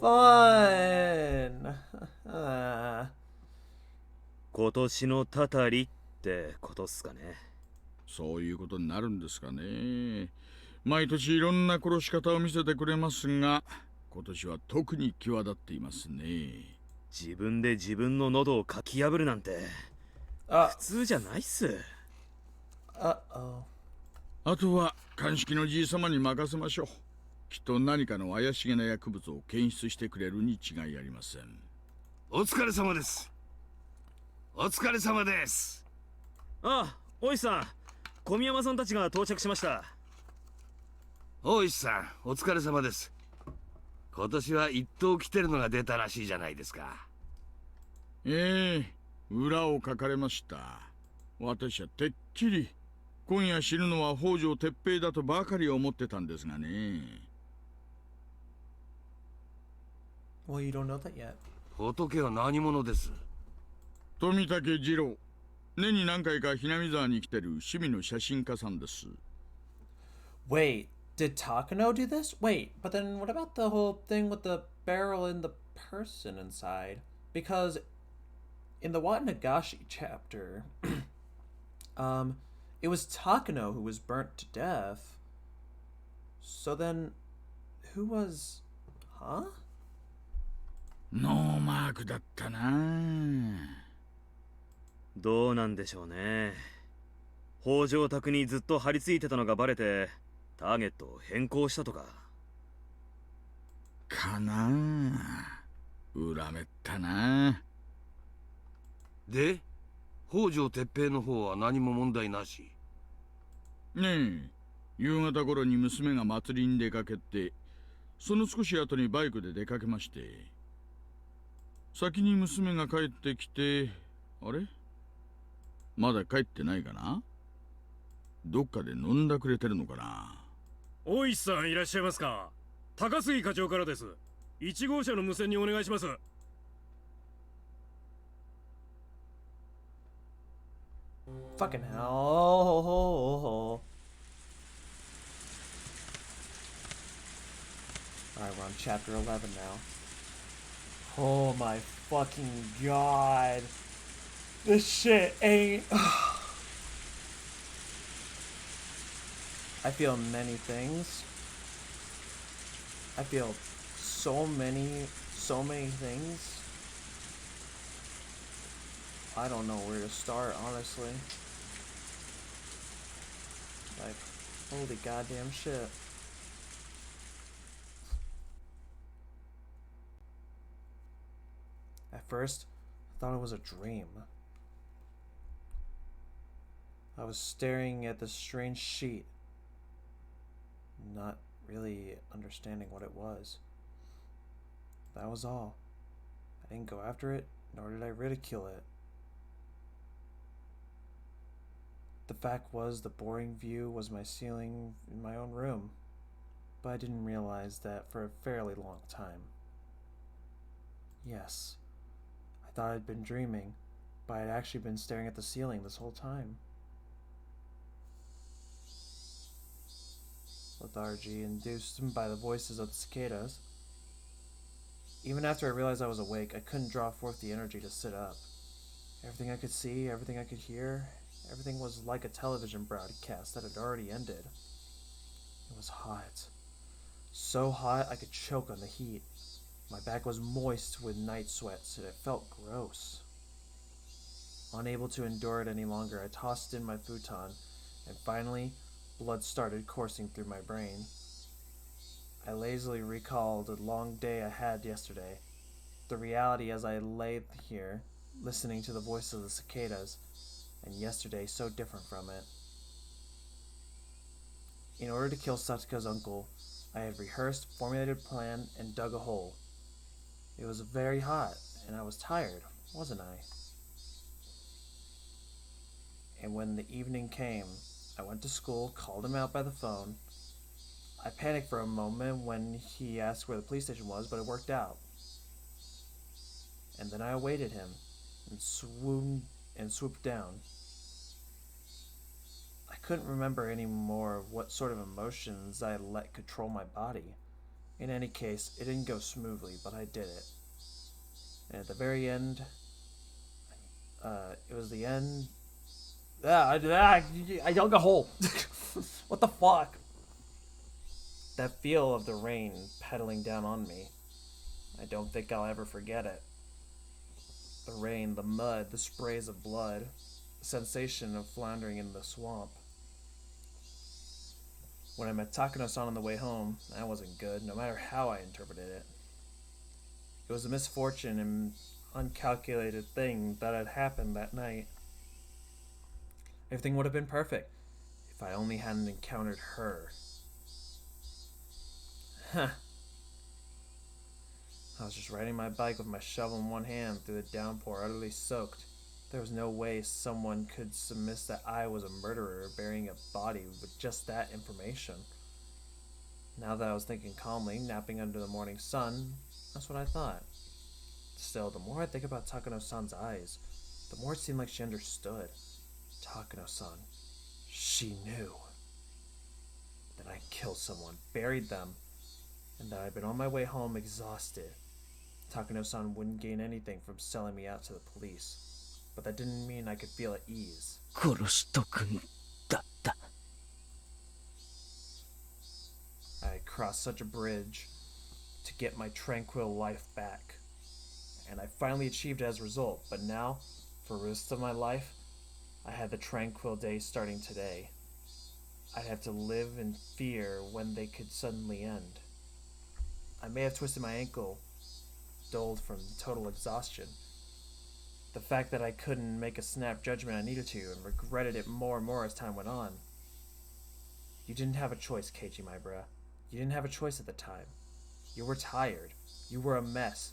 Fun. 今年のたたりってことっすかね。そういうことになるんですかね。毎年いろんな殺し方を見せてくれますが、今年は特に際立っていますね。自分で自分の喉をかき破るなんて普通じゃないっす。あとは鑑識のじい様に任せましょう。きっと何かの怪しげな薬物を検出してくれるに違いありません。お疲れ様です。お疲れ様です。あ、大石さん、小宮山さんたちが到着しました。大石さん、お疲れ様です。今年は一頭来てるのが出たらしいじゃないですか。裏を書かれました。私はてっきり今夜死ぬのは北条哲平だとばかり思ってたんですがね。Well, you don't know that yet. 仏は何者です？富武二郎。年に何回かひなみ沢に来てる趣味の写真家さんです。Wait, did Takano do this? Wait, but then what about the whole thing with the barrel and the person inside? Because in the Watanagashi chapter, it was Takano who was burnt to death. So then, who was... Huh? ノーマークだったな。どうなんでしょうね。北条宅にずっと張り付いてたのがバレてターゲットを変更したとかかなあ。恨めったな。で、北条哲平の方は何も問題なし。ねえ、夕方頃に娘が祭りに出かけて、その少し後にバイクで出かけまして、先に娘が帰ってきて、あれまだ帰ってないかな。どっかで飲んだくれてるのかな。大石さんいらっしゃいますか。高杉課長からです。1号車の無線にお願いします。Fucking hell. Alright, we're on chapter 11 now. Oh my fucking god. This shit ain't... I feel many things. I feel so many things. I don't know where to start, honestly. Like, holy goddamn shit. At first, I thought it was a dream. I was staring at this strange sheet, not really understanding what it was. That was all. I didn't go after it, nor did I ridicule it. The fact was, the boring view was my ceiling in my own room, but I didn't realize that for a fairly long time. Yes, I thought I'd been dreaming, but I'd actually been staring at the ceiling this whole time. Lethargy induced by the voices of the cicadas. Even after I realized I was awake, I couldn't draw forth the energy to sit up. Everything I could see, everything I could hear, everything was like a television broadcast that had already ended. It was hot. So hot I could choke on the heat. My back was moist with night sweats and it felt gross. Unable to endure it any longer, I tossed in my futon, and finally, blood started coursing through my brain. I lazily recalled the long day I had yesterday, the reality as I lay here, listening to the voice of the cicadas, and yesterday so different from it. In order to kill Satsuka's uncle, I had rehearsed, formulated a plan, and dug a hole. It was very hot, and I was tired, wasn't I? And when the evening came, I went to school, called him out by the phone. I panicked for a moment when he asked where the police station was, but it worked out. And then I awaited him and swooped down. I couldn't remember any more of what sort of emotions I had let control my body. In any case, it didn't go smoothly, but I did it. And at the very end, it was the end. I dug a hole. What the fuck? That feel of the rain pedaling down on me. I don't think I'll ever forget it. The rain, the mud, the sprays of blood, the sensation of floundering in the swamp. When I met Takano-san on the way home, that wasn't good, no matter how I interpreted it. It was a misfortune and uncalculated thing that had happened that night. Everything would have been perfect if I only hadn't encountered her. Huh. I was just riding my bike with my shovel in one hand through the downpour, utterly soaked. There was no way someone could submiss that I was a murderer burying a body with just that information. Now that I was thinking calmly, napping under the morning sun, that's what I thought. Still, the more I think about Takano-san's eyes, the more it seemed like she understood. Takano-san, she knew that I killed someone, buried them, and that I'd been on my way home exhausted. Takano-san wouldn't gain anything from selling me out to the police, but that didn't mean I could feel at ease. 殺しとくんだった。 I had crossed such a bridge to get my tranquil life back, and I finally achieved it as a result, but now, for the rest of my life, I had the tranquil days starting today. I'd have to live in fear when they could suddenly end. I may have twisted my ankle, dulled from total exhaustion. The fact that I couldn't make a snap judgment I needed to, and regretted it more and more as time went on. You didn't have a choice, Keiichi, my bruh. You didn't have a choice at the time. You were tired. You were a mess.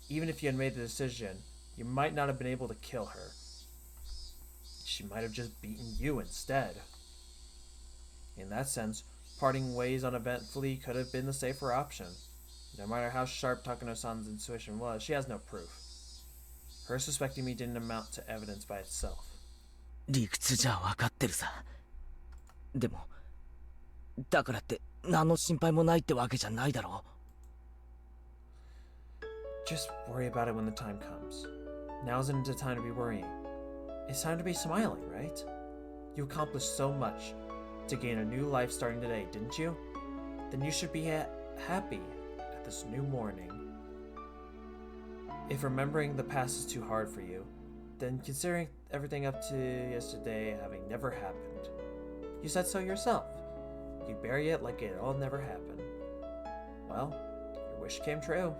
Even if you had made the decision, you might not have been able to kill her. She might have just beaten you instead. In that sense, parting ways uneventfully could have been the safer option. No matter how sharp Takano-san's intuition was, she has no proof. Her suspecting me didn't amount to evidence by itself. 理屈じゃ分かってるさ。でも、だからって何の心配もないってわけじゃないだろう。 Just worry about it when the time comes. Now isn't the time to be worrying. It's time to be smiling, right? You accomplished so much to gain a new life starting today, didn't you? Then you should be happy at this new morning. If remembering the past is too hard for you, then considering everything up to yesterday having never happened. You said so yourself. You'd bury it like it all never happened. Well, your wish came true.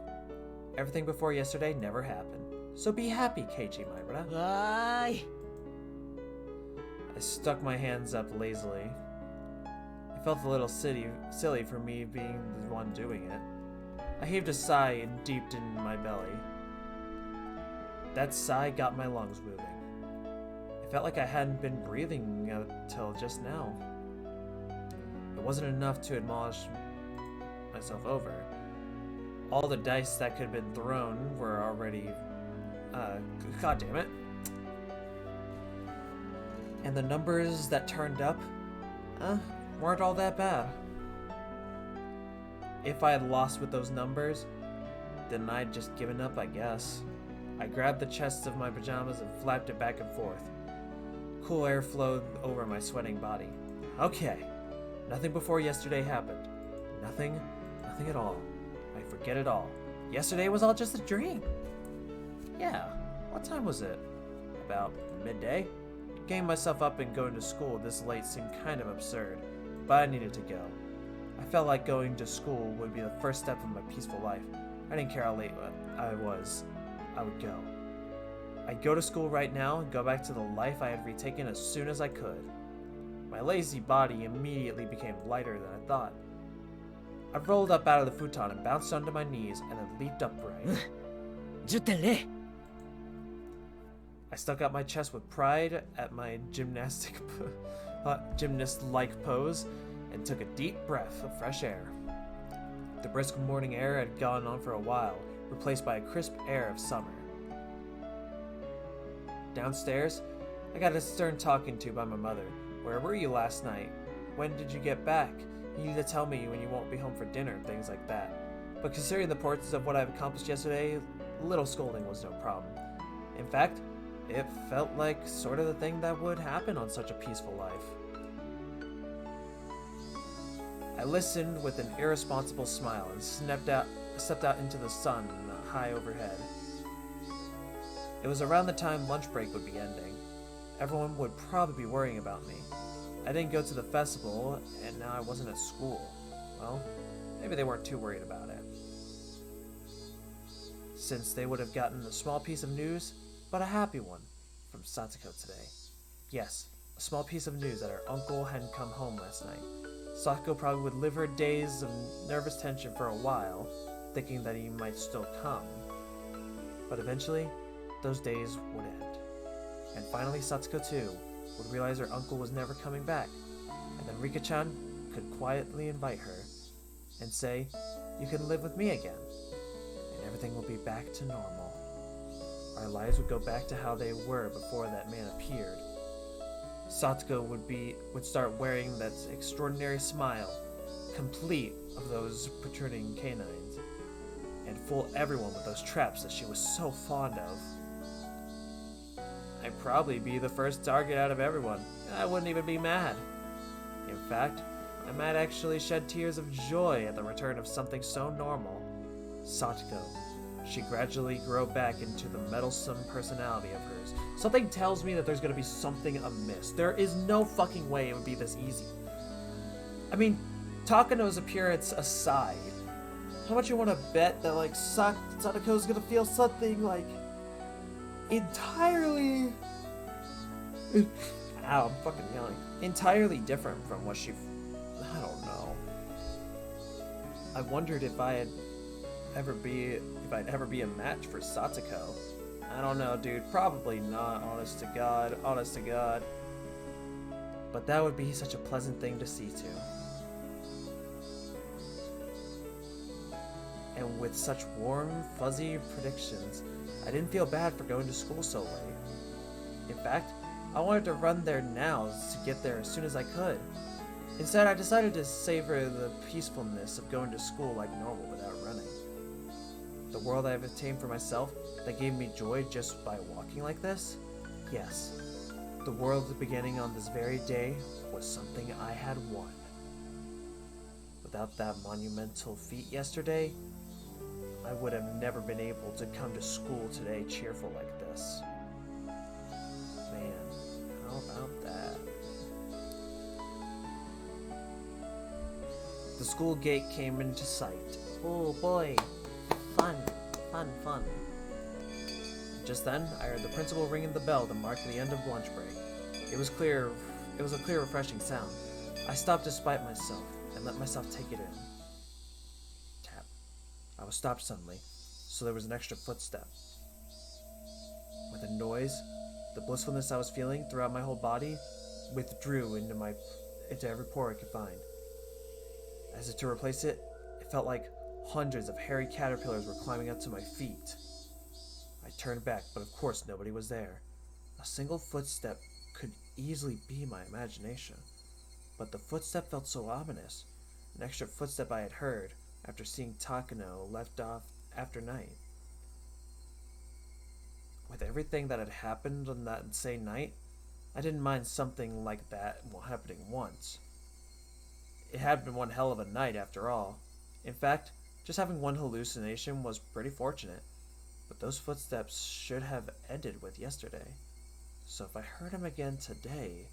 Everything before yesterday never happened. So be happy, Keiichi, my brother. Why? I stuck my hands up lazily. I felt a little silly for me being the one doing it. I heaved a sigh and deeped in my belly. That sigh got my lungs moving. It felt like I hadn't been breathing until just now. It wasn't enough to admonish myself over. All the dice that could have been thrown were already... God damn it. And the numbers that turned up, weren't all that bad. If I had lost with those numbers, then I'd just given up, I guess. I grabbed the chest of my pajamas and flapped it back and forth. Cool air flowed over my sweating body. Okay, nothing before yesterday happened. Nothing at all. I forget it all. Yesterday was all just a dream. Yeah, what time was it? About midday? Getting myself up and going to school this late seemed kind of absurd, but I needed to go. I felt like going to school would be the first step of my peaceful life. I didn't care how late I was. I would go. I'd go to school right now and go back to the life I had retaken as soon as I could. My lazy body immediately became lighter than I thought. I rolled up out of the futon and bounced onto my knees and then leaped upright. 10.0 I stuck out my chest with pride at my gymnast-like pose and took a deep breath of fresh air. The brisk morning air had gone on for a while, replaced by a crisp air of summer. Downstairs, I got a stern talking to by my mother. Where were you last night? When did you get back? You need to tell me when you won't be home for dinner and things like that. But considering the importance of what I've accomplished yesterday, little scolding was no problem. In fact, it felt like sort of the thing that would happen on such a peaceful life. I listened with an irresponsible smile and stepped out into the sun high overhead. It was around the time lunch break would be ending. Everyone would probably be worrying about me. I didn't go to the festival, and now I wasn't at school. Well, maybe they weren't too worried about it, since they would have gotten a small piece of news, but a happy one, from Satsuko today. Yes, a small piece of news that her uncle hadn't come home last night. Satsuko probably would live her days of nervous tension for a while, thinking that he might still come. But eventually, those days would end. And finally, Satsuko too would realize her uncle was never coming back, and then Rika-chan could quietly invite her and say, "You can live with me again," and everything will be back to normal. Our lives would go back to how they were before that man appeared. Satsuko would start wearing that extraordinary smile, complete of those protruding canines, and fool everyone with those traps that she was so fond of. I'd probably be the first target out of everyone, and I wouldn't even be mad. In fact, I might actually shed tears of joy at the return of something so normal. Satsuko. She gradually grow back into the meddlesome personality of hers. Something tells me that there's gonna be something amiss. There is no fucking way it would be this easy. I mean, Takano's appearance aside, how much you want to bet that like Sadako's gonna feel something like entirely I'm fucking yelling. Entirely different from what I don't know. I wondered if I'd ever be a match for Satsuko. I don't know, dude. Probably not, honest to God. Honest to God. But that would be such a pleasant thing to see too. And with such warm, fuzzy predictions, I didn't feel bad for going to school so late. In fact, I wanted to run there now to get there as soon as I could. Instead, I decided to savor the peacefulness of going to school like normal without running. The world I have attained for myself that gave me joy just by walking like this? Yes. The world beginning on this very day was something I had won. Without that monumental feat yesterday, I would have never been able to come to school today cheerful like this. Man, how about that? The school gate came into sight. Oh boy. Fun. Just then, I heard the principal ringing the bell to mark the end of lunch break. It was a clear, refreshing sound. I stopped despite myself and let myself take it in. Tap. I was stopped suddenly, so there was an extra footstep. With a noise, the blissfulness I was feeling throughout my whole body withdrew into every pore I could find. As if to replace it, it felt like hundreds of hairy caterpillars were climbing up to my feet. I turned back, but of course nobody was there. A single footstep could easily be my imagination, but the footstep felt so ominous. An extra footstep I had heard after seeing Takano left off after night. With everything that had happened on that same night, I didn't mind something like that happening once. It had been one hell of a night after all. In fact, Just having one hallucination was pretty fortunate, but those footsteps should have ended with yesterday. So if I heard him again today,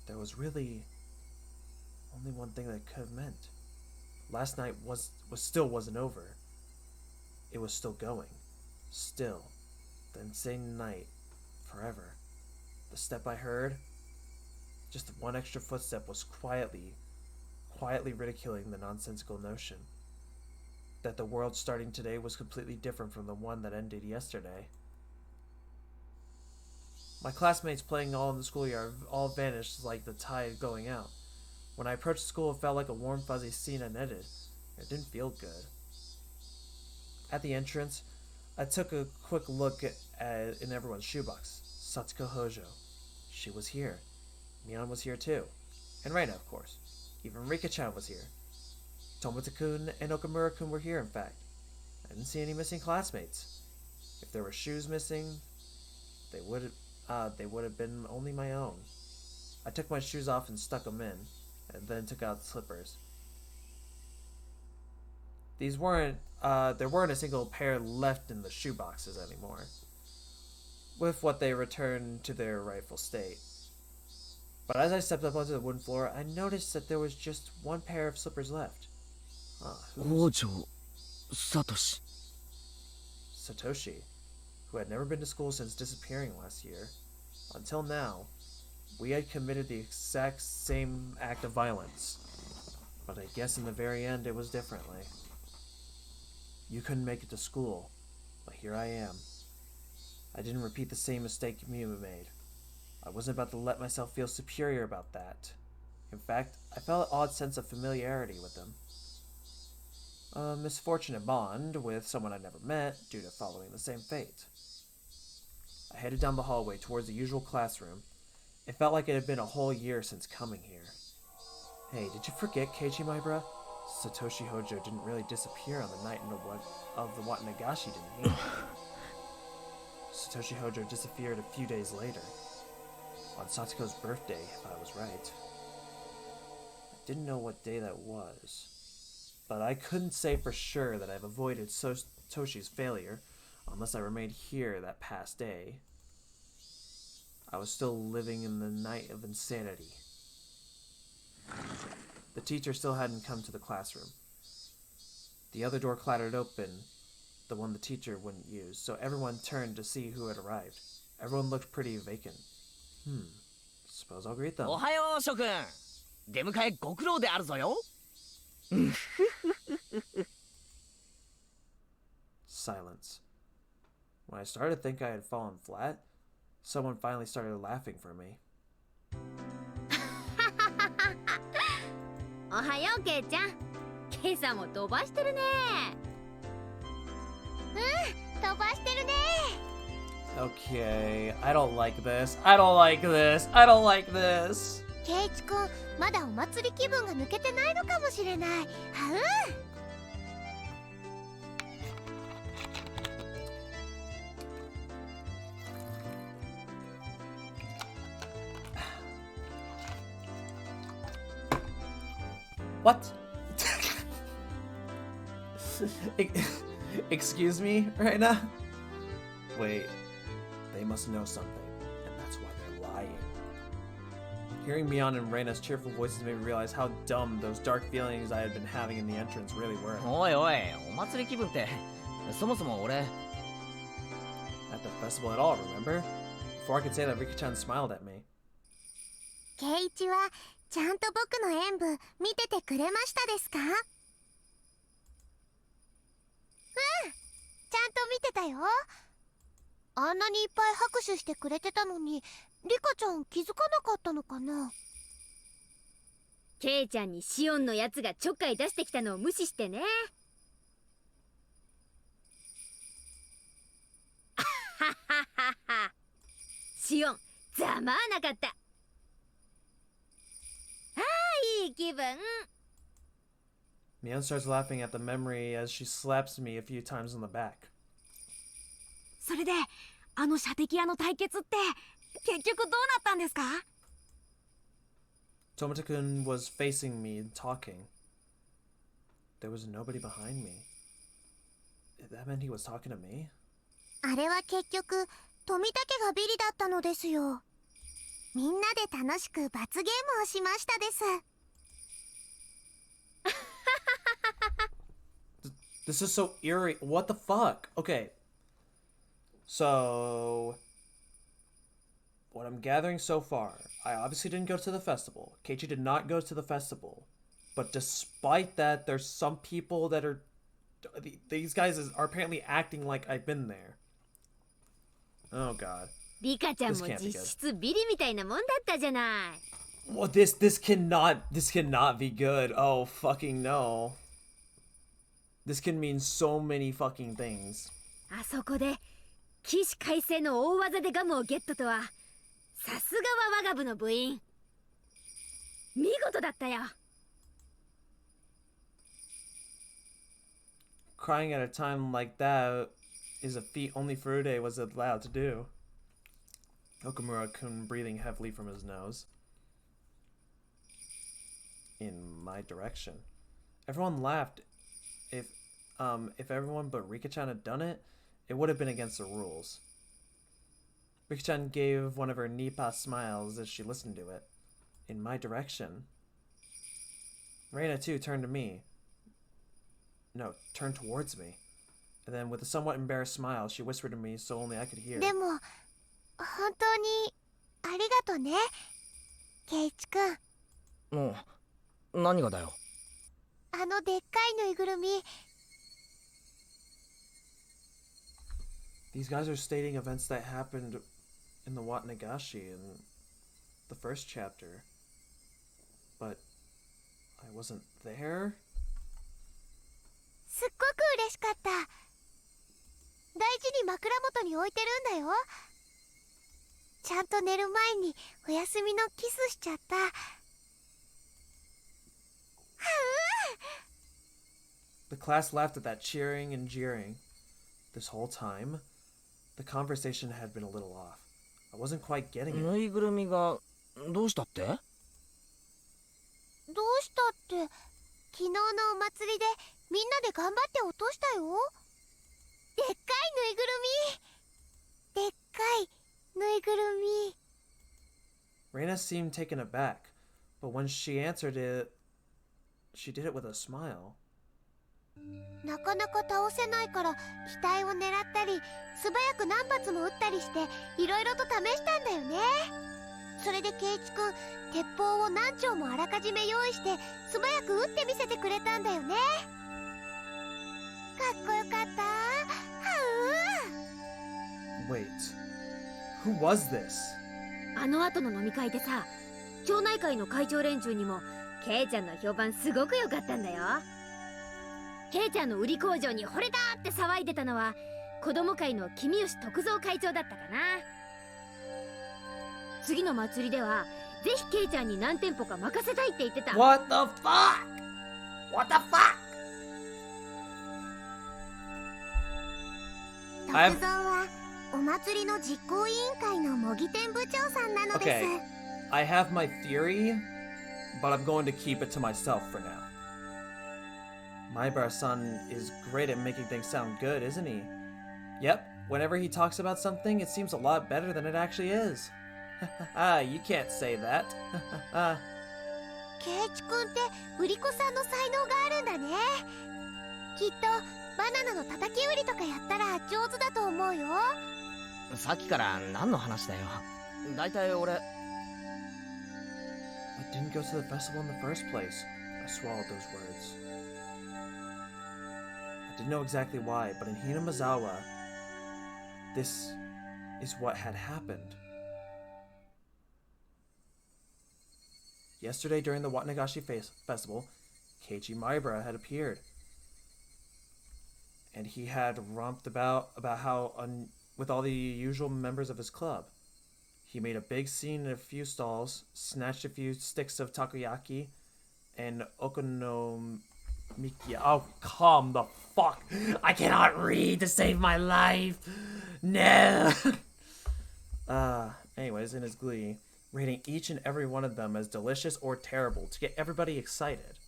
there was really only one thing that could have meant. Last night still wasn't over. It was still going. Still. The insane night. Forever. The step I heard, just one extra footstep, was quietly ridiculing the nonsensical notion that the world starting today was completely different from the one that ended yesterday. My classmates playing all in the schoolyard all vanished like the tide going out. When I approached school, it felt like a warm, fuzzy scene had ended. It didn't feel good. At the entrance, I took a quick look in everyone's shoebox. Satsuko Hojo. She was here. Mion was here too. And Reina, of course. Even Rika-chan was here. Tomota-kun and Okamura-kun were here, in fact. I didn't see any missing classmates. If there were shoes missing, they would have been only my own. I took my shoes off and stuck them in, and then took out the slippers. There weren't a single pair left in the shoeboxes anymore, with what they returned to their rightful state. But as I stepped up onto the wooden floor, I noticed that there was just one pair of slippers left. Hojo Satoshi. Satoshi, who had never been to school since disappearing last year. Until now, we had committed the exact same act of violence. But I guess in the very end it was differently. You couldn't make it to school, but here I am. I didn't repeat the same mistake Miyu made. I wasn't about to let myself feel superior about that. In fact, I felt an odd sense of familiarity with them. A misfortunate bond with someone I'd never met due to following the same fate. I headed down the hallway towards the usual classroom. It felt like it had been a whole year since coming here. Hey, did you forget, Keiichi, my bruh? Satoshi Hojo didn't really disappear on the night of the Watanagashi, didn't he? Satoshi Hojo disappeared a few days later. On Satsuko's birthday, if I was right. I didn't know what day that was. But I couldn't say for sure that I've avoided Satoshi's failure unless I remained here that past day. I was still living in the night of insanity. The teacher still hadn't come to the classroom. The other door clattered open, the one the teacher wouldn't use, so everyone turned to see who had arrived. Everyone looked pretty vacant. Suppose I'll greet them. Ohayo, Shokun. 出迎えご苦労であるぞよ。Silence. When I started to think I had fallen flat, someone finally started laughing for me. おはよう、ケイちゃん。今朝も飛ばしてるね。飛ばしてるね。 Okay, I don't like this. I don't like this. I don't like this. ケイチくん、まだお祭り気分が抜けてないのかもしれない。What? Excuse me, right now? Wait, they must know something, and that's why they're lying. Hearing Mion and Reina's cheerful voices made me realize how dumb those dark feelings I had been having in the entrance really were. おいおい、お祭り気分って、そもそも俺。At the festival at all, remember? Before I could say that, Rika-chan smiled at me. ケイチはちゃんと僕の演舞見ててくれましたですか？ちゃんと見てたよ。あんなにいっぱい拍手してくれてたのに、リカちゃん気づかなかったのかな？ケイちゃんにシオンのやつがちょっかい出してきたのを無視してね。シオン、ざまあなかった。いい気分。Mion starts laughing at the memory as she slaps me a few times on the back. それで、あの射的屋の対決って結局どうなったんですか？ Tomota-kun was facing me and talking. There was nobody behind me. That meant he was talking to me? あれは結局富武がビリだったのですよ。みんなで楽しく罰ゲームをしましたです。This is so eerie. What the fuck? Okay. So, what I'm gathering so far, I obviously didn't go to the festival. Keiichi did not go to the festival. But despite that, there's some people that are... These guys are apparently acting like I've been there. Oh god. リカちゃんも実質ビリみたいなもんだったじゃない。Well, this cannot be good. Oh, fucking no. This can mean so many fucking things. あそこで起死回生の大技でガムをゲットとは、さすがは我が部の部員。見事だったよ。Crying at a time like that is a feat only Furude was allowed to do. Okamura-kun breathing heavily from his nose. In my direction. Everyone laughed. If everyone but Rika-chan had done it, it would have been against the rules. Rika-chan gave one of her Nipa smiles as she listened to it. In my direction. Reina too turned to me. No, turned towards me. And then with a somewhat embarrassed smile, she whispered to me so only I could hear. でも本当にありがとね、ケイチ君。もう何がだよ。あのでっかいぬいぐるみ。These guys are stating events that happened in the Wat Nagashi in the first chapter. But I wasn't there? すっごく嬉しかった。大事に枕元に置いてるんだよ。ちゃんと寝る前にお休みのキスしちゃった。The class laughed at that cheering and jeering. This whole time, the conversation had been a little off. I wasn't quite getting it. ぬいぐるみがどうしたって？どうしたって、昨日のお祭りでみんなで頑張って落としたよ。でっかいぬいぐるみ。でっかいぬいぐるみ。Reina seemed taken aback, but when she answered it, she did it with a smile. なかなか倒せないから額を狙ったり素早く何発も撃ったりしていろいろと試したんだよね。それでケイチ君、鉄砲を何丁もあらかじめ用意して素早く撃ってみせてくれたんだよね。かっこよかった。Wait, who was this? あの後の飲み会でさ、町内会の会長連中にもケイちゃんの評判すごく良かったんだよ。ケイちゃんの売り工場に惚れたって騒いでたのは子供会の君吉徳蔵会長だったかな。次の祭りではぜひケイちゃんに何店舗か任せたいって言ってた。 What the fuck? What the fuck? 徳蔵はお祭りの実行委員会の模擬店部長さんなのです。 Okay, I have my theory, but I'm going to keep it to myself for now. Maibara-san is great at making things sound good, isn't he? Yep, whenever he talks about something, it seems a lot better than it actually is. You can't say that. ケイチ君って売り子さんの才能があるんだね。きっとバナナの叩き売りとかやったら上手だと思うよ。さっきから何の話だよ。だいたい俺 I didn't go to the festival in the first place. I swallowed those words. I didn't know exactly why, but in Hinamazawa, this is what had happened. Yesterday during the Watnagashi festival, Keiichi Maibara had appeared. And he had romped about how with all the usual members of his club. He made a big scene in a few stalls, snatched a few sticks of takoyaki, and okonomiyaki. Oh, calm the fuck! I cannot read to save my life! No! Anyways, in his glee, rating each and every one of them as delicious or terrible to get everybody excited.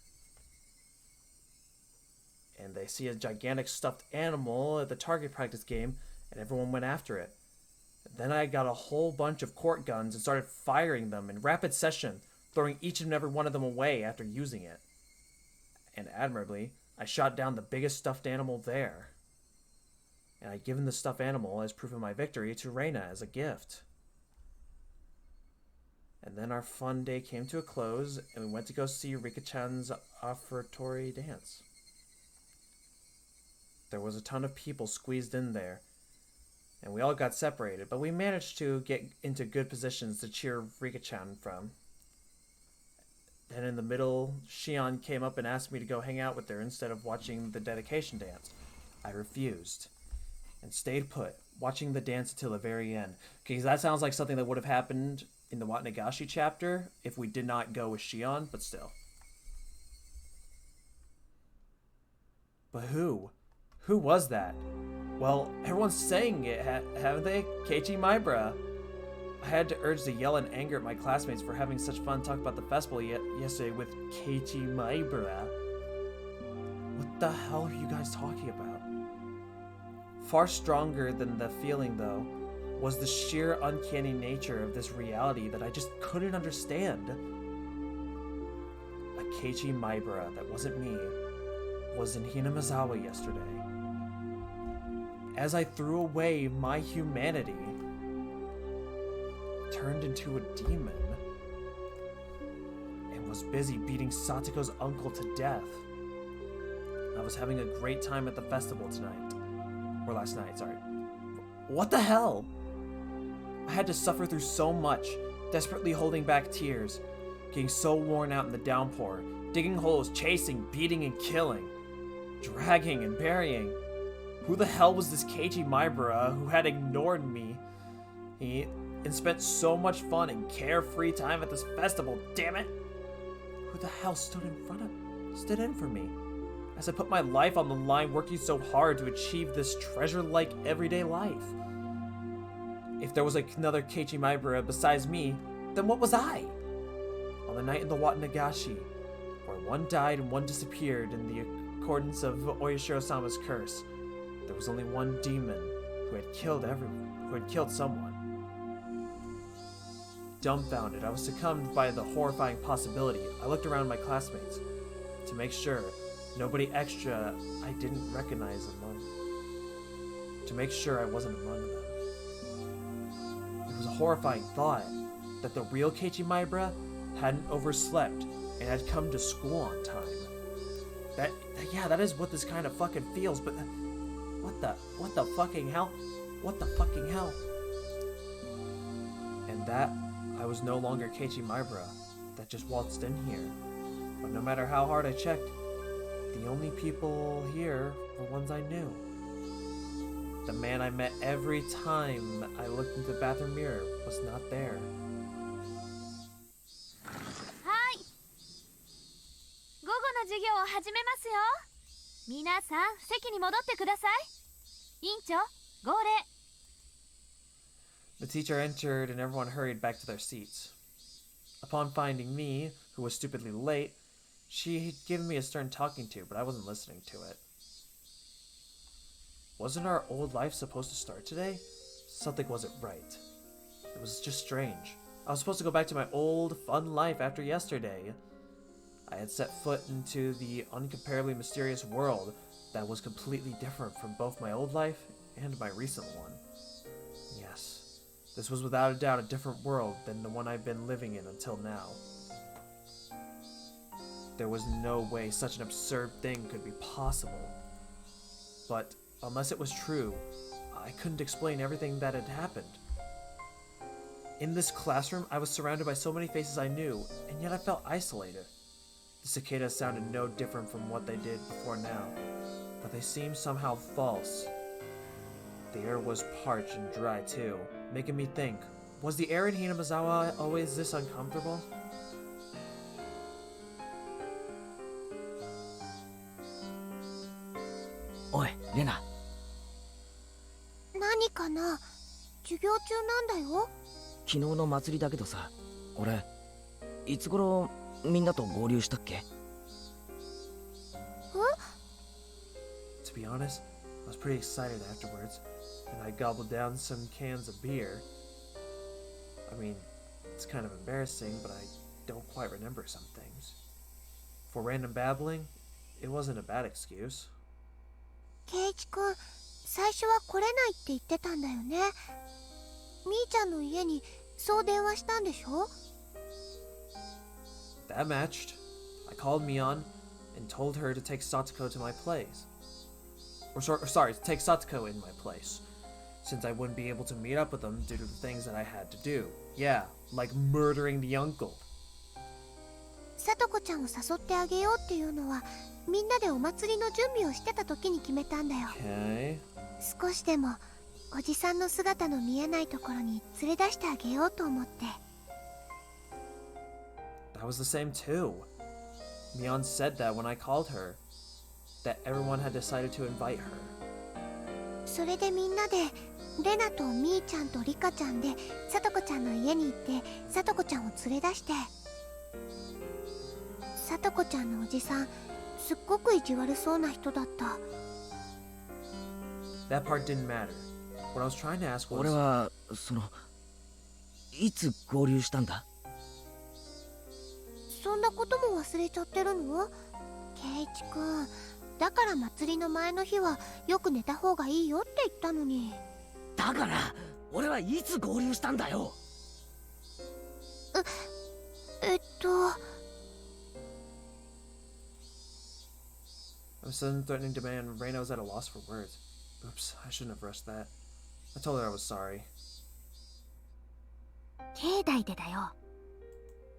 and they see a gigantic stuffed animal at the target practice game, and everyone went after it. Then I got a whole bunch of court guns and started firing them in rapid succession, throwing each and every one of them away after using it. And admirably, I shot down the biggest stuffed animal there. And I'd given the stuffed animal as proof of my victory to Reina as a gift. And then our fun day came to a close, and we went to go see Rika-chan's offertory dance. There was a ton of people squeezed in there, and we all got separated, but we managed to get into good positions to cheer Rika-chan from. Then in the middle, Shion came up and asked me to go hang out with her instead of watching the dedication dance. I refused, and stayed put, watching the dance until the very end. Because that sounds like something that would have happened in the Watanagashi chapter if we did not go with Shion, but still. But who? Who was that? Well, everyone's saying it, haven't they? Keiichi Maibara. I had to urge to yell in anger at my classmates for having such fun talking about the festival yesterday with Keiichi Maibara. What the hell are you guys talking about? Far stronger than the feeling, though, was the sheer uncanny nature of this reality that I just couldn't understand. A Keiichi Maibara that wasn't me was in Hinamazawa yesterday. As I threw away my humanity, turned into a demon and was busy beating Satoko's uncle to death. I was having a great time at the festival tonight. Or last night, sorry. What the hell? I had to suffer through so much, desperately holding back tears, getting so worn out in the downpour, digging holes, chasing, beating, and killing, dragging and burying. Who the hell was this Keiichi Maibara who had ignored me and spent so much fun and carefree time at this festival, damn it? Who the hell stood in for me as I put my life on the line working so hard to achieve this treasure-like everyday life? If there was another Keiichi Maibara besides me, then what was I? On the night in the Watanagashi, where one died and one disappeared in the accordance of Oyashiro-sama's curse, there was only one demon who had killed someone. Dumbfounded, I was succumbed by the horrifying possibility. I looked around my classmates to make sure nobody extra I didn't recognize to make sure I wasn't among them. It was a horrifying thought that the real Keiichi Maibara hadn't overslept and had come to school on time. That is what this kind of fucking feels, but what the fucking hell? What the fucking hell? And that I was no longer Keiichi Maibara that just waltzed in here. But no matter how hard I checked, the only people here were ones I knew. The man I met every time I looked into the bathroom mirror was not there. Hi! 午後の授業を始めますよ。皆さん、席に戻ってください。委員長、号令。The teacher entered and everyone hurried back to their seats. Upon finding me, who was stupidly late, she had given me a stern talking to, but I wasn't listening to it. Wasn't our old life supposed to start today? Something wasn't right. It was just strange. I was supposed to go back to my old, fun life after yesterday. I had set foot into the incomparably mysterious world that was completely different from both my old life and my recent one. Yes, this was without a doubt a different world than the one I've been living in until now. There was no way such an absurd thing could be possible. But unless it was true, I couldn't explain everything that had happened. In this classroom, I was surrounded by so many faces I knew, and yet I felt isolated. The cicadas sounded no different from what they did before now, but they seemed somehow false. The air was parched and dry too, making me think, was the air in Hinamazawa always this uncomfortable? Oi, Lena. 何かな？授業中なんだよ。昨日の祭りだけどさ、俺いつ頃みんなと合流したっけ？ To be honest, I was pretty excited afterwards, and I gobbled down some cans of beer. I mean, it's kind of embarrassing, but I don't quite remember some things. For random babbling, it wasn't a bad excuse. 圭一君、最初は来れないって言ってたんだよね。みーちゃんの家にそう電話したんでしょ？ That matched. I called Mion and told her to take Satsuko to my place. Sorry, to take Satsuko in my place, since I wouldn't be able to meet up with them due to the things that I had to do. Yeah, like murdering the uncle. さとこちゃんを誘ってあげようっていうのは、みんなでお祭りの準備をしてた時に決めたんだよ。Okay. 少しでもおじさんの姿の見えないところに連れ出してあげようと思って。That was the same too. Mion said that when I called her, that everyone had decided to invite her. それでみんなでレナとみーちゃんとリカちゃんでさとこちゃんの家に行ってさとこちゃんを連れ出して、さとこちゃんのおじさんすっごく意地悪そうな人だった。 That part didn't matter. What I was trying to ask was... 俺は、いつ合流したんだ？そんなことも忘れちゃってるの？圭一くん、だから祭りの前の日はよく寝た方がいいよって言ったのに。だから俺はいつ合流したんだよ。A sudden threatening demand, Reina was at a loss for words. Oops, I shouldn't have rushed that. I told her I was sorry. 境内でだよ。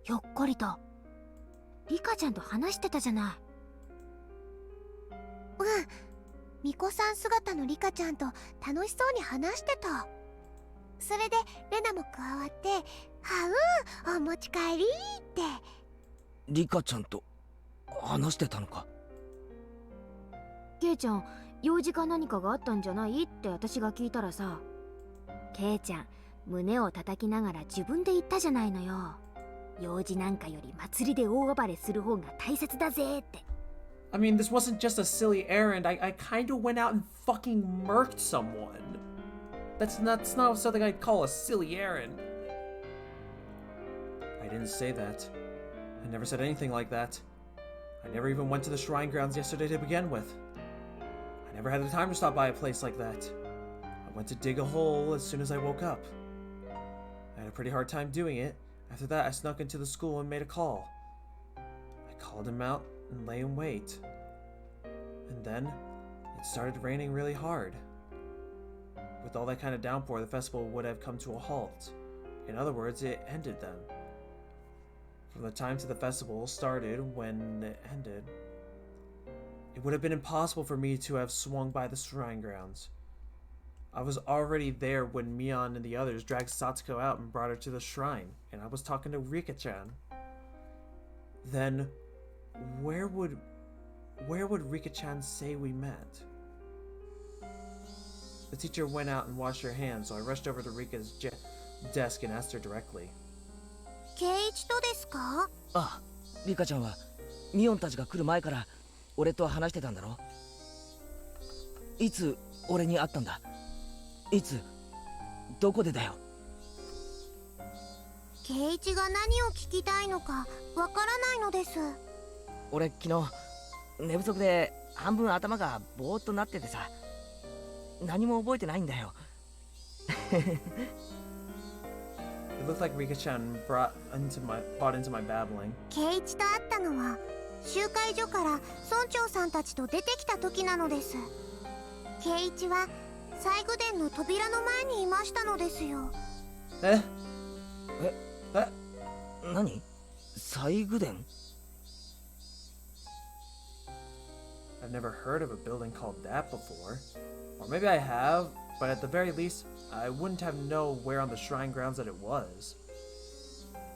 ひょっこりとリカちゃんと話してたじゃない。うん、巫女さん姿のリカちゃんと楽しそうに話してた。それでレナも加わって「はう、お持ち帰り」って。リカちゃんと話してたのか？ケイちゃん、用事か何かがあったんじゃないって私が聞いたらさ、ケイちゃん胸を叩きながら自分で言ったじゃないのよ。用事なんかより祭りで大暴れする方が大切だぜって。I mean, this wasn't just a silly errand. I kind of went out and fucking murked someone. That's not something I'd call a silly errand. I didn't say that. I never said anything like that. I never even went to the shrine grounds yesterday to begin with. I never had the time to stop by a place like that. I went to dig a hole as soon as I woke up. I had a pretty hard time doing it. After that, I snuck into the school and made a call. I called him out and lay in wait. And then, it started raining really hard. With all that kind of downpour, the festival would have come to a halt. In other words, it ended them. From the time to the festival started when it ended, it would have been impossible for me to have swung by the shrine grounds. I was already there when Mion and the others dragged Satsuko out and brought her to the shrine, and I was talking to Rika-chan. Then, where would Rika-chan say we met? The teacher went out and washed her hands, so I rushed over to Rika's desk and asked her directly. 圭一とですか？ああ、リカちゃんはミオンたちが来る前から俺と話してたんだろ？いつ俺に会ったんだ？いつどこでだよ？圭一が何を聞きたいのかわからないのです。俺昨日寝不足で半分頭がぼーっとなっててさ、何も覚えてないんだよ。It looked like Rika-chan bought into my babbling. 圭一と会ったのは集会所から村長さんたちと出てきた時なのです。圭一は西宮殿の扉の前にいましたのですよ。何？西宮殿？ I've never heard of a building called that before. Or maybe I have, but at the very least, I wouldn't have known where on the shrine grounds that it was.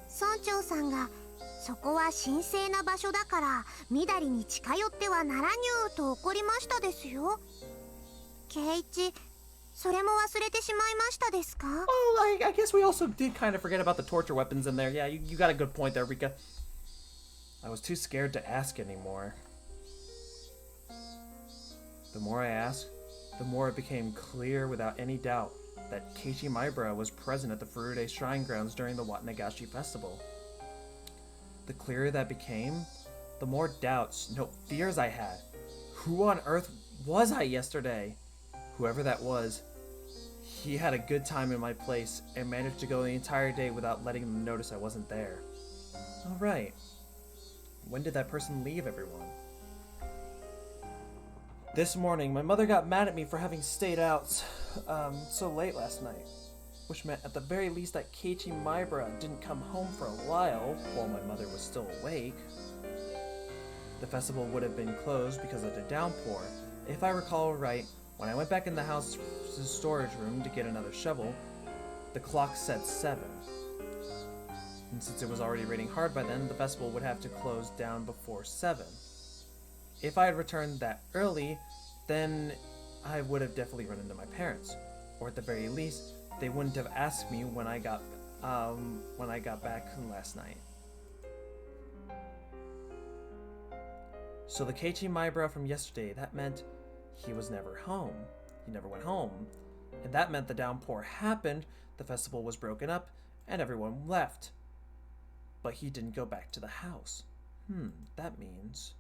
村長さんがそこは神聖な場所だからみだりに近寄ってはならにゅうと怒りましたですよ。圭一、それも忘れてしまいましたですか？ Oh, I guess we also did kind of forget about the torture weapons in there. Yeah, you got a good point there, Rika. I was too scared to ask anymore. The more I asked, the more it became clear without any doubt that Keiichi Maibara was present at the Furude Shrine Grounds during the Watanagashi Festival. The clearer that became, the more doubts, no fears I had. Who on earth was I yesterday? Whoever that was, he had a good time in my place and managed to go the entire day without letting them notice I wasn't there. Alright. When did that person leave, everyone? This morning, my mother got mad at me for having stayed out so late last night, which meant at the very least that Keiichi Maibara didn't come home for a while my mother was still awake. The festival would have been closed because of the downpour. If I recall right, when I went back in the house's storage room to get another shovel, the clock said 7. And since it was already raining hard by then, the festival would have to close down before 7. If I had returned that early, then I would have definitely run into my parents, or at the very least, they wouldn't have asked me when I got back last night. So the Keiichi Maibara from yesterday, that meant he was never home. He never went home. And that meant the downpour happened, the festival was broken up, and everyone left. But he didn't go back to the house. That means...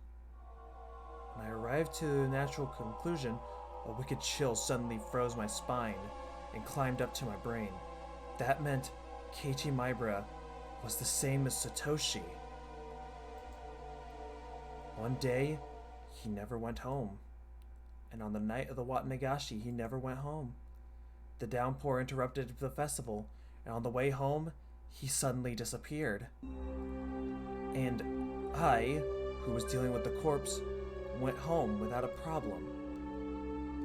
When I arrived to the natural conclusion, a wicked chill suddenly froze my spine and climbed up to my brain. That meant Keiichi Maibara was the same as Satoshi. One day, he never went home. And on the night of the Watanagashi, he never went home. The downpour interrupted the festival, and on the way home, he suddenly disappeared. And I, who was dealing with the corpse, went home without a problem.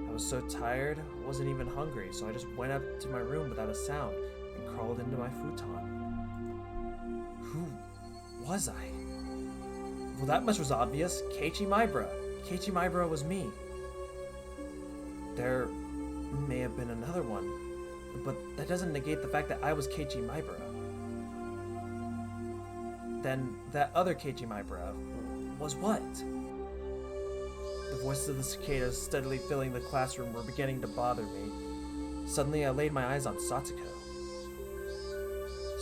I was so tired, I wasn't even hungry, so I just went up to my room without a sound and crawled into my futon. Who was I? Well, that much was obvious. Keiichi Maibara. Keiichi Maibara was me. There may have been another one, but that doesn't negate the fact that I was Keiichi Maibara. Then that other Keiichi Maibara was what? The voices of the cicadas steadily filling the classroom were beginning to bother me. Suddenly I laid my eyes on Satsuko.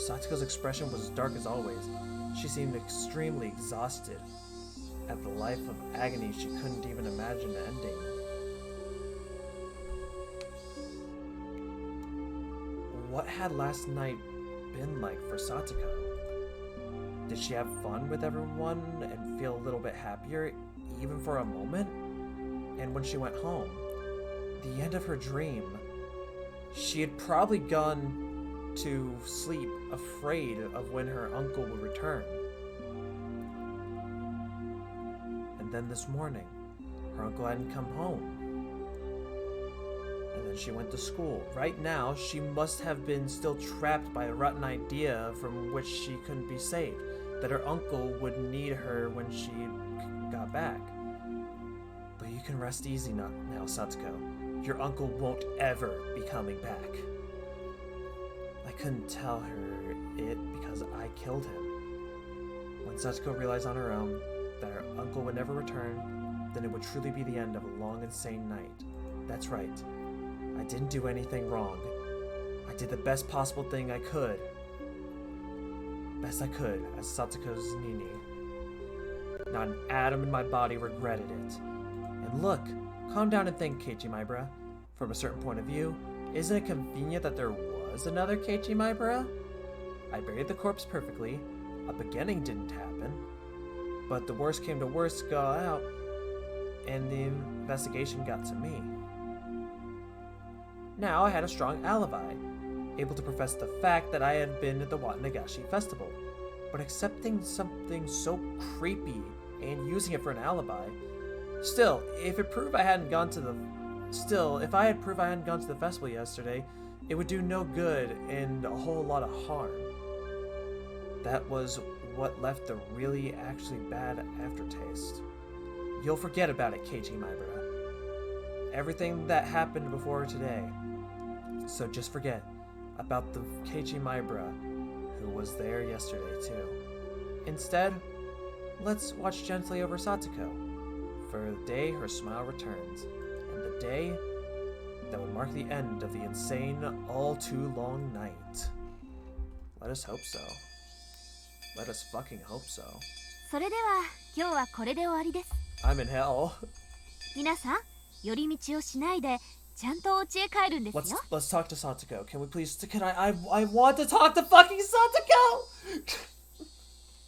Satsuko's expression was as dark as always. She seemed extremely exhausted at the life of agony she couldn't even imagine ending. What had last night been like for Satsuko? Did she have fun with everyone and feel a little bit happier, even for a moment? And when she went home, the end of her dream, she had probably gone to sleep afraid of when her uncle would return. And then this morning, her uncle hadn't come home. And then she went to school. Right now, she must have been still trapped by a rotten idea from which she couldn't be saved, that her uncle would need her when she got back. But you can rest easy now, Satsuko. Your uncle won't ever be coming back. I couldn't tell her it because I killed him. When Satsuko realized on her own that her uncle would never return, then it would truly be the end of a long, insane night. That's right. I didn't do anything wrong. I did the best possible thing I could. Best I could as Satsuko's Nini. Not an atom in my body regretted it. And look, calm down and think, Keiichi Maibara. From a certain point of view, isn't it convenient that there was another Keiichi Maibara? I buried the corpse perfectly. A beginning didn't happen. But the worst came to worst got out, and the investigation got to me. Now I had a strong alibi, able to profess the fact that I had been at the Watanagashi festival. But accepting something so creepy and using it for an alibi, still, if I had proved I hadn't gone to the festival yesterday, it would do no good and a whole lot of harm. That was what left a really actually bad aftertaste. You'll forget about it, Keiichi Maibara. Everything that happened before today. So just forget about the Keiichi Maibara who was there yesterday too. Instead, let's watch gently over Satsuko. For the day her smile returns. the day that would mark the end of the insane, all too long night. Let us hope so. Let us fucking hope so. それでは今日はこれで終わりです。 I'm in hell. 皆さん、寄り道をしないでちゃんとお家へ帰るんですよ。 Let's talk to Satoko. Can we please? Can I want to talk to fucking Satoko.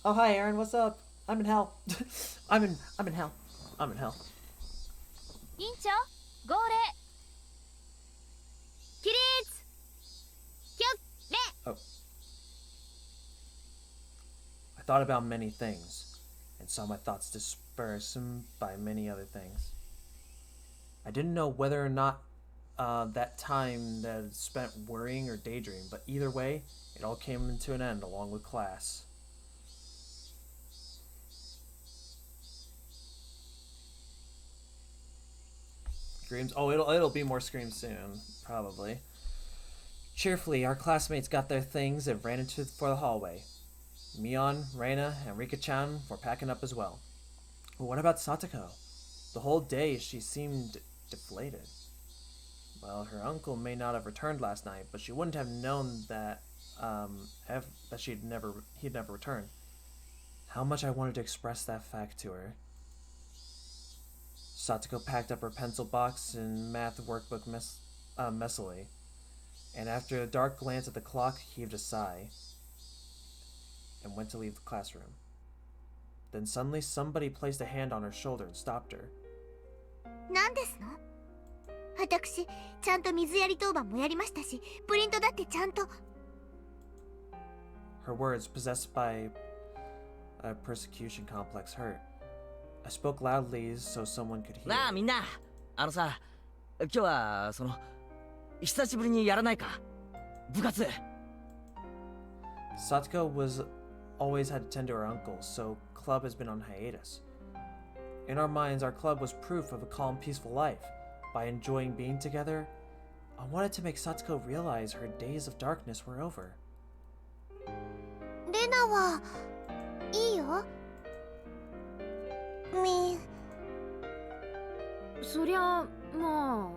Oh hi Aaron, what's up? I'm in hell. I'm in hell. I'm in hell. 委員長、号令。起立。Oh. I thought about many things, and saw my thoughts dispersed by many other things. I didn't know whether or not that time that I spent worrying or daydreaming, but either way, it all came to an end along with class. Screams. Oh, it'll be more screams soon, probably. Cheerfully, our classmates got their things and ran for the hallway. Mion, Reina, and Rika-chan were packing up as well. But what about Satoko? The whole day she seemed deflated. Well, her uncle may not have returned last night, but she wouldn't have known that he'd never returned. How much I wanted to express that fact to her. Satoko packed up her pencil box and math workbook messily, and after a dark glance at the clock, heaved a sigh and went to leave the classroom. Then suddenly somebody placed a hand on her shoulder and stopped her. 何ですの？私、ちゃんと水やり当番もやりましたし、プリントだってちゃんと。 Her words, possessed by a persecution complex, hurt. I spoke loudly so someone could hear. なあみんな、さ、今日は久しぶりにやらないか？部活。Satoko always had to tend to her uncle, so club has been on hiatus. In our minds, our club was proof of a calm, peaceful life. By enjoying being together, I wanted to make Satoko realize her days of darkness were over. レナはいいよ。そりゃまあ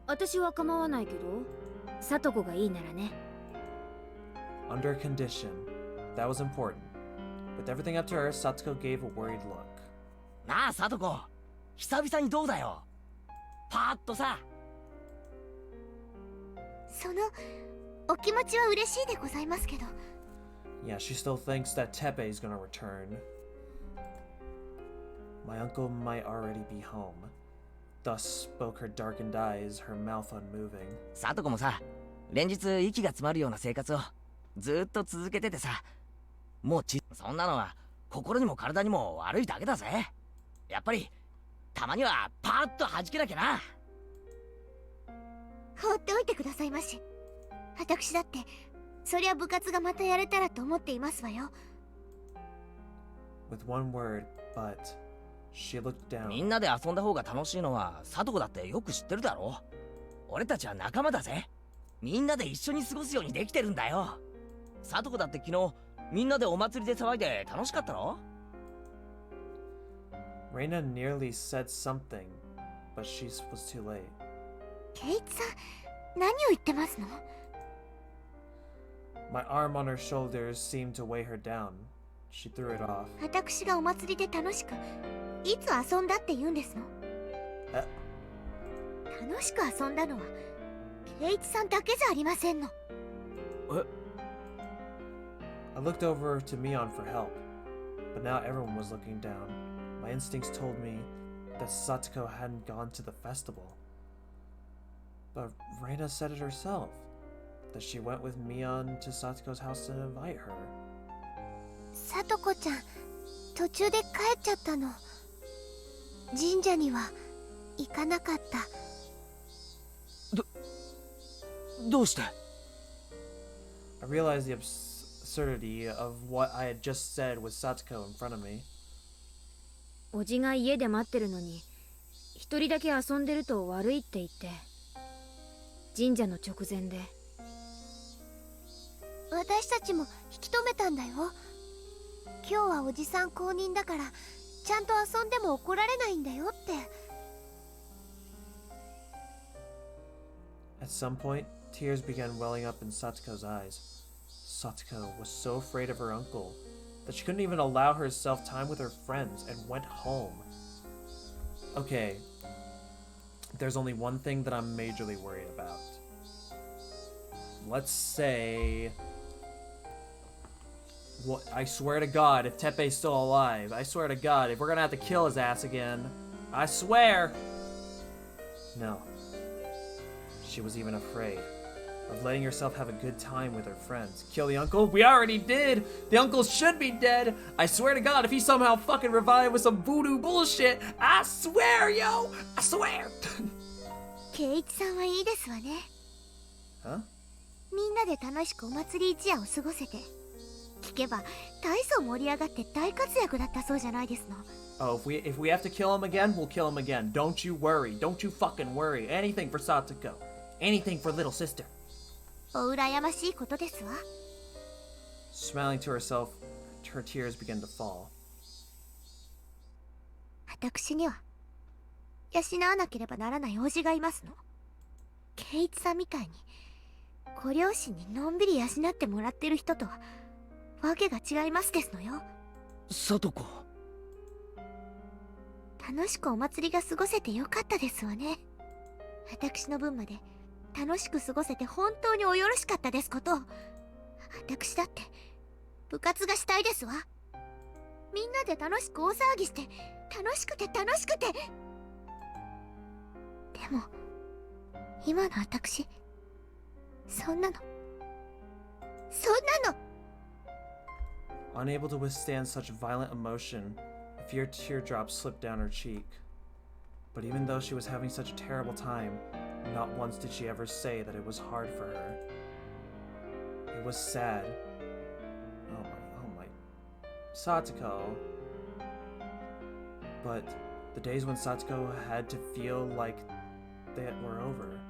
私は構わないけど、サトコがいいならね。 Under a condition. That was important. With everything up to her, Satoko gave a worried look. なあサトコ、久々にどうだよ。パーッとさ。そのお気持ちは嬉しいでございますけど。 Yeah, she still thinks that Tepe is gonna return. My uncle might already be home. Thus spoke her darkened eyes, her mouth unmoving. サトコもさ、連日息が詰まるような生活をずっと続けててさ、もうそんなのは心にも体にも悪いだけだぜ。やっぱりたまにはパーッと弾けなきゃな。放っておいてくださいまし。私だってそりゃ部活がまたやれたらと思っていますわよ。 With one word, but she looked down. みんなで遊んだ方が楽しいのはサトコだってよく知ってるだろ。俺たちは仲間だぜ。みんなで一緒に過ごすようにできてるんだよ。サトコだって昨日みんなでお祭りで騒いで楽しかったろ。 Reina nearly said something, but she was too late. ケイチさん、何を言ってますの？ My arm on her shoulders seemed to weigh her down. She threw it off. 私がお祭りで楽しく、いつ遊んだって言うんですの？楽しく遊んだのはケイチさんだけじゃありませんの。I looked over to Mion for help, but now everyone was looking down. My instincts told me that Satoko hadn't gone to the festival. But Reina said it herself, that she went with Mion to Satoko's house to invite her. サトコちゃん、途中で帰っちゃったの。神社には行かなかった。どうして？ I realized the absurdity of what I had just said with Satoko in front of me. おじが家で待ってるのに一人だけ遊んでると悪いって言って神社の直前で。私たちも引き止めたんだよ。今日はおじさん公認だからちゃんと遊んでも怒られないんだよって。At some point, tears began welling up in Satsuko's eyes. Satsuko was so afraid of her uncle that she couldn't even allow herself time with her friends and went home. Okay, there's only one thing that I'm majorly worried about. Let's say... What, I swear to God, if Teppei's still alive, I swear to God, if we're gonna have to kill his ass again, I swear! No. She was even afraid of letting herself have a good time with her friends. Kill the uncle? We already did! The uncle should be dead! I swear to God, if he somehow fucking revived with some voodoo bullshit, I swear, yo! I swear! 圭一さんはいいですわね。 Huh? みんなで楽しくお祭り一夜を過ごせて。聞けば大層盛り上がって大活躍だったそうじゃないですの。Oh, if we have to kill him again, we'll kill him again. Don't you worry. Don't you fucking worry. Anything for Satsuko. Anything for little sister. お羨ましいことですわ。 Smiling to herself, her tears began to fall. 私には養わなければならない叔父がいますの。圭一さんみたいにご両親にのんびり養ってもらってる人とはわけが違いますですのよ。聡子。楽しくお祭りが過ごせてよかったですわね。私の分まで楽しく過ごせて本当におよろしかったですこと。私だって部活がしたいですわ。みんなで楽しく大騒ぎして楽しくて楽しくて。でも今の私そんなの Unable to withstand such violent emotion, a few teardrops slipped down her cheek. But even though she was having such a terrible time, not once did she ever say that it was hard for her. It was sad. Oh my. Satsuko. But the days when Satsuko had to feel like they were over.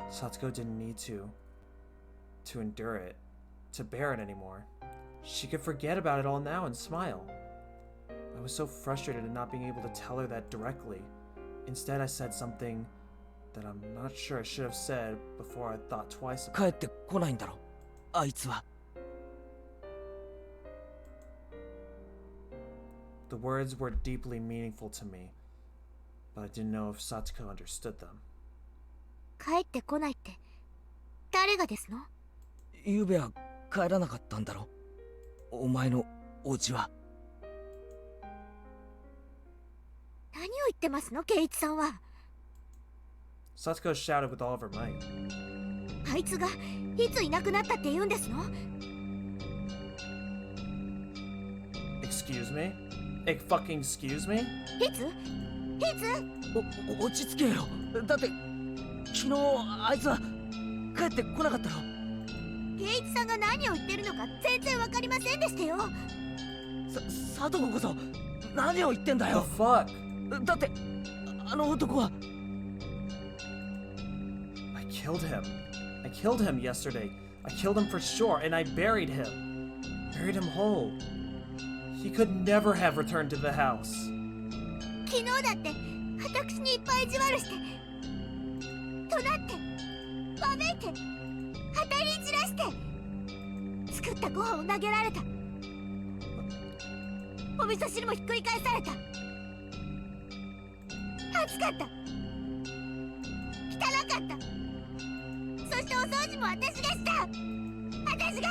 Satsuko didn't need to endure it, to bear it anymore. She could forget about it all now and smile. I was so frustrated at not being able to tell her that directly. Instead, I said something that I'm not sure I should have said before I thought twice about it. 帰ってこないんだろ、あいつは。The words were deeply meaningful to me, but I didn't know if Satsuko understood them. 帰ってこないって誰がですの？ゆうべは帰らなかったんだろ、お前のお家は。何を言ってますの、圭一さんは。Satsuko shouted with all of her might. あいつがいついなくなったって言うんですの？ Excuse me? Excuse me? いつ落ち着けよ。だって昨日あいつは帰ってこなかったろ。圭一さんが何を言ってるのか全然わかりませんでしたよ。聡子こそ何を言ってんだよ。 The fuck? だってあの男は。 I killed him. I killed him yesterday. I killed him for sure, and I buried him. Buried him whole. He could never have returned to the house. 昨日だって私にいっぱい意地悪して怒鳴ってわめいて当たり散らして作ったご飯を投げられた。お味噌汁もひっくり返された。暑かった汚かった。そしてお掃除も私がした。私が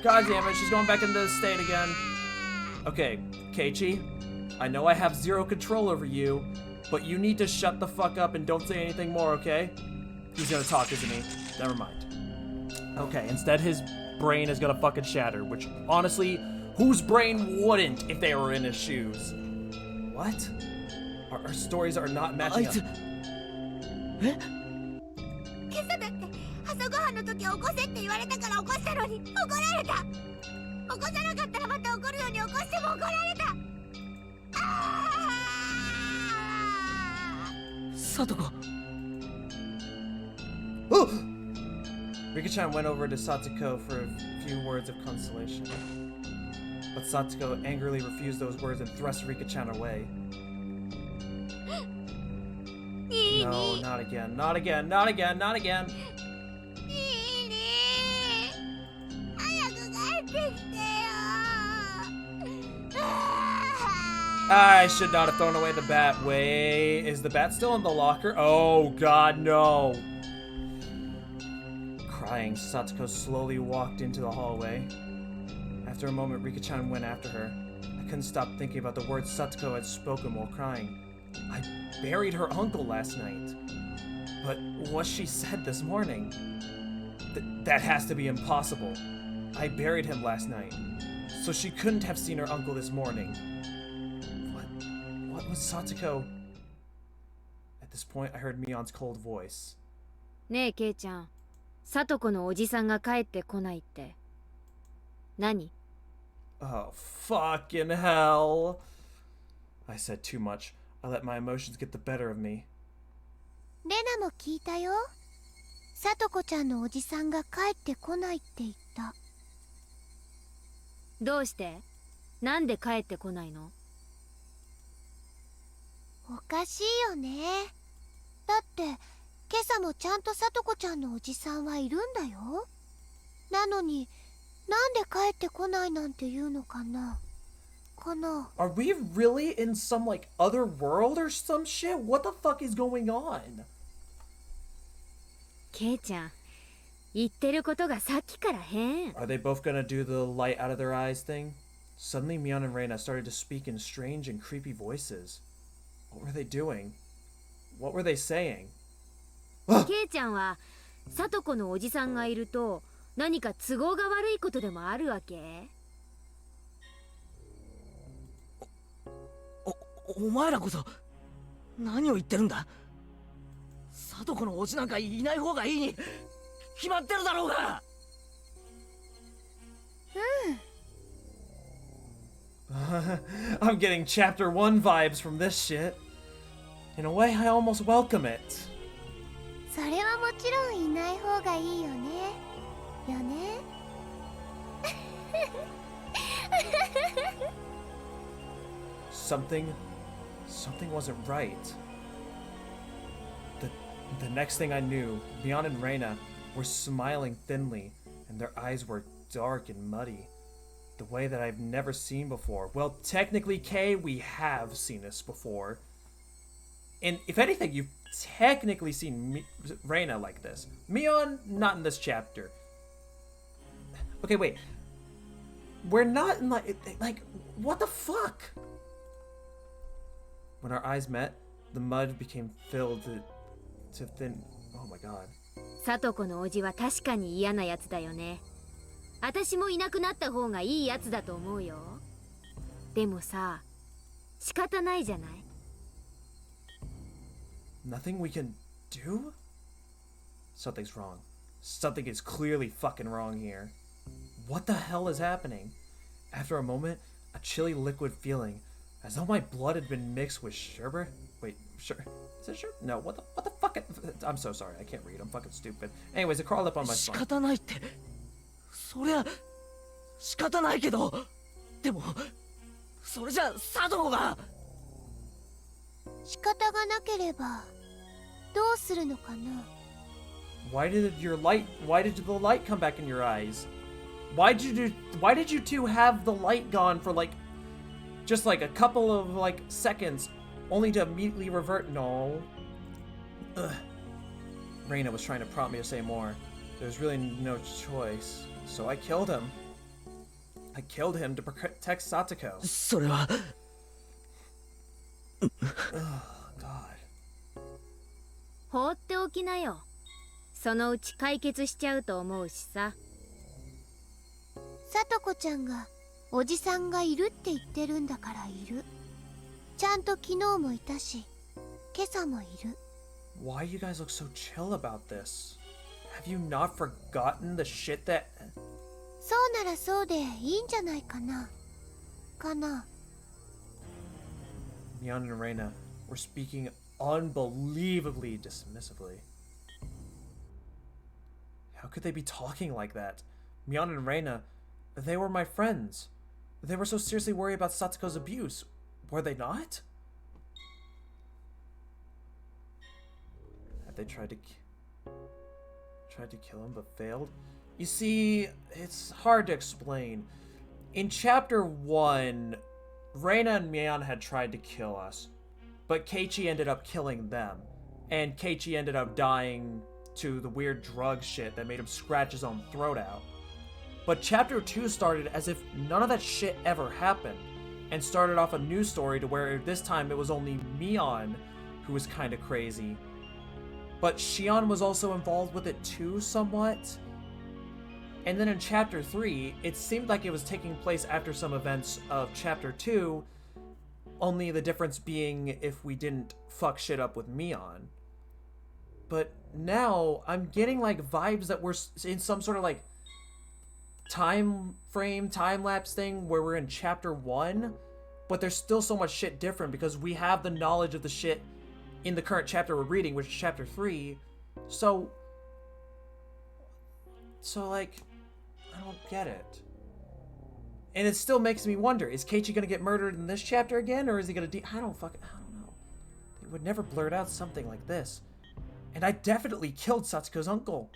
God damn it, she's going back into the state again. Okay, Keiichi, I know I have zero control over you, but you need to shut the fuck up and don't say anything more, okay? He's gonna talk, isn't he? Never mind. Okay, instead his brain is gonna fucking shatter, which honestly, whose brain wouldn't if they were in his shoes? What? Our stories are not matching up. 今朝だって朝ごはんの時起こせって言われたから起こしたのに怒られた。起こさなかったらまた怒るように起こしても怒られた。聡子。Rika-chan went over to Satsuko for a few words of consolation. But Satsuko angrily refused those words and thrust Rika-chan away. No, not again, not again, not again, not again. リリー、早く帰ってきてよ。I should not have thrown away the bat. Wait, is the bat still in the locker? Oh god, no. Crying, Satoko slowly walked into the hallway. After a moment, Rika-chan went after her. I couldn't stop thinking about the words Satoko had spoken while crying. I buried her uncle last night. But what she said this morning... that has to be impossible. I buried him last night. So she couldn't have seen her uncle this morning. What was Satoko... At this point, I heard Mion's cold voice. ねえケイちゃん、サトコのおじさんが帰ってこないって何？ Oh, fucking hell. I said too much. I let my emotions get the better of me. レナも聞いたよ。サトコちゃんのおじさんが帰ってこないって言った。どうして？なんで帰ってこないの？おかしいよね。だって今朝もちゃんとサトコちゃんのおじさんはいるんだよ。なのになんで帰ってこないなんて言うのかな。Are we really in some, like, other world or some shit? What the fuck is going on? ケイちゃん、言ってることがさっきから変。Are they both gonna do the light out of their eyes thing? Suddenly, Mion and Reina started to speak in strange and creepy voices. What were they doing? What were they saying? ケイちゃんはサトコのおじさんがいると何か都合が悪いことでもあるわけ？お前らこそ何を言ってるんだ。サトコのおじなんかいない方がいいに決まってるだろうが。I'm getting chapter 1 vibes from this shit. In a way, I almost welcome it. それはもちろんいない方がいいよね。よね。Something wasn't right. The next thing I knew, Mion and Reina were smiling thinly, and their eyes were dark and muddy. The way that I've never seen before. Well, technically, Kay, we have seen this before. And if anything, you've technically seen Reina like this. Mion, not in this chapter. Okay, wait. We're not in like, what the fuck? When our eyes met, the mud became filled to thin. Oh my god. サトコのおじは確かに嫌なやつだよね。私もいなくなった方がいいやつだと思うよ。でもさ、仕方ないじゃない。Nothing we can do? Something's wrong. Something is clearly fucking wrong here. What the hell is happening? After a moment, a chilly liquid feeling, as though my blood had been mixed with sherbet. Wait, sure. Is it sherbet? No, what the fuck? I'm so sorry, I can't read. I'm fucking stupid. Anyways, it crawled up on my spine. 仕方ないって。そりゃ仕方ないけど、でもそれじゃサトコが。仕方がなければどうするのかな。Why did the light come back in your eyes? Why did you two have the light gone for like just like a couple of like seconds only to immediately revert? No. Ugh. Reina was trying to prompt me to say more. There's really no choice. So I killed him. I killed him to protect Satoko. それは。Oh God. 放っておきなよ。そのうち解決しちゃうと思うしさ。サトコちゃんがおじさんがいるって言ってるんだからいる。ちゃんと昨日もいたし、今朝もいる。Why you guys look so chill about this? Have you not forgotten the shit that... そうならそうでいいんじゃないかな。Mion and Reina were speaking unbelievably dismissively. How could they be talking like that? Mion and Reina, they were my friends. They were so seriously worried about Satoko's abuse. Were they not? Had they tried to kill him but failed? You see, it's hard to explain. In chapter 1, Reina and Mion had tried to kill us, but Keiichi ended up killing them, and Keiichi ended up dying to the weird drug shit that made him scratch his own throat out. But chapter 2 started as if none of that shit ever happened, and started off a new story to where this time it was only Mion who was kind of crazy. But Shion was also involved with it too, somewhat. And then in chapter 3, it seemed like it was taking place after some events of chapter 2, only the difference being if we didn't fuck shit up with Mion. But now, I'm getting like vibes that we're in some sort of like time lapse thing where we're in chapter 1, but there's still so much shit different because we have the knowledge of the shit in the current chapter we're reading, which is chapter 3. So like, I don't get it. And it still makes me wonder, is Keiichi gonna get murdered in this chapter again, or is he gonna I don't know. They would never blurt out something like this. And I definitely killed Satsuko's uncle.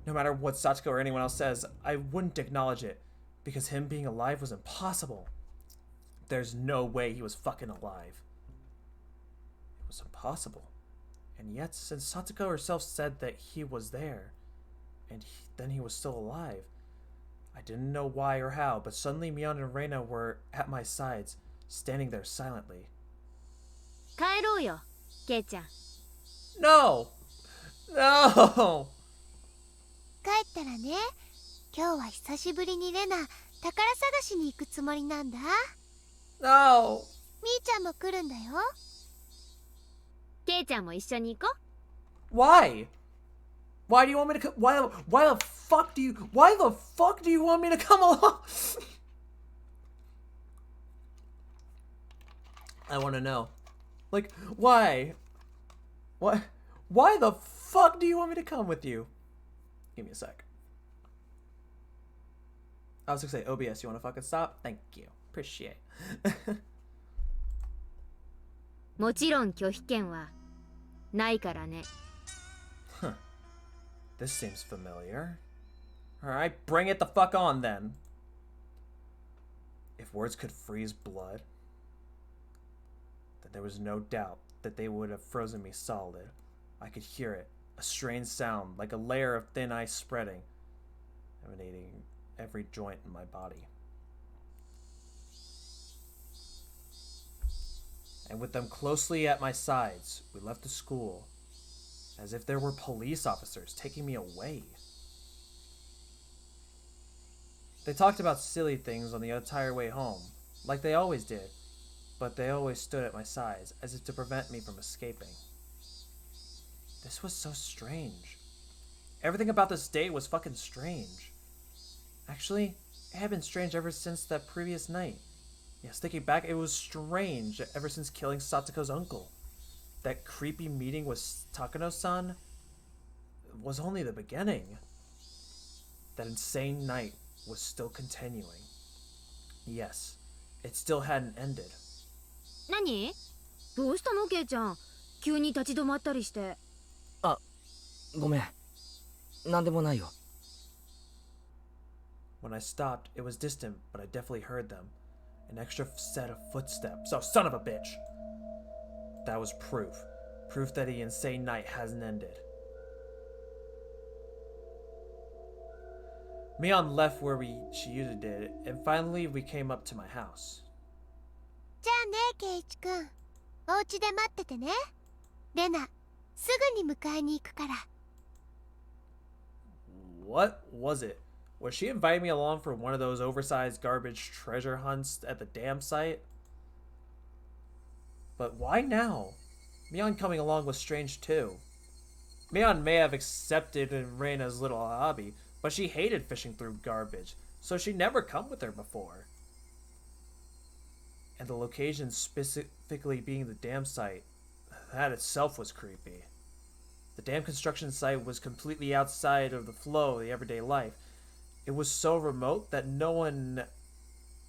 No matter what Satsuko or anyone else says, I wouldn't acknowledge it, because him being alive was impossible. There's no way he was fucking alive. It was impossible. And yet, since Satsuko herself said that he was there, and then he was still alive, I didn't know why or how, but suddenly Mion and Reina were at my sides, standing there silently. 帰ろうよ、ケイちゃん。No! No! 帰ったらね、今日は久しぶりにレナ、宝探しに行くつもりなんだ。No! みーちゃんも来るんだよ。ケイちゃんも一緒に行こう。Why? Why do you want me to come? Why the fuck do you want me to come along? I want to know. Like, why? What? Why the fuck do you want me to come with you? Give me a sec. I was gonna say, OBS, you want to fucking stop? Thank you. Appreciate. もちろん拒否権はないからね。Huh. This seems familiar. Alright, bring it the fuck on then. If words could freeze blood, then there was no doubt that they would have frozen me solid. I could hear it, a strange sound like a layer of thin ice spreading, emanating every joint in my body. And with them closely at my sides, we left the school, as if there were police officers taking me away. They talked about silly things on the entire way home, like they always did, but they always stood at my sides, as if to prevent me from escaping. This was so strange. Everything about this day was fucking strange. Actually, it had been strange ever since that previous night. Yes, thinking back, it was strange ever since killing Satsuko's uncle. That creepy meeting with Takano-san was only the beginning. That insane night was still continuing. Yes, it still hadn't ended. 何？どうしたのケイちゃん？急に立ち止まったりして。あ、ごめん。なんでもないよ。When I stopped, it was distant, but I definitely heard them. An extra set of footsteps. Oh, son of a bitch! That was proof. Proof that the insane night hasn't ended. Mion left where she usually did, and finally we came up to my house. じゃあね、ケイチくん。お家で待っててね。レナ、すぐに迎えに行くから。What was it? Was she inviting me along for one of those oversized garbage treasure hunts at the dam site? But why now? Mion coming along was strange too. Mion may have accepted Reina's little hobby, but she hated fishing through garbage, so she'd never come with her before. And the location specifically being the dam site, that itself was creepy. The dam construction site was completely outside of the flow of the everyday life. It was so remote that no one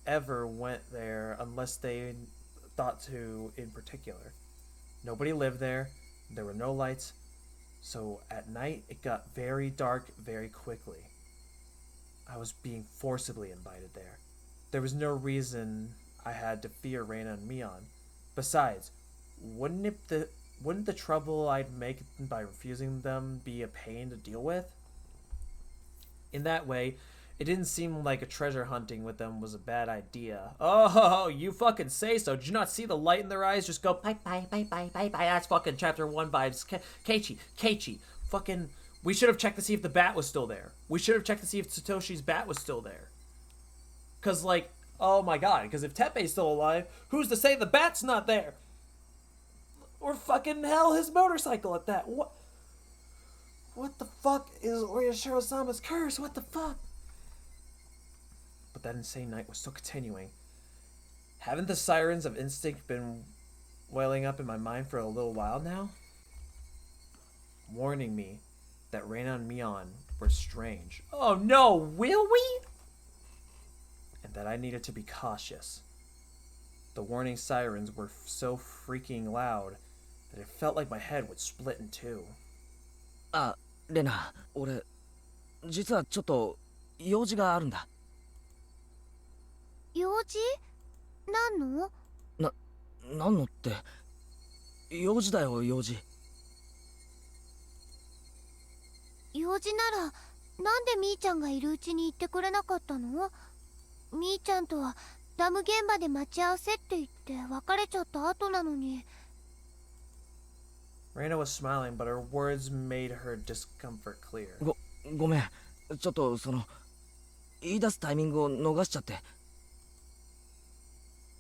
ever went there unless they thought to in particular. Nobody lived there, there were no lights, So at night, it got very dark very quickly. I was being forcibly invited there. There was no reason I had to fear Reina and Mion. Besides, wouldn't the trouble I'd make by refusing them be a pain to deal with? In that way, it didn't seem like a treasure hunting with them was a bad idea. Oh, you fucking say so. Did you not see the light in their eyes just go bye bye bye bye bye bye? That's fucking chapter 1 vibes. Keiichi. Fucking, we should have checked to see if the bat was still there. We should have checked to see if Satoshi's bat was still there. Cause like, oh my god, because if Teppei's still alive, who's to say the bat's not there? Or fucking hell, his motorcycle at that. What the fuck is Oyashiro-sama's curse? What the fuck? But that insane night was still continuing. Haven't the sirens of instinct been welling up in my mind for a little while now? Warning me that Reina and Mion were strange. Oh no, will we? And that I needed to be cautious. The warning sirens were so freaking loud that it felt like my head would split in two. あ、レナ、俺、実はちょっと用事があるんだ。用事？何の？なんのって、用事だよ、用事。用事なら、なんでみーちゃんがいるうちに言ってくれなかったの？みーちゃんとはダム現場で待ち合わせって言って別れちゃった後なのに。Reina was smiling, but her words made her discomfort clear. ごめん、ちょっと言い出すタイミングを逃しちゃって。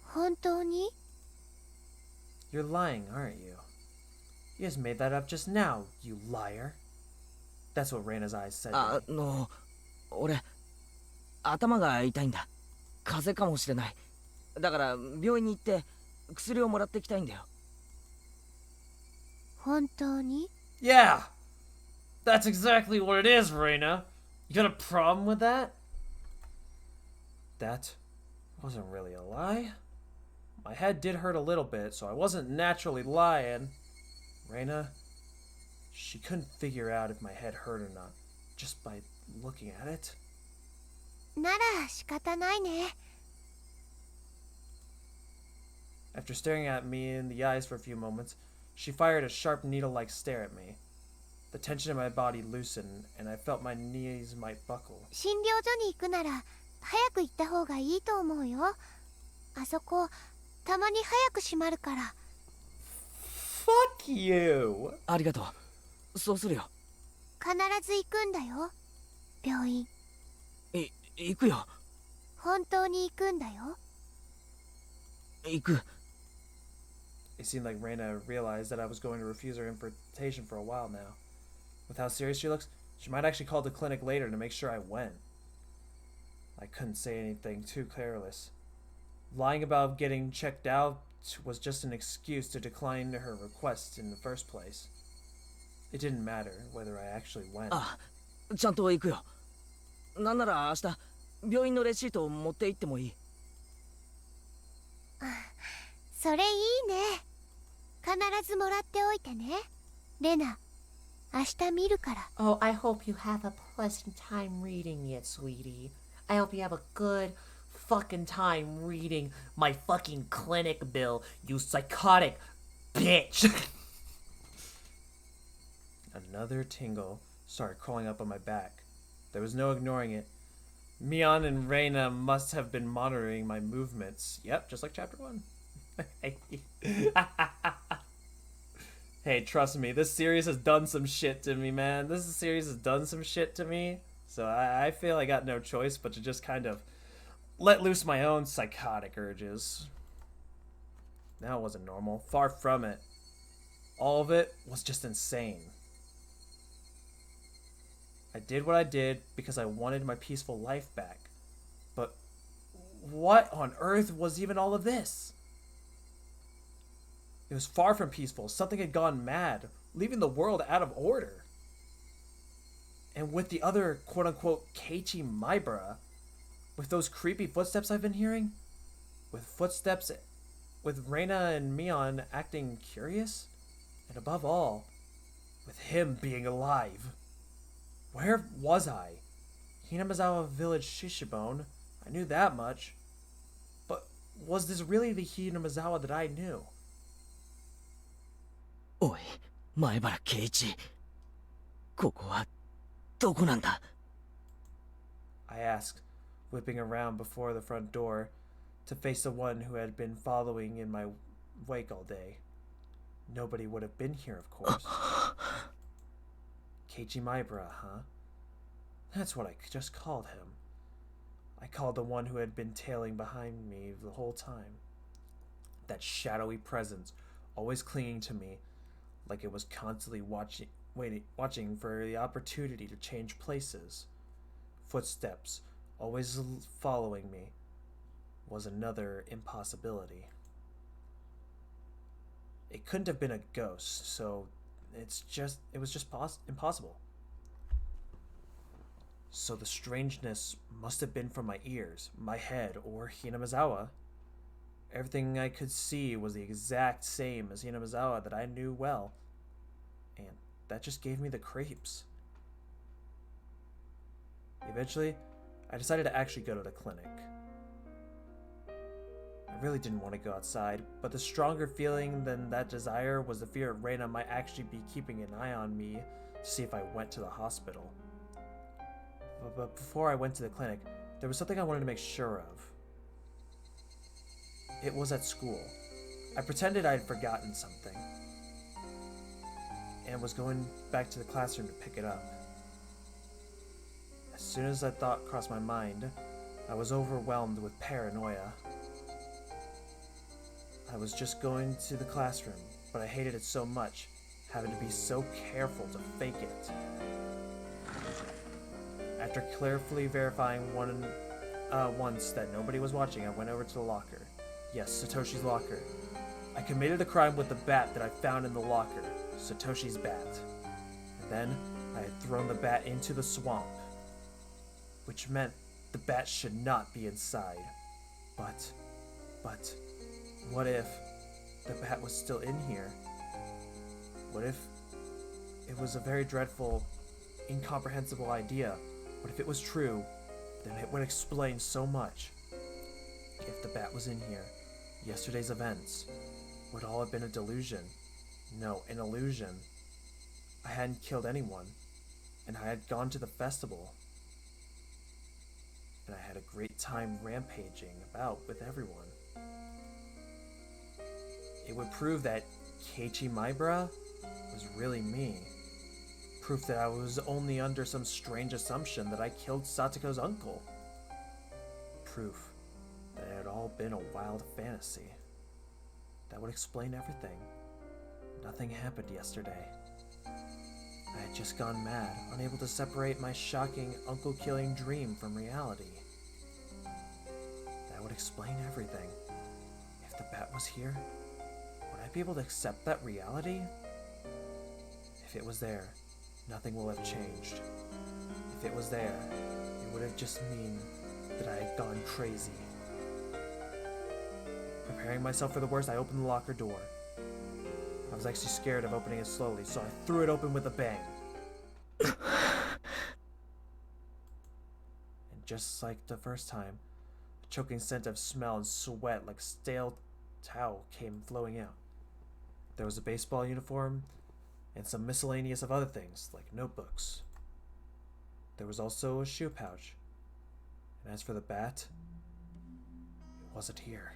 本当に？ You're lying, aren't you? You just made that up just now, you liar. That's what Reina's eyes said. 俺、頭が痛いんだ。風邪かもしれない。だから病院に行って薬をもらってきたいんだよ。本当に？ Yeah! That's exactly what it is, Reina. You got a problem with that? That wasn't really a lie. My head did hurt a little bit, so I wasn't naturally lying. Reina, she couldn't figure out if my head hurt or not, just by looking at it. なら仕方ないね。After staring at me in the eyes for a few moments, she fired a sharp needle-like stare at me. The tension in my body loosened, and I felt my knees might buckle. 診療所に行くなら早く行った方がいいと思うよ。あそこたまに早く閉まるから。Fuck you! ありがとう。そうするよ。必ず行くんだよ。病院。行くよ。本当に行くんだよ。行く。It seemed like Reina realized that I was going to refuse her invitation for a while now. With how serious she looks, she might actually call the clinic later to make sure I went. I couldn't say anything too careless. Lying about getting checked out was just an excuse to decline her request in the first place. It didn't matter whether I actually went. ちゃんと行くよ。なんなら明日病院のレシートを持って行ってもいい。それいいね。必ずもらっておいてね。レナ、明日見るから。Oh, I hope you have a pleasant time reading it, sweetie. I hope you have a good fucking time reading my fucking clinic bill, you psychotic bitch. Another tingle started crawling up on my back. There was no ignoring it. Mion and Reina must have been monitoring my movements. Yep, just like chapter 1. Hey, trust me, this series has done some shit to me, man. This series has done some shit to me. So I feel I got no choice but to just kind of let loose my own psychotic urges. Now it wasn't normal. Far from it. All of it was just insane. I did what I did because I wanted my peaceful life back. But what on earth was even all of this? It was far from peaceful. Something had gone mad, leaving the world out of order. And with the other quote-unquote Keiichi Maibara, with those creepy footsteps I've been hearing, with Reina and Mion acting curious, and above all, with him being alive. Where was I? Hinamazawa Village Shishibone. I knew that much. But was this really the Hinamazawa that I knew? おい、前原圭一。ここはどこなんだ? I asked, whipping around before the front door to face the one who had been following in my wake all day. Nobody would have been here, of course. Keiichi Maibara, huh? That's what I just called him. I called the one who had been tailing behind me the whole time. That shadowy presence, always clinging to me, like it was constantly watching for the opportunity to change places. Footsteps, always following me, was another impossibility. It couldn't have been a ghost, so it was just impossible. So the strangeness must have been from my ears, my head, or Hinamazawa. Everything I could see was the exact same as Hinamazawa that I knew well, and that just gave me the creeps. Eventually, I decided to actually go to the clinic. I really didn't want to go outside, but the stronger feeling than that desire was the fear Reina might actually be keeping an eye on me to see if I went to the hospital. But before I went to the clinic, there was something I wanted to make sure of. It was at school. I pretended I had forgotten something, and was going back to the classroom to pick it up. As soon as that thought crossed my mind, I was overwhelmed with paranoia. I was just going to the classroom, but I hated it so much, having to be so careful to fake it. After carefully verifying once that nobody was watching, I went over to the locker. Yes, Satoshi's locker. I committed the crime with the bat that I found in the locker, Satoshi's bat. And then, I had thrown the bat into the swamp, which meant the bat should not be inside. But, what if the bat was still in here? What if it was a very dreadful, incomprehensible idea? What if it was true? Then it would explain so much. If the bat was in here, yesterday's events would all have been a delusion. No, an illusion. I hadn't killed anyone, and I had gone to the festival. And I had a great time rampaging about with everyone. It would prove that Keiichi Maibara was really me. Proof that I was only under some strange assumption that I killed Satoko's uncle. Proof that it had all been a wild fantasy. That would explain everything. Nothing happened yesterday. I had just gone mad, unable to separate my shocking uncle-killing dream from reality. That would explain everything. If the bat was here, would I be able to accept that reality? If it was there, nothing will have changed. If it was there, it would have just mean that I had gone crazy. Preparing myself for the worst, I opened the locker door. I was actually scared of opening it slowly, so I threw it open with a bang. And just like the first time, a choking scent of smell and sweat like a stale towel came flowing out. There was a baseball uniform and some miscellaneous of other things, like notebooks. There was also a shoe pouch. And as for the bat, it wasn't here.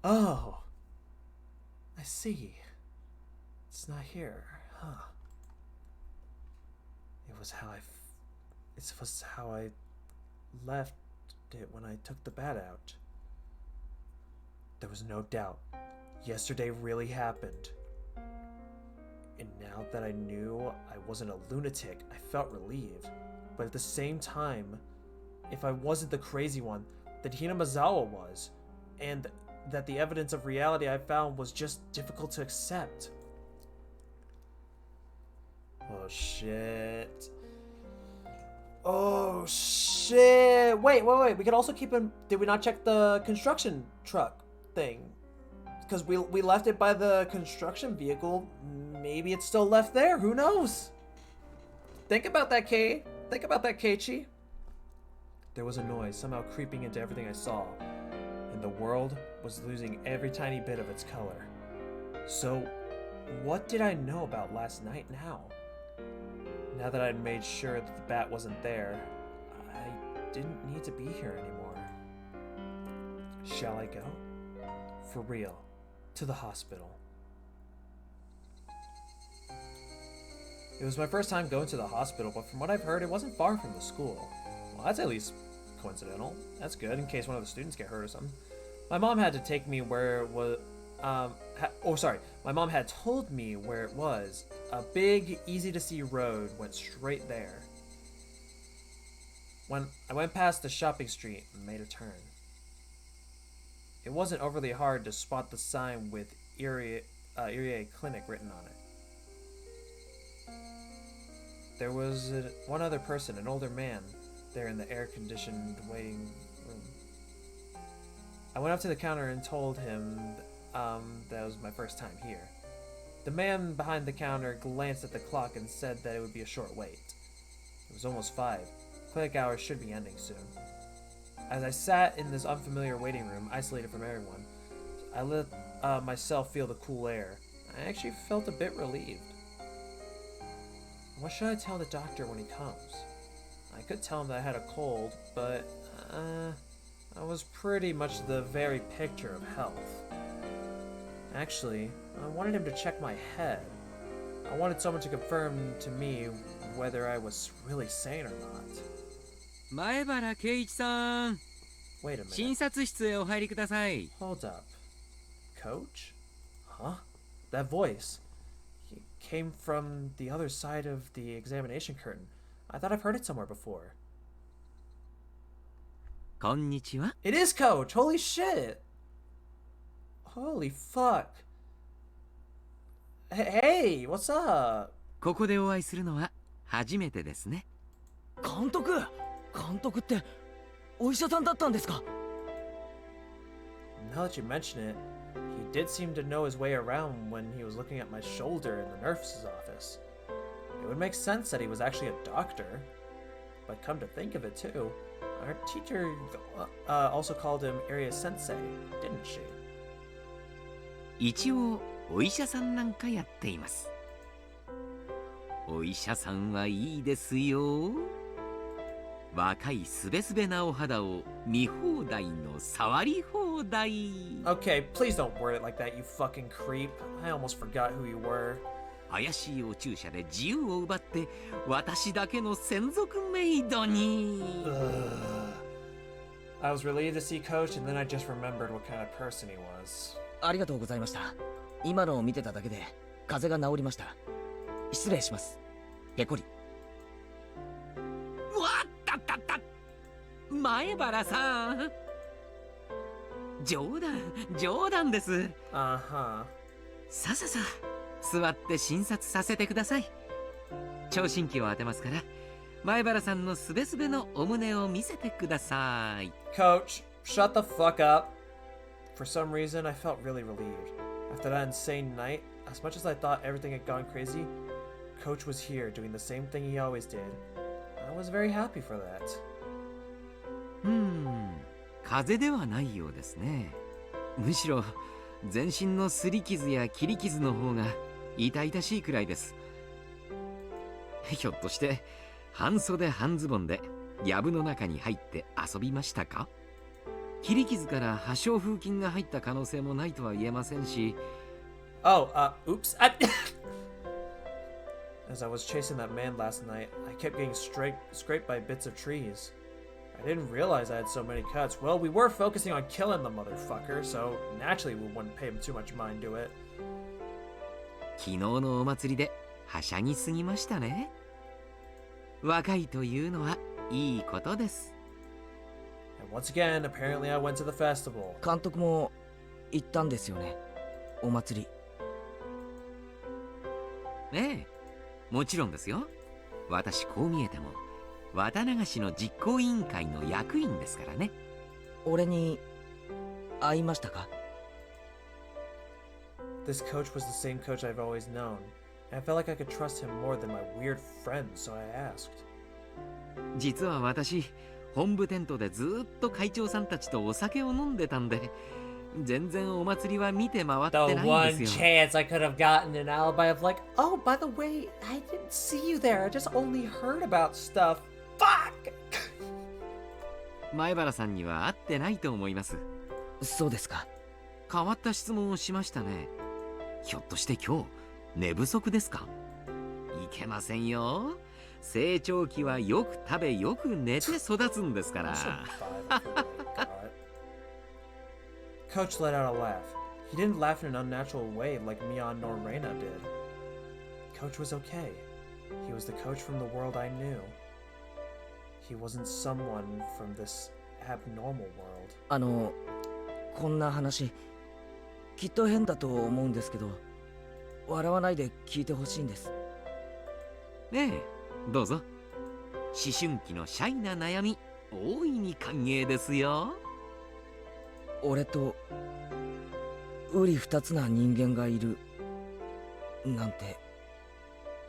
Oh, I see. It's not here, huh? It was how I left it when I took the bat out. There was no doubt. Yesterday really happened. And now that I knew I wasn't a lunatic, I felt relieved. But at the same time, if I wasn't the crazy one, that Hinamazawa was, and that the evidence of reality I found was just difficult to accept. Oh shit. Oh shit. Wait. We could also keep him. Did we not check the construction truck thing? Because we left it by the construction vehicle. Maybe it's still left there. Who knows? Think about that, Kei. Think about that, Keiichi. There was a noise somehow creeping into everything I saw, and the world was losing every tiny bit of its color. So, what did I know about last night now? Now that I'd made sure that the bat wasn't there, I didn't need to be here anymore. Shall I go? For real. To the hospital. It was my first time going to the hospital, but from what I've heard, it wasn't far from the school. Well, that's at least coincidental. That's good, in case one of the students get hurt or something. My mom had to take me where it was... My mom had told me where it was. A big, easy-to-see road went straight there. When I went past the shopping street and made a turn. It wasn't overly hard to spot the sign with Irie Clinic written on it. There was one other person, an older man, there in the air-conditioned waiting room. I went up to the counter and told him that was my first time here. The man behind the counter glanced at the clock and said that it would be a short wait. It was almost 5. Clinic hours should be ending soon. As I sat in this unfamiliar waiting room, isolated from everyone, I let myself feel the cool air. I actually felt a bit relieved. What should I tell the doctor when he comes? I could tell him that I had a cold, but I was pretty much the very picture of health. Actually, I wanted him to check my head. I wanted someone to confirm to me whether I was really sane or not. 前原圭一さん、 Wait a minute. 診察室へお入りください。 Hold up. Coach? Huh? That voice. It came from the other side of the examination curtain. I thought I've heard it somewhere before. こんにちは。 It is Coach! Holy shit! Holy fuck. Hey, what's up? ここでお会いするのは初めてですね。監督ってお医者さんだったんですか？ Now that you mention it, he did seem to know his way around when he was looking at my shoulder in the nurse's office. It would make sense that he was actually a doctor. But come to think of it too, our teacher also called him Area Sensei, didn't she? 一応お医者さんなんかやっています。お医者さんはいいですよ。若いすべすべなお肌を見放題の触り放題。 Okay, please don't word it like that, you fucking creep. I almost forgot who you were. 怪しいお注射で自由を奪って私だけの専属メイドに。I was relieved to see Coach, and then I just remembered what kind of person he was. ありがとうございました。今のを見てただけで風邪が治りました。失礼します。ペコリ。わったったった前原さん、冗談です。さあ座って診察させてください。聴診器を当てますから前原さんのすべすべのお胸を見せてください。 Coach, shut the fuck up. For some reason, I felt really relieved. After that insane night, as much as I thought everything had gone crazy, Coach was here doing the same thing he always did. I was very happy for that. 風邪ではないようですね。むしろ全身の擦り傷や切り傷の方が痛々しいくらいです。ひょっとして半袖半ズボンで藪の中に入って遊びましたか？切り傷から破傷風菌が入った可能性もないとは言えませんし。 Oh, oops. As I was chasing that man last night, I kept getting scraped by bits of trees. I didn't realize I had so many cuts. Well, we were focusing on killing the motherfucker, so naturally we wouldn't pay him too much mind to it. 昨日のお祭りではしゃぎすぎましたね。若いというのはいいことです。 And once again, apparently I went to the festival. 監督も行ったんですよね、お祭り。ええ、もちろんですよ。私こう見えても綿流しの実行委員会の役員ですからね。俺に会いましたか？ This coach was the same coach I've always known, and I felt like I could trust him more than my weird friends, so I asked. 実は私、本部テントでずっと会長さんたちとお酒を飲んでたんで、全然お祭りは見て回って The ないん one ですよ。 chance I could have gotten an alibi of like, oh, by the way, I didn't see you there. I just only heard about stuff. Fuck! 前原さんには会ってないと思います。そうですか。変わった質問をしましたね。ひょっとして今日寝不足ですか？いけませんよ。成長期はよく食べよく寝て育つんですから。Coach let out a laugh. He didn't laugh in an unnatural way like Mion nor Reina did. Coach was okay. He was the coach from the world I knew. He wasn't someone from this abnormal world. こんな話きっと変だと思うんですけど、笑わないで聞いてほしいんです。ええ、どうぞ。思春期のシャイな悩み、大いに歓迎ですよ。俺と瓜二つな人間がいるなんて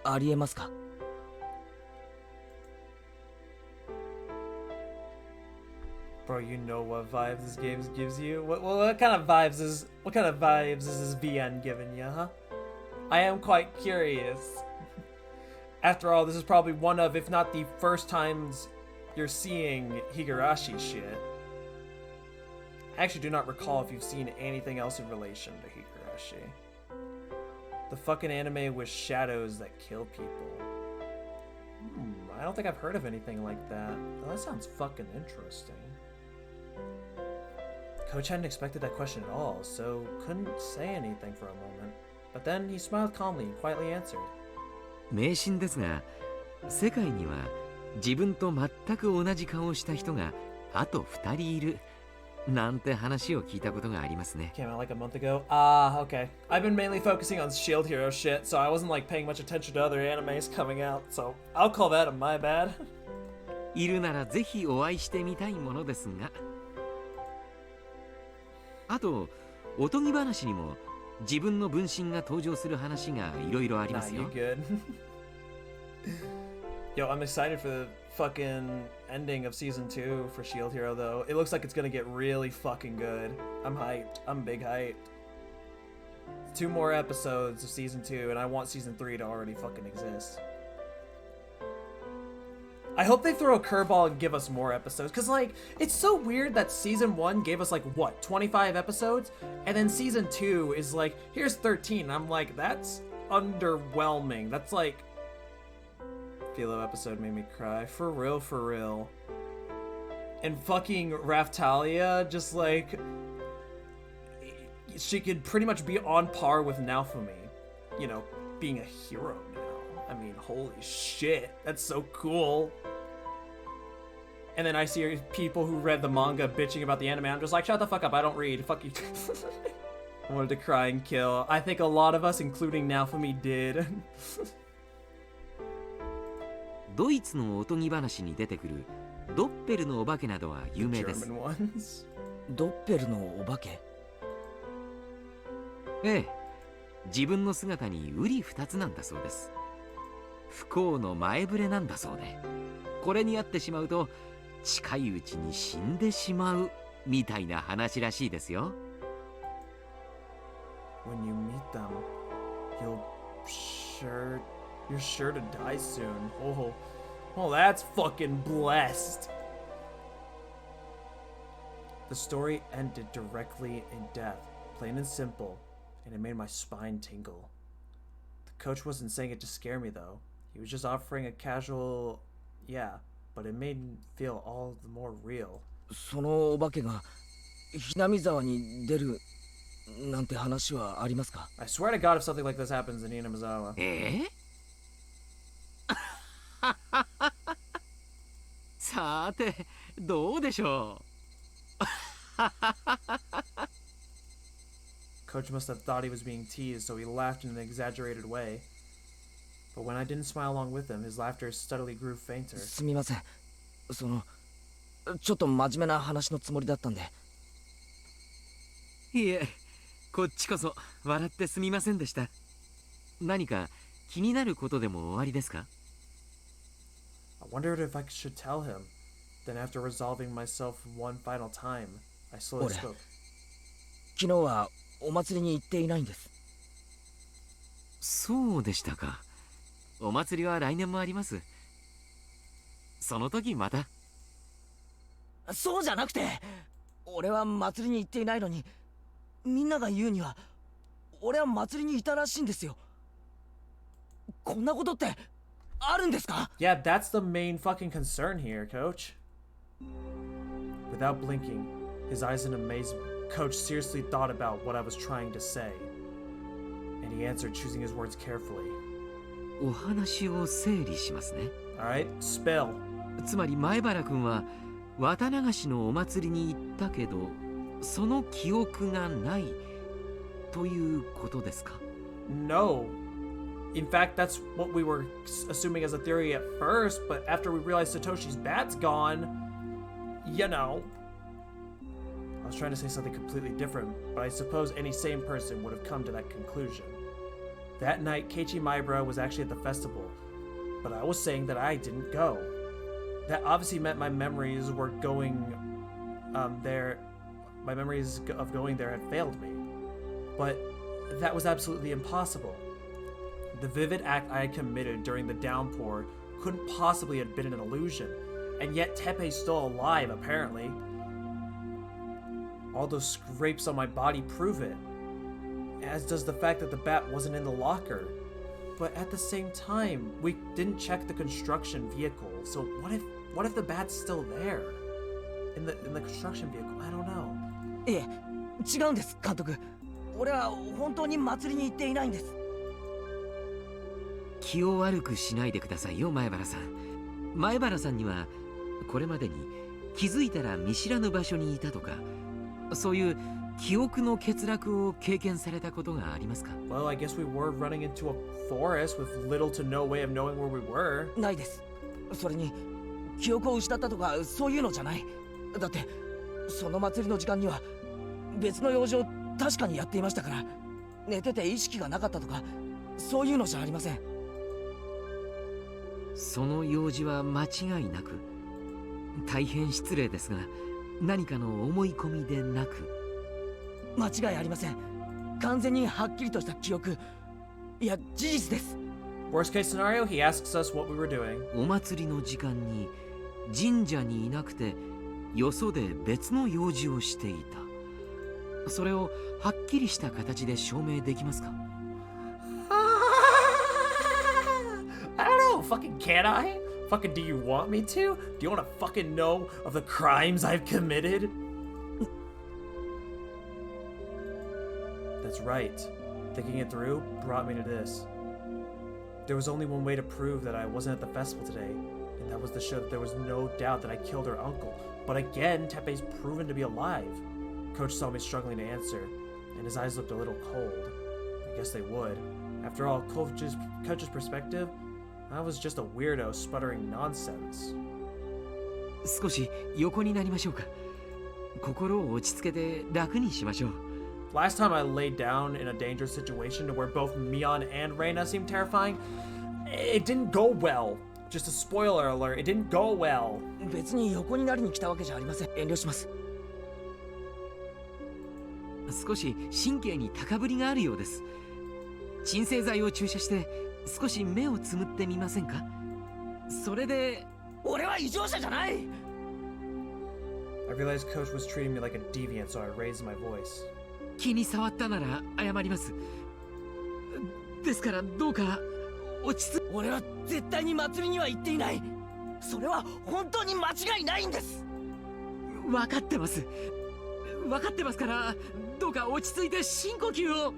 ありえますか？Bro, you know what vibes this game gives you? What kind of vibes is this VN giving you, huh? I am quite curious. After all, this is probably one of, if not the first times you're seeing Higurashi shit. I actually do not recall if you've seen anything else in relation to Higurashi. The fucking anime with shadows that kill people. I don't think I've heard of anything like that. Well, that sounds fucking interesting. Coach hadn't expected that question at all, so couldn't say anything for a moment. But then he smiled calmly and quietly answered. 迷信ですが、世界には自分と全く同じ顔をした人があと2人いるなんて話を聞いたことがありますね。Came out like a month ago. Ah, okay. I've been mainly focusing on Shield Hero shit, so I wasn't like paying much attention to other animes coming out, so I'll call that a my bad. いるならぜひお会いしてみたいものですが。あと、おとぎ話にも自分の分身が登場する話がいろいろありますよ。Nah, you good. Yo, I'm excited for the fucking ending of season 2 for Shield Hero though. It looks like it's gonna get really fucking good. I'm hyped. I'm big hyped. 2 more episodes of season 2 and I want season 3 to already fucking exist. I hope they throw a curveball and give us more episodes, because, like, it's so weird that Season 1 gave us, like, what, 25 episodes? And then Season 2 is like, here's 13. I'm like, that's underwhelming. That's like... Philo episode made me cry. For real, for real. And fucking Raftalia, just like... She could pretty much be on par with Naofumi. You know, being a hero now. I mean, holy shit, that's so cool. And then I see people who read the manga bitching about the anime. I'm just like, shut the fuck up, I don't read. Fuck you. I wanted to cry and kill. I think a lot of us, including Naofumi, did. ドイツのおとぎ話に出てくるドッペルのお化けなどは有名です。ドッペルのお化け？ええ、自分の姿に瓜二つなんだそうです。不幸の前触れなんだそうで、これに遭ってしまうと近いうちに死んでしまうみたいな話らしいですよ。When you meet them, you're sure to die soon. Oh, that's fucking blessed. The story ended directly in death, plain and simple, and it made my spine tingle. The coach wasn't saying it to scare me though. He was just offering a casual, yeah, but it made me feel all the more real. そのお化けがひなみ沢に出るなんて話はありますか？ I swear to God if something like this happens in Inamizawa. さて、どうでしょう。Coach must have thought he was being teased, so he laughed in an exaggerated way. But when I didn't smile along with him, his laughter steadily grew fainter. すみません。ちょっと真面目な話のつもりだったんで。いえ、こっちこそ笑ってすみませんでした。何か気になることでもおありですか？ I wondered if I should tell him. Then after resolving myself one final time, I slowly spoke. 昨日はお祭りに行っていないんです。そうでしたか。お祭りは来年もあります。その時また。そうじゃなくて、俺は祭りに行っていないのに、みんなが言うには俺は祭りにいたらしいんですよ。こんなことってあるんですか？ Yeah, that's the main fucking concern here, Coach. Without blinking, his eyes in amazement, Coach seriously thought about what I was trying to say. And he answered, choosing his words carefully. お話を整理しますね。Alright, spill. つまり前原君は綿流しのお祭りに行ったけど、その記憶がないということですか？ No. In fact, that's what we were assuming as a theory at first, but after we realized Satoshi's bat's gone, you know. I was trying to say something completely different, but I suppose any sane person would have come to that conclusion. That night, Keiichi Maibara was actually at the festival, but I was saying that I didn't go. That obviously meant my memories were going there. My memories of going there had failed me. But that was absolutely impossible. The vivid act I had committed during the downpour couldn't possibly have been an illusion, and yet Teppei's still alive, apparently. All those scrapes on my body prove it, as does the fact that the bat wasn't in the locker. But at the same time, we didn't check the construction vehicle, so what if the bat's still there? In the construction vehicle? I don't know. いえ、違うんです、監督。俺は本当に祭りに行っていないんです。気を悪くしないでくださいよ、前原さん。前原さんにはこれまでに気づいたら見知らぬ場所にいたとか、そういう記憶の欠落を経験されたことがありますか？ Well, I guess we were running into a forest with little to no way of knowing where we were. ないです。それに記憶を失ったとかそういうのじゃない。だってその祭りの時間には別の用事を確かにやっていましたから、寝てて意識がなかったとかそういうのじゃありません。その用事は間違いなく、大変失礼ですが、何かの思い込みでなく。間違いありません。完全にはっきりとした記憶、いや事実です。 Worst case scenario, he asks us what we were doing. お祭りの時間に神社にいなくて、よそで別の用事をしていた。それをはっきりした形で証明できますか？ I don't know, fucking can I? Fucking do you want me to? Do you want to fucking know of the crimes I've committed? That's right. Thinking it through brought me to this. There was only one way to prove that I wasn't at the festival today, and that was to show that there was no doubt that I killed her uncle. But again, Teppei's proven to be alive. Coach saw me struggling to answer, and his eyes looked a little cold. I guess they would. After all, Coach's perspective, I was just a weirdo sputtering nonsense. 少し横になりましょうか。心を落ち着けて楽にしましょう。Last time I laid down in a dangerous situation to where both Mion and Reina seemed terrifying, it didn't go well. Just a spoiler alert, it didn't go well. 別に横になりに来たわけじゃありません。遠慮します。少し神経に高ぶりがあるようです。鎮静剤を注射して少し目をつむってみませんか？それで。俺は異常者じゃない。 I realized Coach was treating me like a deviant, so I raised my voice. 気に障ったなら謝ります。ですからどうか落ち着。俺は絶対に祭りには行っていない。それは本当に間違いないんです。分かってます。分かってますから、どうか落ち着いて深呼吸を。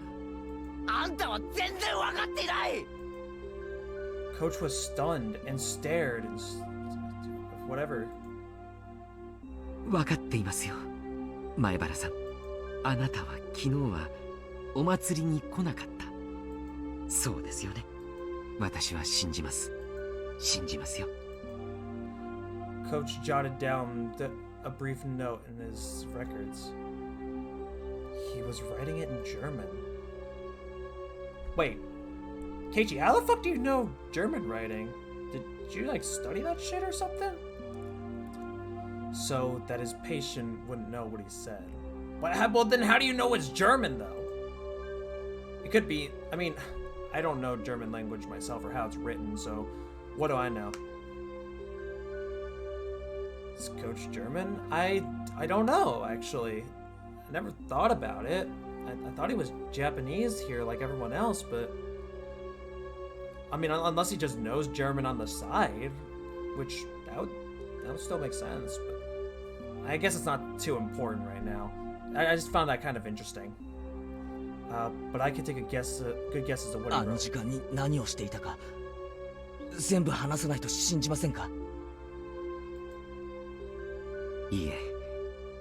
あんたは全然分かっていない。 Coach was stunned and stared and whatever. 分かっていますよ、前原さん。あなたは昨日はお祭りに来なかった。そうですよね。私は信じます。信じますよ。 Coach jotted down a brief note in his records. He was writing it in German. Wait, Keiichi, how the fuck do you know German writing? Did you like study that shit or something? So that his patient wouldn't know what he said. Well, then how do you know it's German though? It could be, I mean, I don't know German language myself or how it's written, so what do I know? Is Coach German? I don't know, actually. I never thought about it. I thought he was Japanese here like everyone else, but... I mean, unless he just knows German on the side, which that would still make sense, but I guess it's not too important right now. I just found that kind of interesting. But I could take a good guess as to what he あの wrote. 時間に何をしていたか全部話さないと信じませんか？いいえ、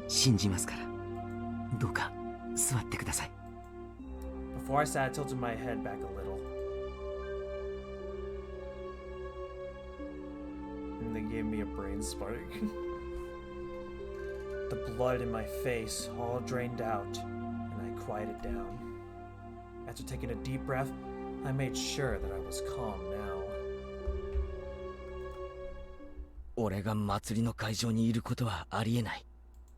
信じますから。どうか座ってください。 Before I sat, I tilted my head back a little. And they gave me a brain spark. The blood in my face all drained out, and I quieted down. After taking a deep breath, I made sure that I was calm now. 俺が祭りの会場にいることはありえない。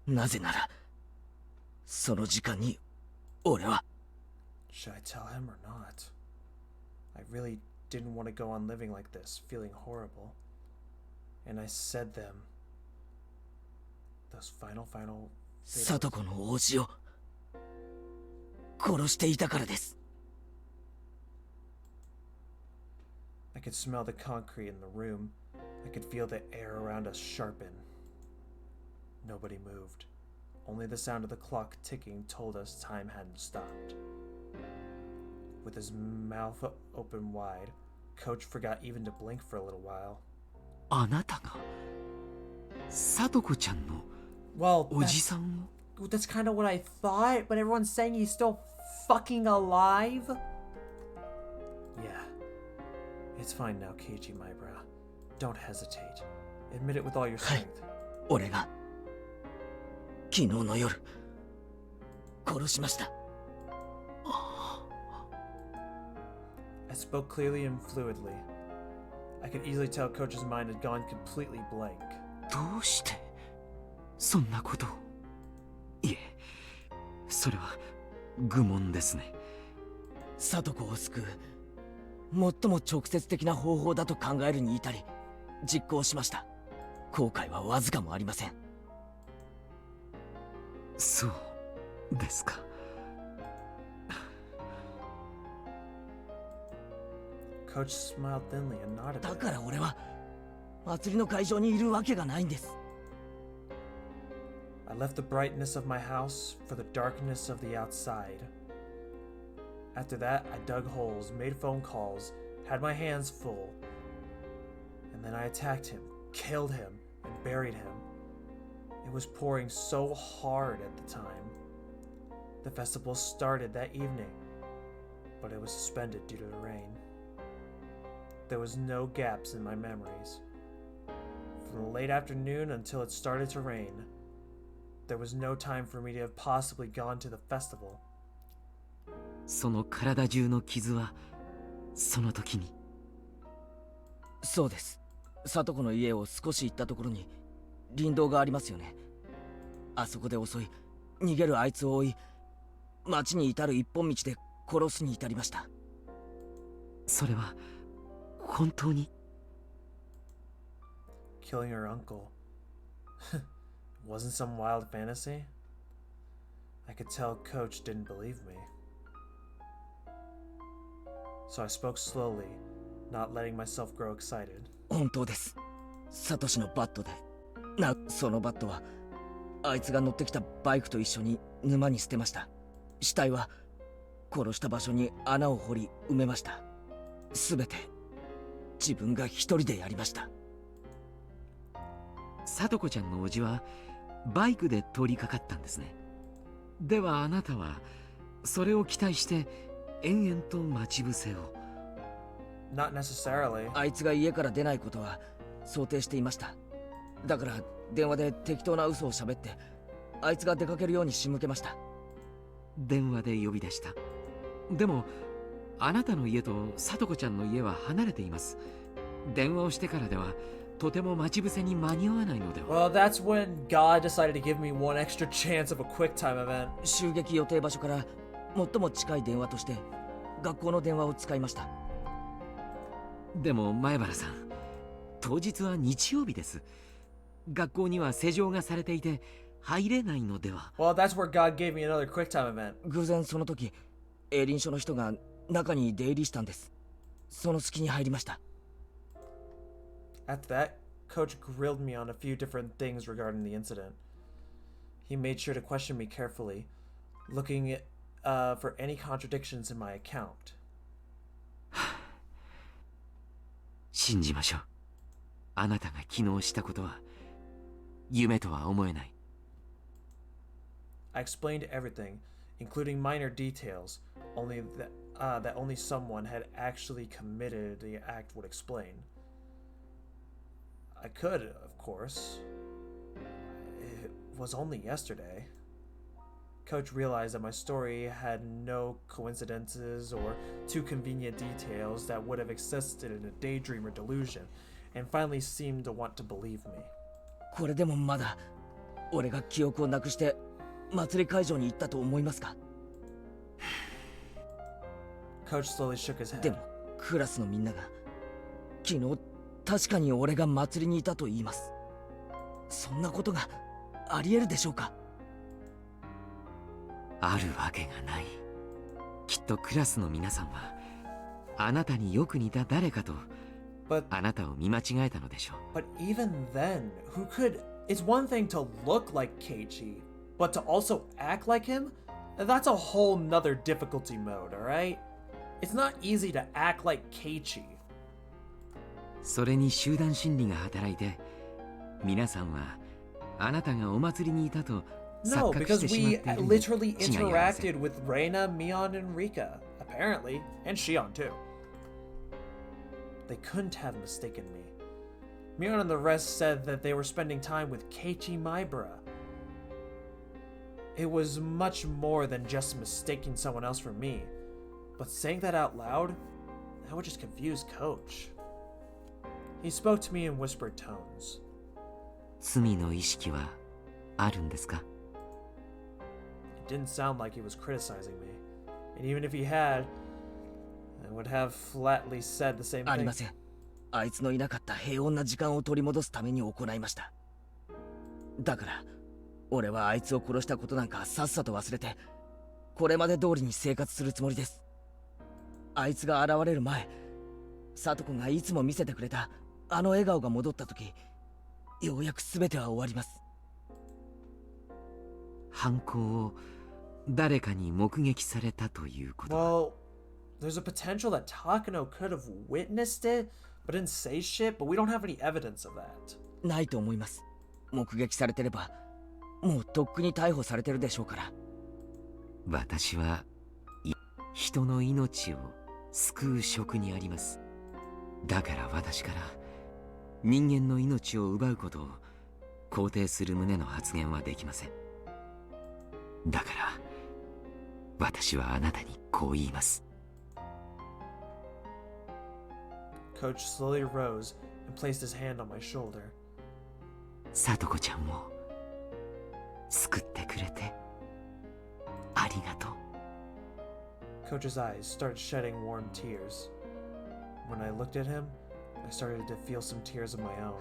なぜならその時間に俺は Should I tell him or not? I really didn't want to go on living like this, feeling horrible. And I said them. Those final 貞子の王子を殺していたからです。 I could smell the concrete in the room. I could feel the air around us sharpen. Nobody moved. Only the sound of the clock ticking told us time hadn't stopped. With his mouth open wide, Coach forgot even to blink for a little while. あなたが聡子ちゃんの Well, おじさんを that's kind of what I thought, but everyone's saying he's still fucking alive? Yeah. It's fine now, Keiichi, my bro. Don't hesitate. Admit it with all your strength. 俺が昨日の夜殺しました。 I spoke clearly and fluidly. I could easily tell Coach's mind had gone completely blank. どうしてそんなことを？いえ、それは愚問ですね。聡子を救う最も直接的な方法だと考えるに至り実行しました。後悔はわずかもありません。そうですか。Coach smiled thinly and nodded. だから俺は祭りの会場にいるわけがないんです。 I left the brightness of my house for the darkness of the outside. After that, I dug holes, made phone calls, had my hands full. And then I attacked him, killed him, and buried him. It was pouring so hard at the time. The festival started that evening, but it was suspended due to the rain. There was no gaps in my memories. From the late afternoon until it started to rain, there was no time for me to have possibly gone to the festival. その体中の傷はその時に。そうです。聡子の家を少し行ったところに林道がありますよね。あそこで襲い逃げるあいつを追い町に至る一本道で殺すに至りました。それは本当に？ Killing her uncle. Wasn't some wild fantasy? I could tell Coach didn't believe me. So I spoke slowly, not letting myself grow excited. 本当です。サトシのバットで。そのバットはあいつが乗ってきたバイクと一緒に沼に捨てました。死体は殺した場所に穴を掘り埋めました。すべて自分が一人でやりました。聡子ちゃんの叔父はバイクで通りかかったんですね。ではあなたはそれを期待して延々と待ち伏せを。Not necessarily. あいつが家から出ないことは想定していました。だから電話で適当な嘘を喋ってあいつが出かけるように仕向けました。電話で呼び出した。でもあなたの家とさとこちゃんの家は離れています。電話をしてからではとても待ち伏せに間に合わないのでは。 Well, that's when God decided to give me one extra chance of a quick time event. 襲撃予定場所から最も近い電話として学校の電話を使いました。でも前原さん、当日は日曜日です。学校には施錠がされていて入れないのでは。 Well, that's where God gave me another quick time event. 偶然その時営林署の人が中に出入りしたんです。その隙に入りました。After that, Coach grilled me on a few different things regarding the incident. He made sure to question me carefully, looking for any contradictions in my account. 信じましょう。あなたが昨日したことは夢とは思えない。 I explained everything, including minor details, only that only someone had actually committed the act would explain. I could, of course. It was only yesterday. Coach realized that my story had no coincidences or too convenient details that would have existed in a daydream or delusion, and finally seemed to want to believe me. これでもまだ俺が記憶をなくして祭り会場に行ったと思いますか？ Coach slowly shook his head. でもクラスのみんなが昨日確かに俺が祭りにいたと言います。そんなことがありえるでしょうか？あるわけがない。きっとクラスの皆さんはあなたによく似た誰かとあなたを見間違えたのでしょう。 But even then, who could... It's one thing to look like Keiichi, but to also act like him? That's a whole nother difficulty mode, alright? It's not easy to act like Keiichi. それに集団心理が働いて皆さんはあなたがお祭りにいたと No, because we literally interacted with Reina, Mion, and Rika, apparently, and Shion too. They couldn't have mistaken me. Mion and the rest said that they were spending time with Keiichi Maibara. It was much more than just mistaking someone else for me, but saying that out loud, that would just confuse Coach. He spoke to me in whispered tones. 罪の意識はあるんですか？ It didn't sound like he was criticizing me. And even if he had, I would have flatly said the same あり thing. ません。あいつのいなかった平穏な時間を取り戻すために行いました。だから俺はあいつを殺したことなんかさっさと忘れてこれまで通りに生活するつもりです。あいつが現れる前、サトコがいつも見せてくれたあの笑顔が戻った時、ようやく全ては終わります。犯行を誰かに目撃されたということ。 Well, there's a potential that Takano could have witnessed it, but didn't say shit, but we don't have any evidence of that. ないと思います。目撃されてればもうとっくに逮捕されてるでしょうから。私は人の命を救う職にあります。だから私から人間の命を奪うことを肯定する旨の発言はできません。だから私はあなたにこう言います。 Coach slowly rose and placed his hand on my shoulder. さとこちゃんを救ってくれてありがとう。 Coach's eyes started shedding warm tears. When I looked at him, I started to feel some tears of my own.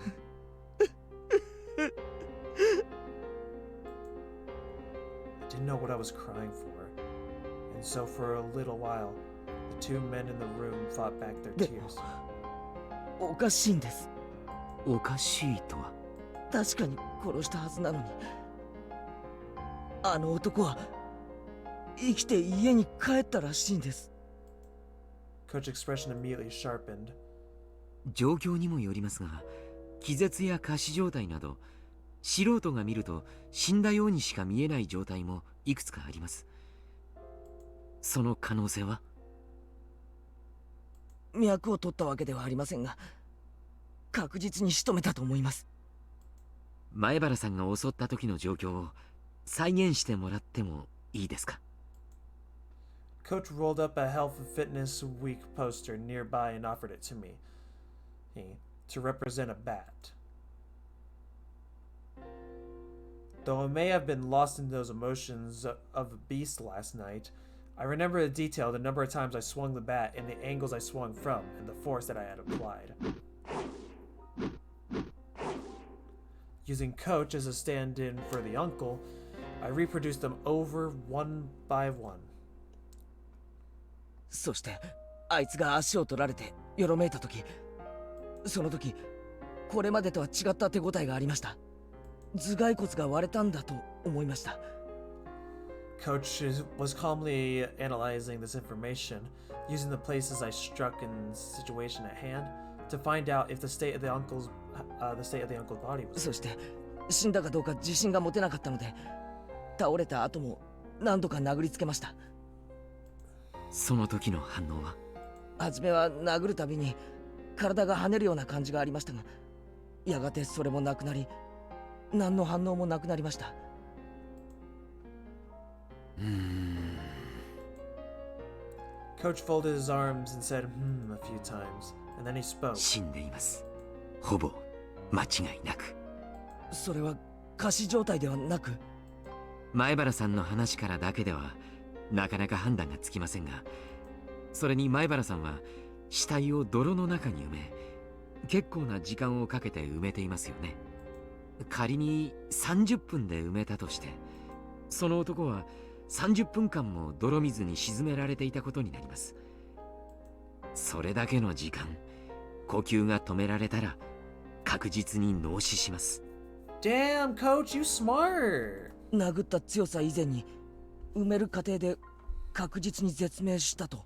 I didn't know what I was crying for, and so for a little while, the two men in the room fought back their tears. おかしいんです。おかしいとは？確かに殺したはずなのに、あの男は生きて家に帰ったらしいんです。 Coach's expression immediately sharpened. 状況にもよりますが、気絶や仮死状態など素人が見ると死んだようにしか見えない状態もいくつかあります。その可能性は？脈を取ったわけではありませんが、確実に仕留めたと思います。前原さんが襲った時の状況を再現してもらってもいいですか？ Coach rolled up a Health and Fitness Week poster nearby and offered it to me. To represent a bat. Though I may have been lost in those emotions of a beast last night, I remember in detail the number of times I swung the bat and the angles I swung from and the force that I had applied. Using Coach as a stand-in for the uncle, I reproduced them over one by one. そしてあいつが足を取られてよろめいた時、その時これまでとは違った手応えがありました。頭蓋骨が割れたんだと思いました。Coach was calmly analyzing this information, using the places I struck in the situation at hand to find out if the state of the uncle's body was. そして死んだかどうか自信が持てなかったので、倒れた後も何度か殴りつけました。その時の反応は？初めは殴るたびに体が跳ねるような感じがありましたが、やがてそれもなくなり、何の反応もなくなりました。Coach folded his arms and said a few times, and then he spoke. 死んでいます。ほぼ間違いなく。それは仮死状態ではなく？前原さんの話からだけではなかなか判断がつきませんが、それに前原さんは死体を泥の中に埋め、結構な時間をかけて埋めていますよね。仮に30分で埋めたとして、その男は30分間も泥水に沈められていたことになります。それだけの時間、呼吸が止められたら確実に脳死します。Damn, Coach, you smart. 殴った強さ以前に埋める過程で確実に絶命したと。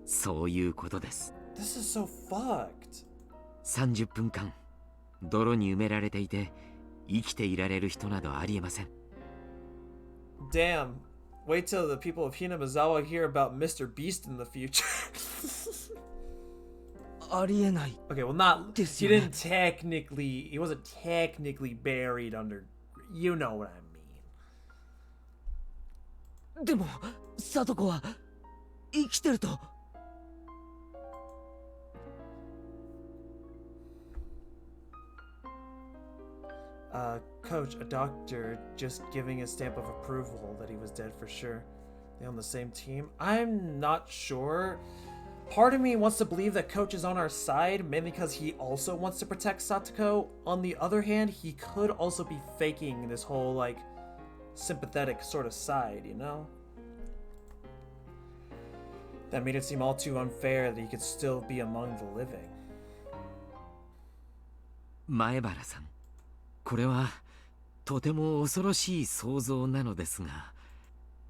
そういうことです。This is so fucked. 30分間泥に埋められていて生きていられる人などありえません。Damn, wait till the people of Hinamizawa hear about Mr. Beast in the future. ありえない。 Okay, well not, he wasn't technically buried under, you know what I mean. でも、聡子は生きてると。Coach, a doctor just giving a stamp of approval that he was dead for sure. They on the same team? I'm not sure. Part of me wants to believe that Coach is on our side, mainly because he also wants to protect Satoko. On the other hand, he could also be faking this whole, like, sympathetic sort of side, you know? That made it seem all too unfair that he could still be among the living. 前原さん、これはとても恐ろしい想像なのですが、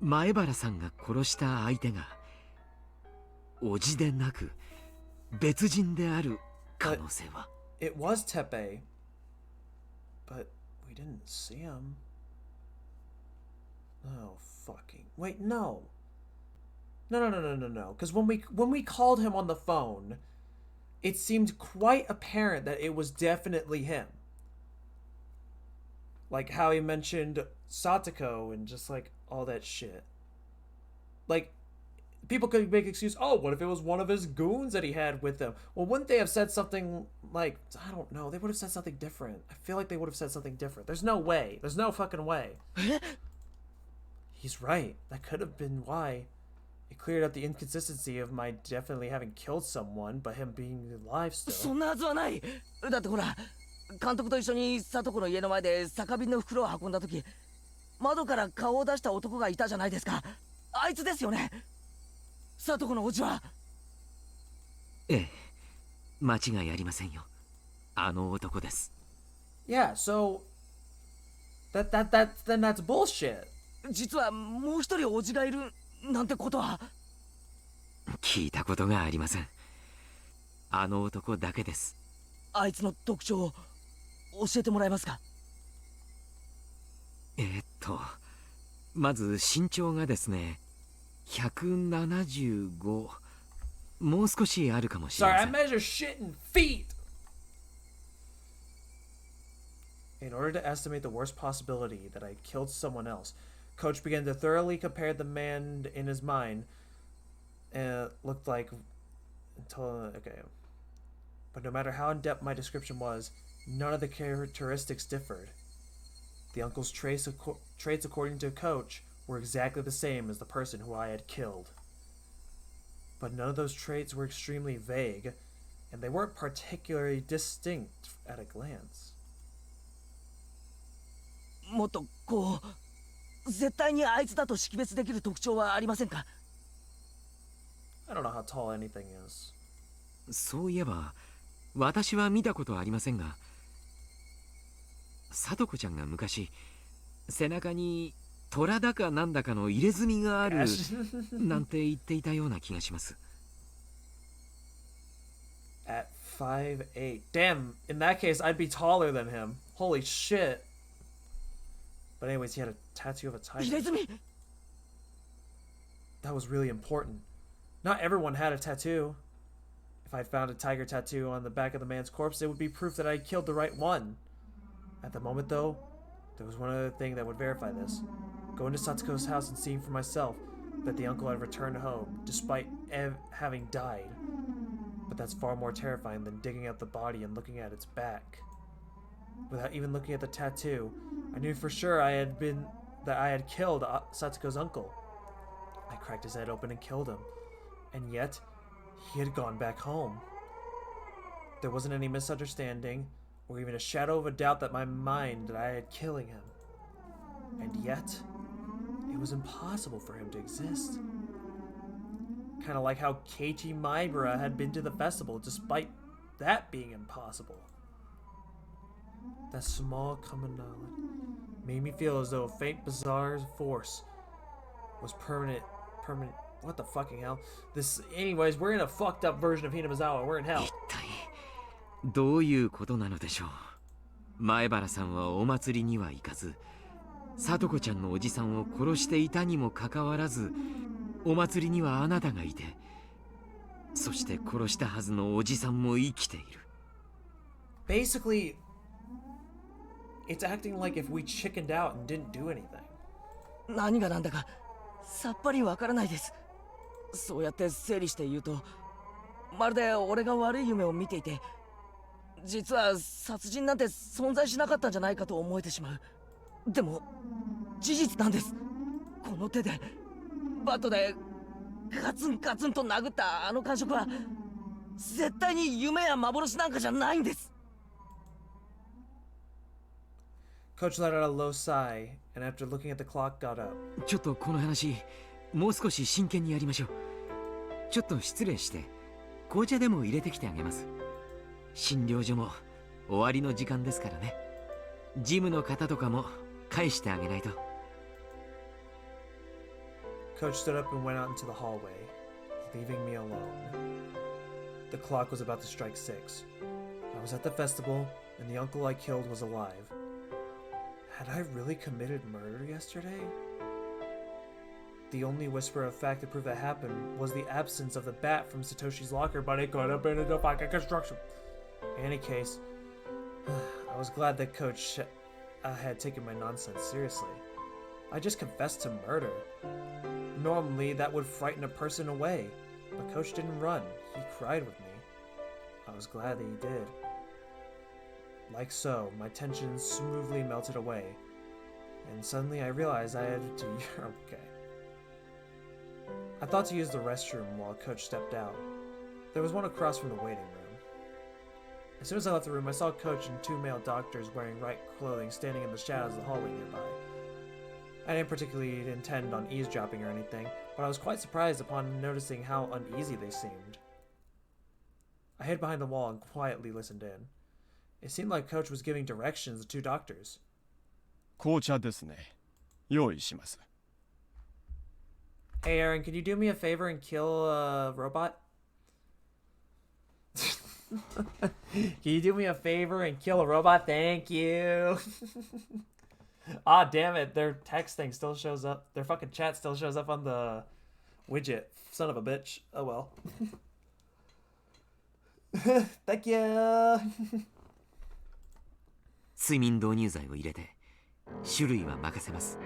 前原さんが殺した相手が叔父でなく別人である可能性は？ It was Teppei, but we didn't see him. Oh fucking wait, no. No. Because when we called him on the phone, it seemed quite apparent that it was definitely him. Like how he mentioned Satoko and just like all that shit. Like, people could make excuse, oh, what if it was one of his goons that he had with him? Well, wouldn't they have said something like, I don't know, they would have said something different. I feel like they would have said something different. There's no way. There's no fucking way. He's right. That could have been why. It cleared up the inconsistency of my definitely having killed someone, but him being alive still. そんなはずはない。だってほら、監督と一緒に聡子の家の前で酒瓶の袋を運んだ時、窓から顔を出した男がいたじゃないですか。あいつですよね。聡子の叔父は。ええ、間違いありませんよ。あの男です。Yeah, so then that's bullshit. 実はもう一人叔父がいるなんてことは聞いたことがありません。あの男だけです。あいつの特徴を教えてもらえますか？まず身長がですね、175もう少しあるかもしれ Sorry, ま I せん。 measure shit in feet! In order to estimate the worst possibility that I killed someone else, Coach began to thoroughly compare the man in his mind. And it looked like until okay. But no matter how in-depth my description was, none of the characteristics differed. The uncle's traits according to Coach were exactly the same as the person who I had killed. But none of those traits were extremely vague, and they weren't particularly distinct at a glance. もっとこう絶対にあいつだと識別できる特徴はありませんか？ I don't know how tall anything is. そういえば私は見たことありませんが、聡子ちゃんが昔背中に虎だかなんだかの入れ墨があるなんて言っていたような気がします。At 5'8". Damn, in that case, I'd be taller than him. Holy shit. But anyways, he had a tattoo of a tiger. That was really important. Not everyone had a tattoo. If I'd found a tiger tattoo on the back of the man's corpse, it would be proof that I killed the right one. At the moment, though, there was one other thing that would verify this. Going to Satsuko's house and seeing for myself that the uncle had returned home, despite having died. But that's far more terrifying than digging up the body and looking at its back. Without even looking at the tattoo, I knew for sure I had killed Satsuko's uncle. I cracked his head open and killed him. And yet, he had gone back home. There wasn't any misunderstanding, or even a shadow of a doubt in my mind that I had killing him. And yet, it was impossible for him to exist. Kind of like how Keiichi Maibara had been to the festival, despite that being impossible. That small common knowledge made me feel as though a faint, bizarre force was permanent. What the fucking hell? Anyways, we're in a fucked up version of Hinamizawa. We're in hell. どういうことなのでしょう。前原さんはお祭りには行かず、聡子ちゃんのおじさんを殺していたにもかかわらず、お祭りにはあなたがいて、そして殺したはずのおじさんも生きている。Basically, it's acting like if we chickened out and didn't do anything. 何がなんだかさっぱりわからないです。そうやって整理して言うと、まるで俺が悪い夢を見ていて、実は殺人なんて存在しなかったんじゃないかと思えてしまう。でも事実なんです。この手でバットでガツンガツンと殴ったあの感触は絶対に夢や幻なんかじゃないんです。 Coach let out a low sigh, and after looking at the clock, got up. ちょっとこの話、もう少し真剣にやりましょう。ちょっと失礼して、紅茶でも入れてきてあげます。診療所も終わりの時間ですからね。ジムの方とかも返してあげないと。Coach stood up and went out into the hallway, leaving me alone. The clock was about to strike 6. I was at the festival, and the uncle I killed was alive. Had I really committed murder yesterday? The only whisper of fact to prove that happened was the absence of the bat from Satoshi's locker, but it could have been a fucking construction. In any case, I was glad that Coach had taken my nonsense seriously. I just confessed to murder. Normally, that would frighten a person away, but Coach didn't run. He cried with me. I was glad that he did. Like so, my tension smoothly melted away, and suddenly I realized I had to... okay. I thought to use the restroom while Coach stepped out. There was one across from the waiting room. As soon as I left the room, I saw Coach and 2 male doctors wearing right clothing standing in the shadows of the hallway nearby. I didn't particularly intend on eavesdropping or anything, but I was quite surprised upon noticing how uneasy they seemed. I hid behind the wall and quietly listened in. It seemed like Coach was giving directions to 2 doctors. 紅茶ですね。用意します。 Hey Aaron, can you do me a favor and kill a robot? Can you do me a favor and kill a robot? Thank you. Ah, damn it. Their text thing still shows up. Their fucking chat still shows up on the widget. Son of a bitch. Oh well. Thank you. 睡眠導入剤を入れて種類は任せます。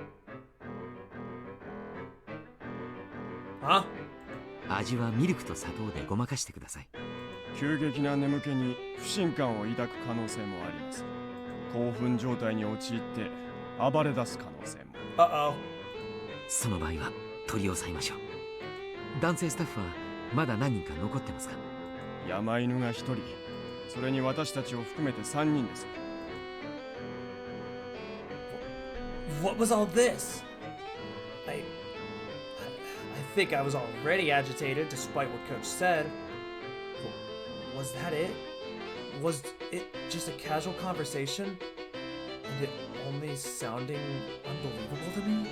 味はミルクと砂糖でごまかしてください。急激な眠気に不信感を抱く可能性もあります。興奮状態に陥って暴れ出す可能性も。その場合は取り押さえましょう。男性スタッフはまだ何人か残ってますか？山犬が1人、それに私たちを含めて3人です。What was all this? I think I was already agitated despite what Coach said. Was that it? Was it just a casual conversation? And it only sounding unbelievable to me?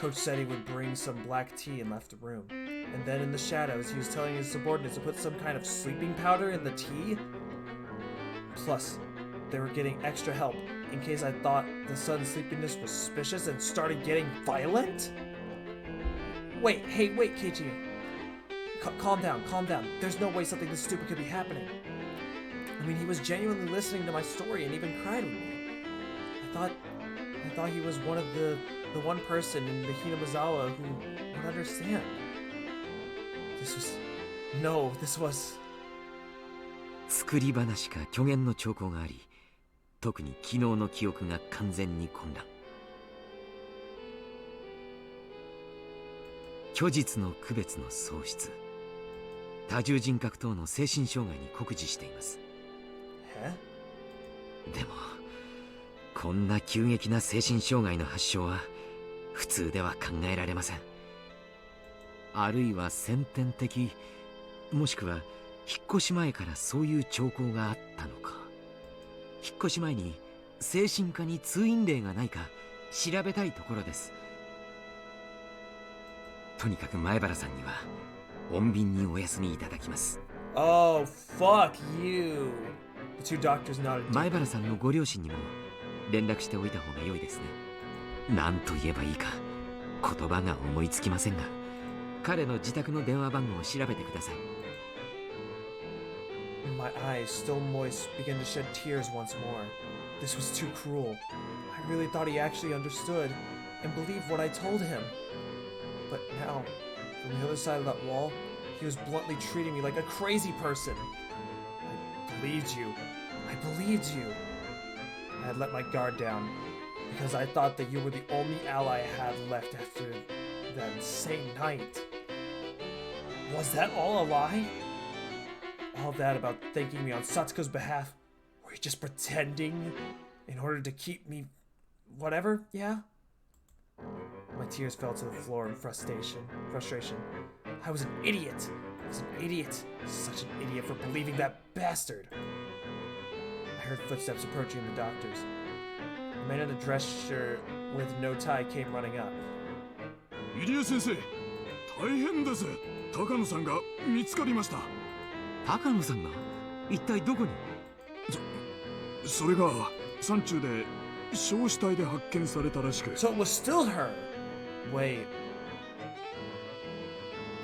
Coach said he would bring some black tea and left the room. And then in the shadows, he was telling his subordinates to put some kind of sleeping powder in the tea. Plus, they were getting extra help in case I thought the sudden sleepiness was suspicious and started getting violent? Wait, Keiichi. Calm down. There's no way something this stupid could be happening. I mean, he was genuinely listening to my story and even cried with me. I thought he was one of the one person in the Hinamizawa who would understand. This was... 作り話か虚言の兆候があり、特に昨日の記憶が完全に混乱。虚実の区別の喪失、多重人格等の精神障害に酷似しています。でもこんな急激な精神障害の発症は普通では考えられません。あるいは先天的、もしくは引っ越し前からそういう兆候があったのか。引っ越し前に精神科に通院例がないか調べたいところです。とにかく前原さんには穏便にお休みいただきます。Oh, fuck you. The two doctors nodded. 前原さんのご両親にも連絡しておいた方が良いですね。何と言えばいいか言葉が思いつきませんが、彼の自宅の電話番号を調べてください。My eyes, still moist, began to shed tears once more. This was too cruel. I really thought he actually understood and believed what I told him. But now, from the other side of that wall, he was bluntly treating me like a crazy person. I believed you. I had let my guard down because I thought that you were the only ally I had left after that insane night. Was that all a lie? All that about thanking me on Satsuko's behalf? Were you just pretending in order to keep me... whatever, yeah? My tears fell to the floor in frustration. I was an idiot. Such an idiot for believing that bastard. I heard footsteps approaching the doctors. A man in a dress shirt with no tie came running up. 入江先生、大変です。高野さんが見つかりました。高野さんが一体どこに？それが山中で焼死体で発見されたらしく。So it was still her. Wait.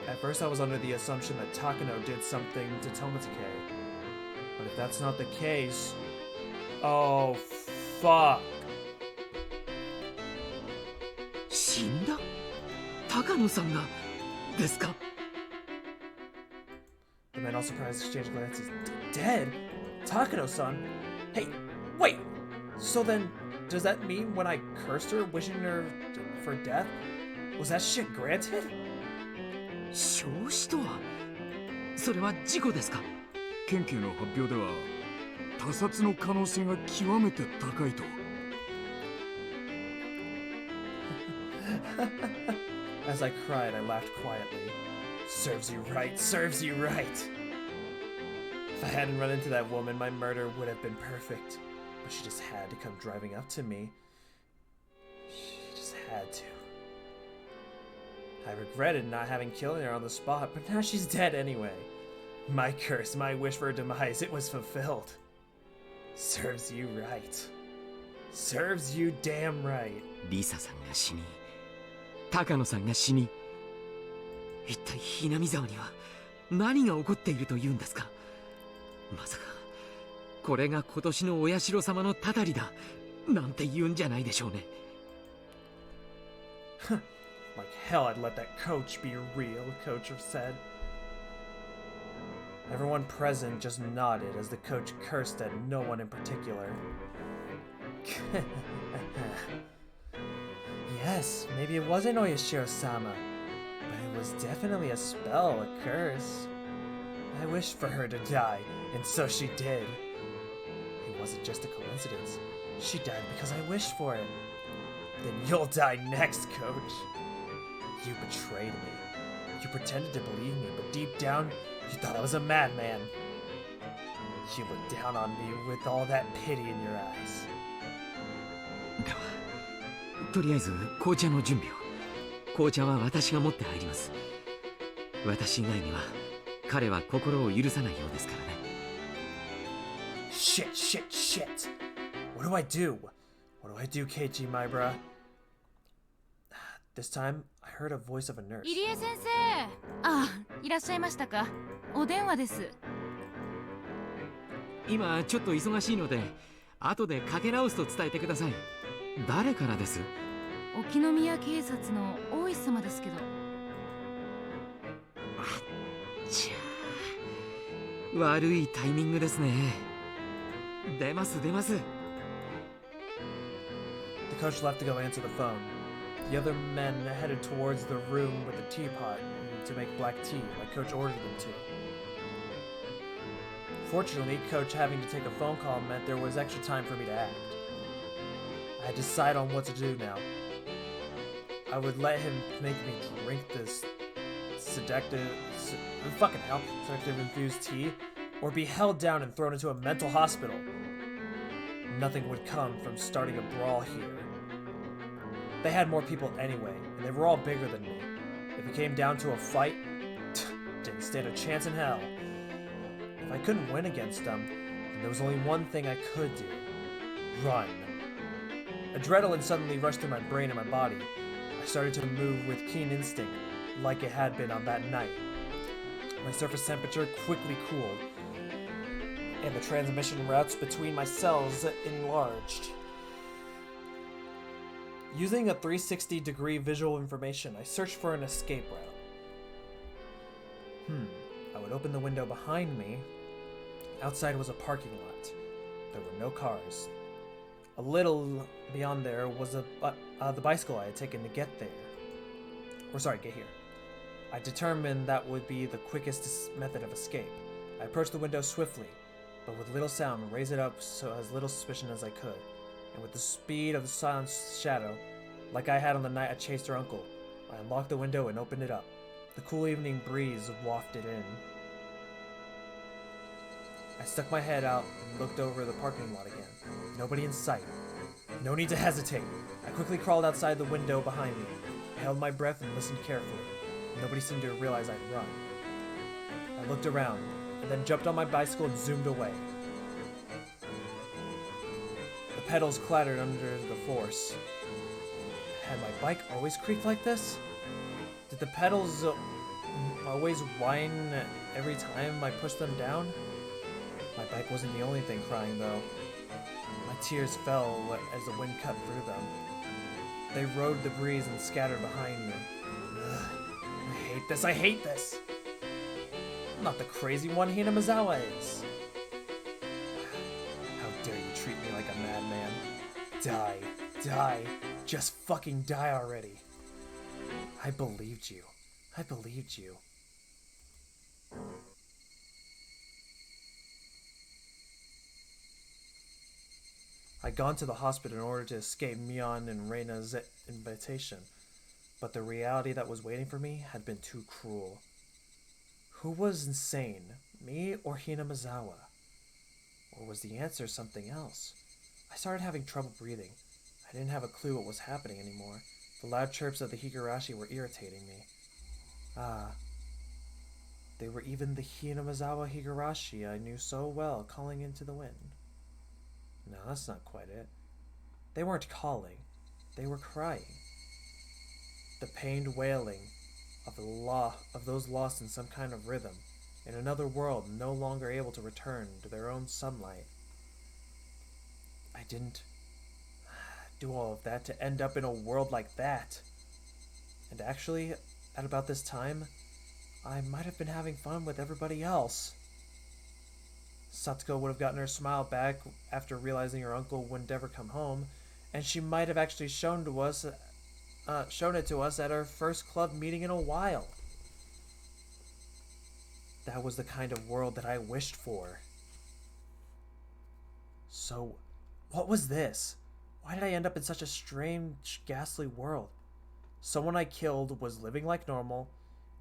At first I was under the assumption that Takano did something to Tomosuke. But if that's not the case... Oh, fuck. 死んだ？高野さんがですか？ The men all surprised exchanged glances. Dead? Takano-san? Hey, wait! So then, does that mean when I cursed her, wishing her for death, was that shit granted? 焼死とはそれは事故ですか？県警の発表では他殺の可能性が極めて高いと。As I cried, I laughed quietly. Serves you right. If I hadn't run into that woman, my murder would have been perfect. But she just had to come driving up to me. She just had to. I regretted not having killed her on the spot, but now she's dead anyway. My curse, my wish for her demise, it was fulfilled. Serves you right. Serves you damn right. リサさんが死に、高野さんが死に、一体ひなみ沢には何が起こっているというんですか。まさかこれが今年のお社様のたたりだなんて言うんじゃないでしょうね。Like hell I'd let that coach be real, Coach said. Everyone present just nodded as the coach cursed at no one in particular. Yes, maybe it wasn't Oyashiro-sama, but it was definitely a spell, a curse. I wished for her to die, and so she did. It wasn't just a coincidence. She died because I wished for it. Then you'll die next, Coach. You betrayed me. You pretended to believe me, but deep down, you thought I was a madman. You looked down on me with all that pity in your eyes. ではとりあえず紅茶の準備を。紅茶は私が持って入ります。私以外には彼は心を許さないようですからね。Shit, shit, shit. What do I do? What do I do, Keiichi, my bruh? This time, I heard a voice of a nurse. 入江先生。あ、いらっしゃいましたか。お電話です。今ちょっと忙しいので後でかけ直すと伝えてください。誰からです？沖宮警察の大石様ですけど。あっちゃ悪いタイミングですね。出ます出ます。 The coach left to go answer the phone. The other men headed towards the room with the teapot to make black tea, like Coach ordered them to. Fortunately, Coach having to take a phone call meant there was extra time for me to act. I had to decide on what to do now. I would let him make me drink this seductive infused tea, or be held down and thrown into a mental hospital. Nothing would come from starting a brawl here. They had more people anyway, and they were all bigger than me. If it came down to a fight, didn't stand a chance in hell. If I couldn't win against them, then there was only one thing I could do. Run. Adrenaline suddenly rushed through my brain and my body. I started to move with keen instinct, like it had been on that night. My surface temperature quickly cooled, and the transmission routes between my cells enlarged. Using a 360-degree visual information, I searched for an escape route. I would open the window behind me. Outside was a parking lot. There were no cars. A little beyond there was the bicycle I had taken to get there. Get here. I determined that would be the quickest method of escape. I approached the window swiftly, but with little sound, raised it up so as little suspicion as I could. And with the speed of the silent shadow, like I had on the night I chased her uncle, I unlocked the window and opened it up. The cool evening breeze wafted in. I stuck my head out and looked over the parking lot again. Nobody in sight. No need to hesitate. I quickly crawled outside the window behind me. I held my breath and listened carefully. Nobody seemed to realize I'd run. I looked around, and then jumped on my bicycle and zoomed away. The pedals clattered under the force. Had my bike always creaked like this? Did the pedals always whine every time I pushed them down? My bike wasn't the only thing crying, though. My tears fell as the wind cut through them. They rode the breeze and scattered behind me. Ugh, I hate this! I'm not the crazy one Hinamizawa is. How dare you treat me like a madman? Die, just fucking die already. I believed you. I'd gone to the hospital in order to escape Mion and Reina's invitation, but the reality that was waiting for me had been too cruel. Who was insane, me or Hinamizawa? Or was the answer something else? I started having trouble breathing. I didn't have a clue what was happening anymore. The loud chirps of the Higurashi were irritating me. They were even the Hinamizawa Higurashi I knew so well calling into the wind. No, that's not quite it. They weren't calling. They were crying. The pained wailing of those lost in some kind of rhythm. in another world, no longer able to return to their own sunlight. I didn't do all of that to end up in a world like that. And actually, at about this time, I might have been having fun with everybody else. Satsuko would have gotten her smile back after realizing her uncle wouldn't ever come home, and she might have actually shown it to us at our first club meeting in a while. That was the kind of world that I wished for. So, what was this? Why did I end up in such a strange, ghastly world? Someone I killed was living like normal,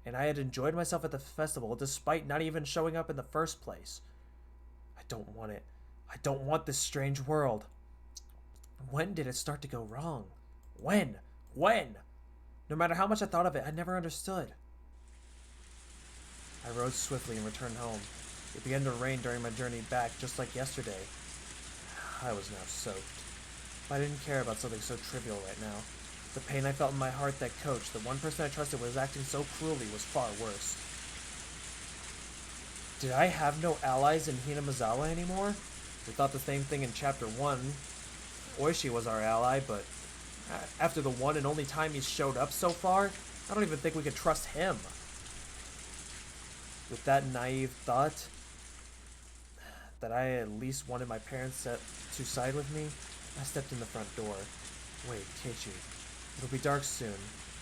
and I had enjoyed myself at the festival despite not even showing up in the first place. I don't want it. I don't want this strange world. When did it start to go wrong? When? When? No matter how much I thought of it, I never understood. I rode swiftly and returned home. It began to rain during my journey back, just like yesterday. I was now soaked. But I didn't care about something so trivial right now. The pain I felt in my heart that Coach, the one person I trusted, was acting so cruelly was far worse. Did I have no allies in Hinamizawa anymore? We thought the same thing in Chapter 1. Oishi was our ally, but after the one and only time he's showed up so far, I don't even think we could trust him. With that naive thought, that I at least wanted my parents to side with me, I stepped in the front door. Wait, Keiichi, it'll be dark soon.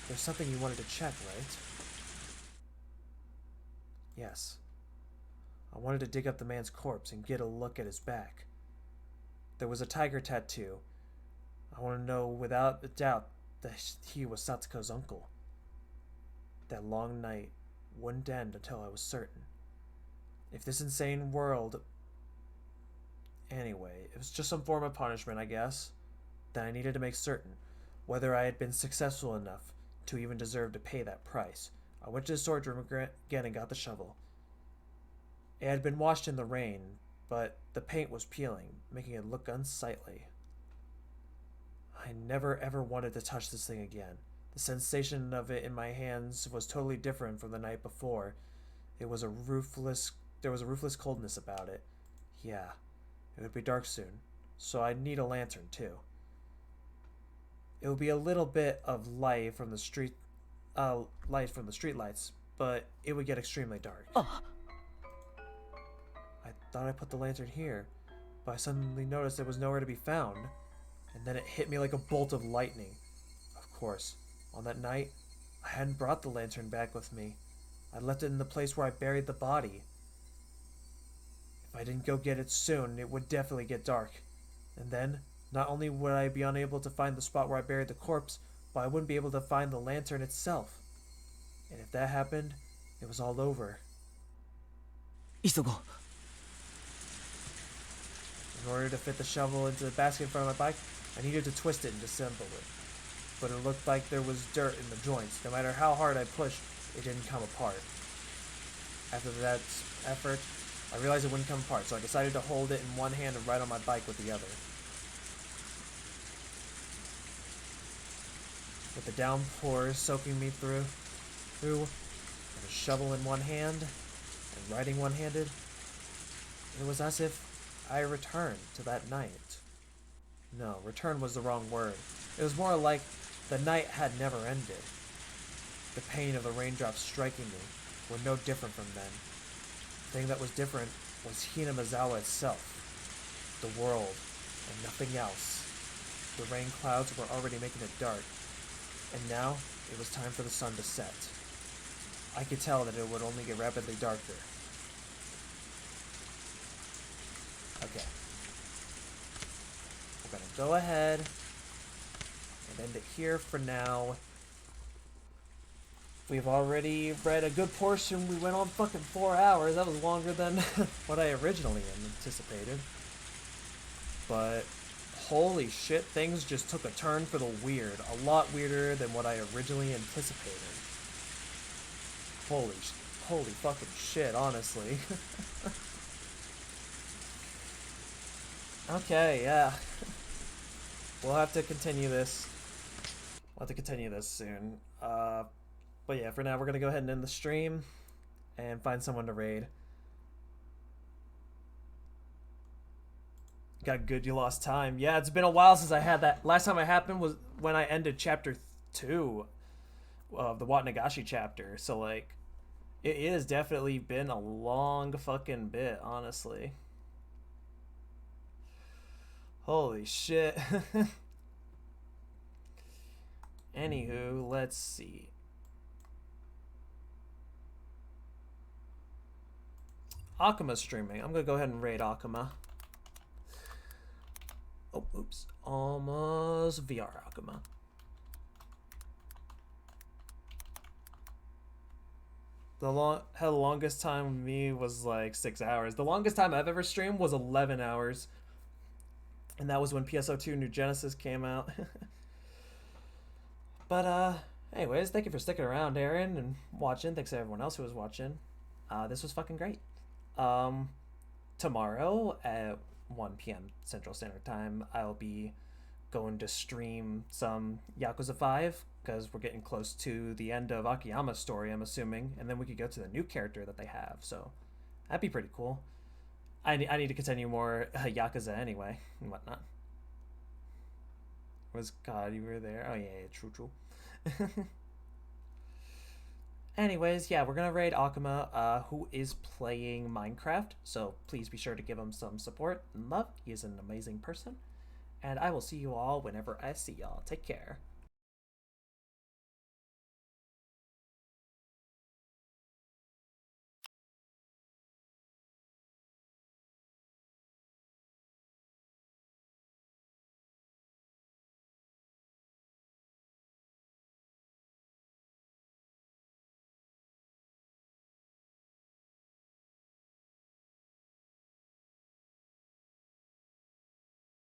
There's something you wanted to check, right? Yes. I wanted to dig up the man's corpse and get a look at his back. There was a tiger tattoo. I want to know without a doubt that he was Satsuko's uncle. That long night wouldn't end until I was certain. If this insane world... Anyway, it was just some form of punishment, I guess. Then I needed to make certain whether I had been successful enough to even deserve to pay that price. I went to the storage room again and got the shovel. It had been washed in the rain, but the paint was peeling, making it look unsightly. I never ever wanted to touch this thing again. The sensation of it in my hands was totally different from the night before. There was a ruthless coldness about it. Yeah, it would be dark soon, so I'd need a lantern too. It would be a little bit of light from the street lights, but it would get extremely dark. I thought I put the lantern here, but I suddenly noticed it was nowhere to be found, and then it hit me like a bolt of lightning. Of course, on that night, I hadn't brought the lantern back with me. I left it in the place where I buried the body. If I didn't go get it soon, it would definitely get dark. And then, not only would I be unable to find the spot where I buried the corpse, but I wouldn't be able to find the lantern itself. And if that happened, it was all over. 急ごう。 In order to fit the shovel into the basket in front of my bike, I needed to twist it and disassemble it. But it looked like there was dirt in the joints. No matter how hard I pushed, it didn't come apart. After that effort, I realized it wouldn't come apart, so I decided to hold it in one hand and ride on my bike with the other. With the downpour soaking me through, and a shovel in one hand, and riding one-handed, it was as if I returned to that night. No, return was the wrong word. It was more like the night had never ended. The pain of the raindrops striking me were no different from then. The thing that was different was Hinamizawa itself. The world, and nothing else. The rain clouds were already making it dark, and now it was time for the sun to set. I could tell that it would only get rapidly darker. Okay. We're gonna go ahead and end it here for now. We've already read a good portion. We went on fucking 4 hours. That was longer than what I originally anticipated. But holy shit, things just took a turn for the weird. A lot weirder than what I originally anticipated. Holy fucking shit, honestly. Okay, yeah. We'll have to continue this. We'll have to continue this soon. But yeah, for now we're gonna go ahead and end the stream. and find someone to raid. Got good you lost time. Yeah, it's been a while since I had that. Last time it happened was when I ended chapter 2 of the Watnagashi chapter. So, like, it has definitely been a long fucking bit, honestly. Holy shit. Anywho, let's see. Akuma's streaming. I'm gonna go ahead and raid Akuma. Oh, oops. Almost VR Akuma. The longest time with me was like 6 hours. The longest time I've ever streamed was 11 hours. And that was when PSO2 New Genesis came out. But, anyways, thank you for sticking around, Aaron, and watching. Thanks to everyone else who was watching. This was fucking great. Tomorrow at 1 p.m. Central Standard Time, I'll be going to stream some Yakuza 5, because we're getting close to the end of Akiyama's story, I'm assuming, and then we could go to the new character that they have, so that'd be pretty cool. I need to continue more Yakuza anyway, and whatnot. Was God, you were there? Oh yeah, true. Anyways, yeah, we're gonna raid Akuma, who is playing Minecraft, so please be sure to give him some support and love. He is an amazing person, and I will see you all whenever I see y'all. Take care.